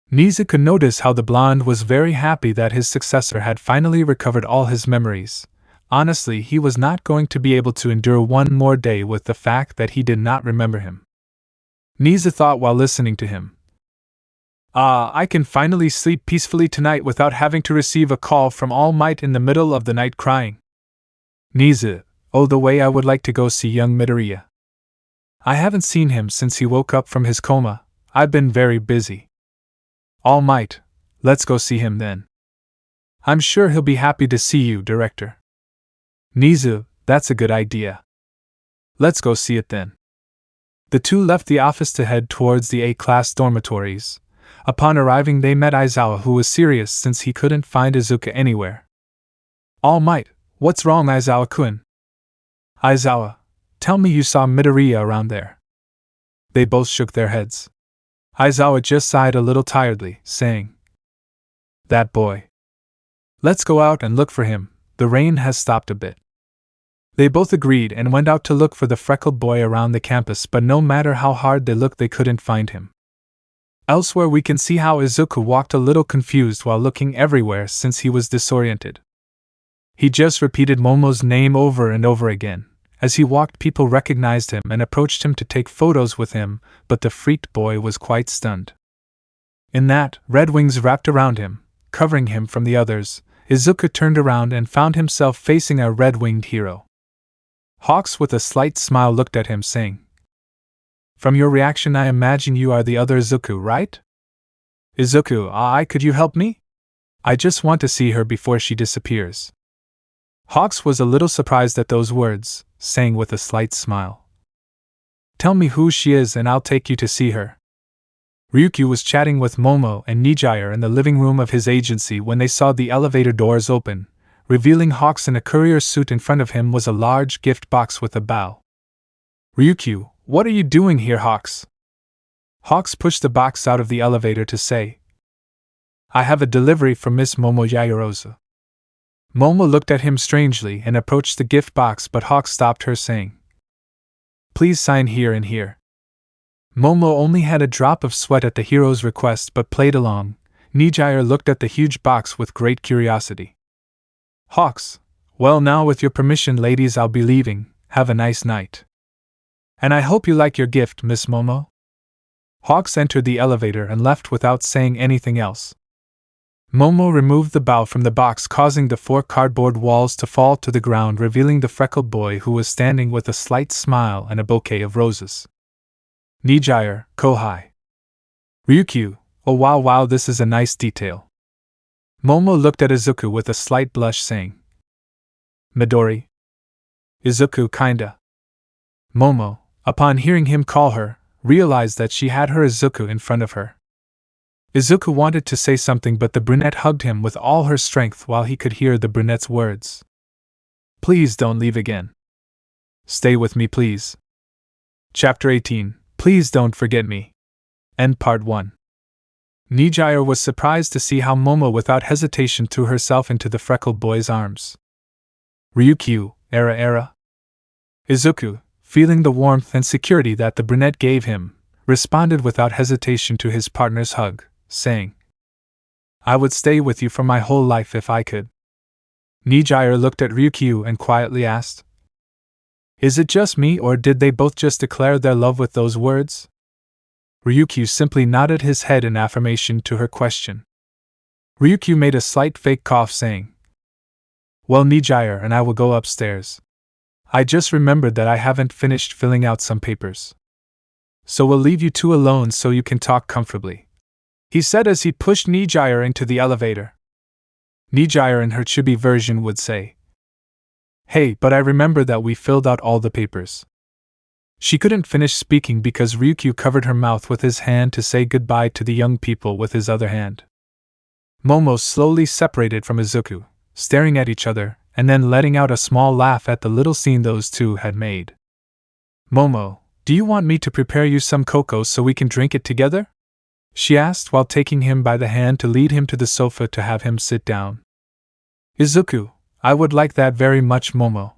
Nisa could notice how the blonde was very happy that his successor had finally recovered all his memories. Honestly, he was not going to be able to endure one more day with the fact that he did not remember him. Nisa thought while listening to him, I can finally sleep peacefully tonight without having to receive a call from All Might in the middle of the night crying. Nisa, oh, the way I would like to go see young Midoriya. I haven't seen him since he woke up from his coma. I've been very busy. All Might, let's go see him then. I'm sure he'll be happy to see you, Director. Nisa, that's a good idea. Let's go see it then. The two left the office to head towards the A-class dormitories. Upon arriving they met Aizawa, who was serious since he couldn't find Izuku anywhere. All Might, what's wrong, Aizawa-kun? Aizawa, tell me you saw Midoriya around there. They both shook their heads. Aizawa just sighed a little tiredly, saying, That boy. Let's go out and look for him, the rain has stopped a bit. They both agreed and went out to look for the freckled boy around the campus, but no matter how hard they looked, they couldn't find him. Elsewhere, we can see how Izuku walked a little confused while looking everywhere since he was disoriented. He just repeated Momo's name over and over again. As he walked, people recognized him and approached him to take photos with him, but the freaked boy was quite stunned. In that, red wings wrapped around him, covering him from the others. Izuku turned around and found himself facing a red-winged hero. Hawks, with a slight smile, looked at him, saying, "From your reaction, I imagine you are the other Izuku, right?" "Izuku, could you help me? I just want to see her before she disappears." Hawks was a little surprised at those words, saying with a slight smile, "Tell me who she is and I'll take you to see her." Ryukyu was chatting with Momo and Nijire in the living room of his agency when they saw the elevator doors open, revealing Hawks in a courier suit. In front of him was a large gift box with a bow. "Ryukyu, what are you doing here, Hawks?" Hawks pushed the box out of the elevator to say, "I have a delivery from Miss Momo Yaoyorozu." Momo looked at him strangely and approached the gift box, but Hawks stopped her, saying, "Please sign here and here." Momo only had a drop of sweat at the hero's request but played along. Nijire looked at the huge box with great curiosity. "Hawks, well, now with your permission, ladies, I'll be leaving. Have a nice night. And I hope you like your gift, Miss Momo." Hawks entered the elevator and left without saying anything else. Momo removed the bow from the box, causing the 4 cardboard walls to fall to the ground, revealing the freckled boy who was standing with a slight smile and a bouquet of roses. Nijire, Kohai. Ryukyu, oh wow, this is a nice detail. Momo looked at Izuku with a slight blush, saying, "Midori?" Izuku, kinda. Momo, upon hearing him call her, realized that she had her Izuku in front of her. Izuku wanted to say something, but the brunette hugged him with all her strength while he could hear the brunette's words. "Please don't leave again. Stay with me, please." Chapter 18. Please don't forget me. End Part 1. Nijire was surprised to see how Momo without hesitation threw herself into the freckled boy's arms. "Ryukyu, era. Izuku, feeling the warmth and security that the brunette gave him, responded without hesitation to his partner's hug, saying, "I would stay with you for my whole life if I could." Nijire looked at Ryukyu and quietly asked, "Is it just me, or did they both just declare their love with those words?" Ryukyu simply nodded his head in affirmation to her question. Ryukyu made a slight fake cough, saying, "Well, Nijire and I will go upstairs. I just remembered that I haven't finished filling out some papers. So we'll leave you two alone so you can talk comfortably," he said as he pushed Nijire into the elevator. Nijire in her chibi version would say, "Hey, but I remember that we filled out all the papers." She couldn't finish speaking because Ryukyu covered her mouth with his hand to say goodbye to the young people with his other hand. Momo slowly separated from Izuku, staring at each other, and then letting out a small laugh at the little scene those two had made. "Momo, do you want me to prepare you some cocoa so we can drink it together?" she asked while taking him by the hand to lead him to the sofa to have him sit down. "Izuku, I would like that very much, Momo."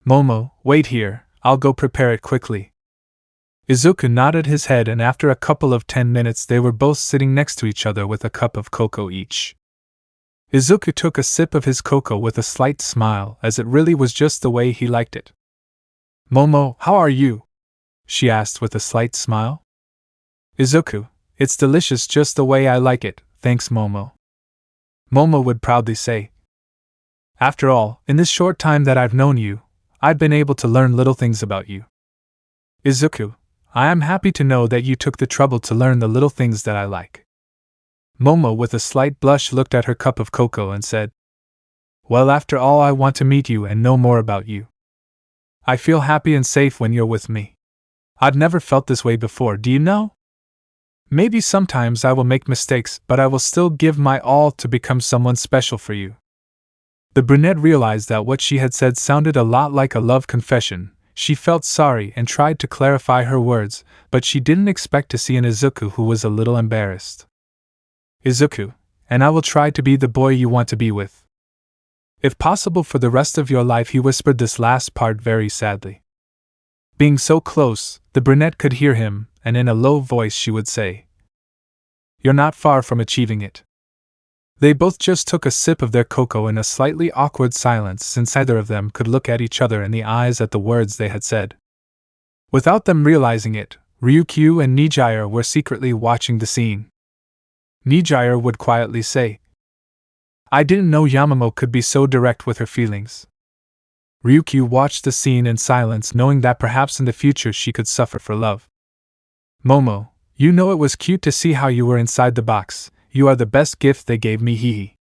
"Momo, wait here, I'll go prepare it quickly." Izuku nodded his head, and after a couple of 10 minutes they were both sitting next to each other with a cup of cocoa each. Izuku took a sip of his cocoa with a slight smile, as it really was just the way he liked it. "Momo, how are you?" she asked with a slight smile. "Izuku, it's delicious just the way I like it, thanks, Momo." Momo would proudly say. "After all, in this short time that I've known you, I've been able to learn little things about you. Izuku, I am happy to know that you took the trouble to learn the little things that I like." Momo with a slight blush looked at her cup of cocoa and said, "Well, after all, I want to meet you and know more about you. I feel happy and safe when you're with me. I've never felt this way before, do you know? Maybe sometimes I will make mistakes, but I will still give my all to become someone special for you." The brunette realized that what she had said sounded a lot like a love confession. She felt sorry and tried to clarify her words, but she didn't expect to see an Izuku who was a little embarrassed. "Izuku, and I will try to be the boy you want to be with." If possible for the rest of your life, he whispered this last part very sadly. Being so close, the brunette could hear him, and in a low voice she would say, "You're not far from achieving it." They both just took a sip of their cocoa in a slightly awkward silence, since either of them could look at each other in the eyes at the words they had said. Without them realizing it, Ryukyu and Nijire were secretly watching the scene. Nijire would quietly say, "I didn't know Yamamoto could be so direct with her feelings." Ryukyu watched the scene in silence, knowing that perhaps in the future she could suffer for love. "Momo, you know it was cute to see how you were inside the box. You are the best gift they gave me, hee."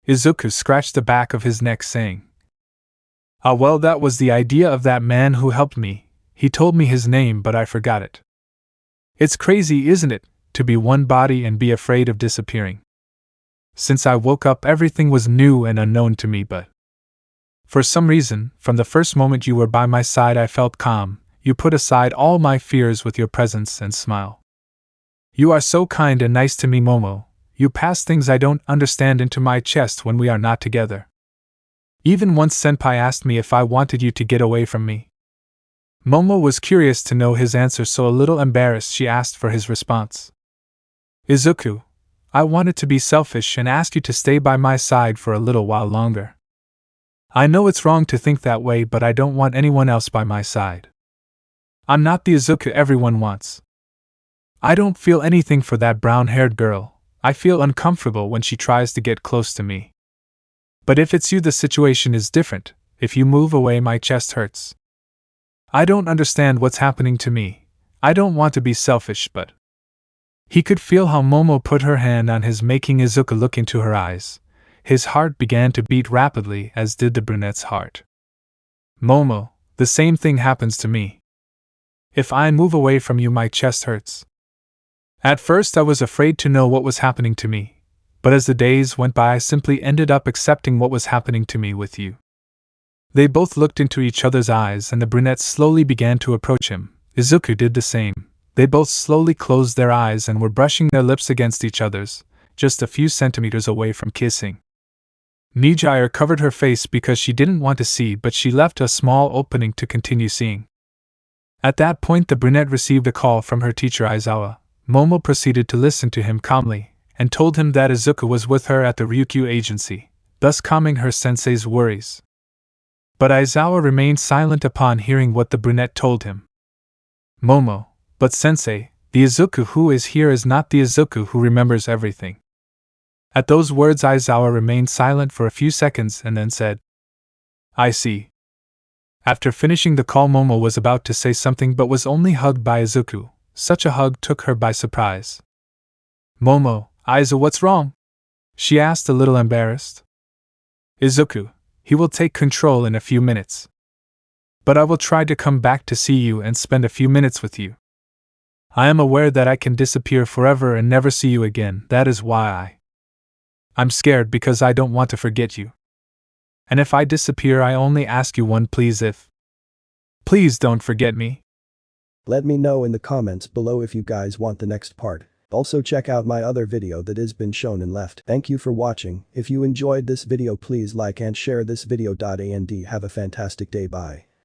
Izuku scratched the back of his neck, saying, "Ah well, that was the idea of that man who helped me. He told me his name but I forgot it. It's crazy, isn't it, to be one body and be afraid of disappearing. Since I woke up everything was new and unknown to me, but for some reason, from the first moment you were by my side I felt calm. You put aside all my fears with your presence and smile. You are so kind and nice to me, Momo. You pass things I don't understand into my chest when we are not together. Even once Senpai asked me if I wanted you to get away from me." Momo was curious to know his answer, so a little embarrassed she asked for his response. "Izuku, I wanted to be selfish and ask you to stay by my side for a little while longer. I know it's wrong to think that way, but I don't want anyone else by my side. I'm not the Izuku everyone wants. I don't feel anything for that brown-haired girl. I feel uncomfortable when she tries to get close to me. But if it's you, the situation is different. If you move away, my chest hurts. I don't understand what's happening to me. I don't want to be selfish, but..." He could feel how Momo put her hand on his, making Izuku look into her eyes. His heart began to beat rapidly, as did the brunette's heart. "Momo, the same thing happens to me. If I move away from you, my chest hurts. At first I was afraid to know what was happening to me, but as the days went by I simply ended up accepting what was happening to me with you." They both looked into each other's eyes, and the brunette slowly began to approach him. Izuku did the same. They both slowly closed their eyes and were brushing their lips against each other's, just a few centimeters away from kissing. Nijire covered her face because she didn't want to see, but she left a small opening to continue seeing. At that point the brunette received a call from her teacher Aizawa. Momo proceeded to listen to him calmly, and told him that Izuku was with her at the Ryukyu agency, thus calming her sensei's worries. But Aizawa remained silent upon hearing what the brunette told him. "Momo, but sensei, the Izuku who is here is not the Izuku who remembers everything." At those words Aizawa remained silent for a few seconds and then said, "I see." After finishing the call, Momo was about to say something but was only hugged by Izuku. Such a hug took her by surprise. "Momo, Aiza, what's wrong?" she asked, a little embarrassed. "Izuku, he will take control in a few minutes. But I will try to come back to see you and spend a few minutes with you. I am aware that I can disappear forever and never see you again. That is why I'm scared, because I don't want to forget you. And if I disappear, I only ask you one please, please don't forget me." Let me know in the comments below if you guys want the next part. Also check out my other video that has been shown and left. Thank you for watching. If you enjoyed this video, please like and share this video. And have a fantastic day. Bye.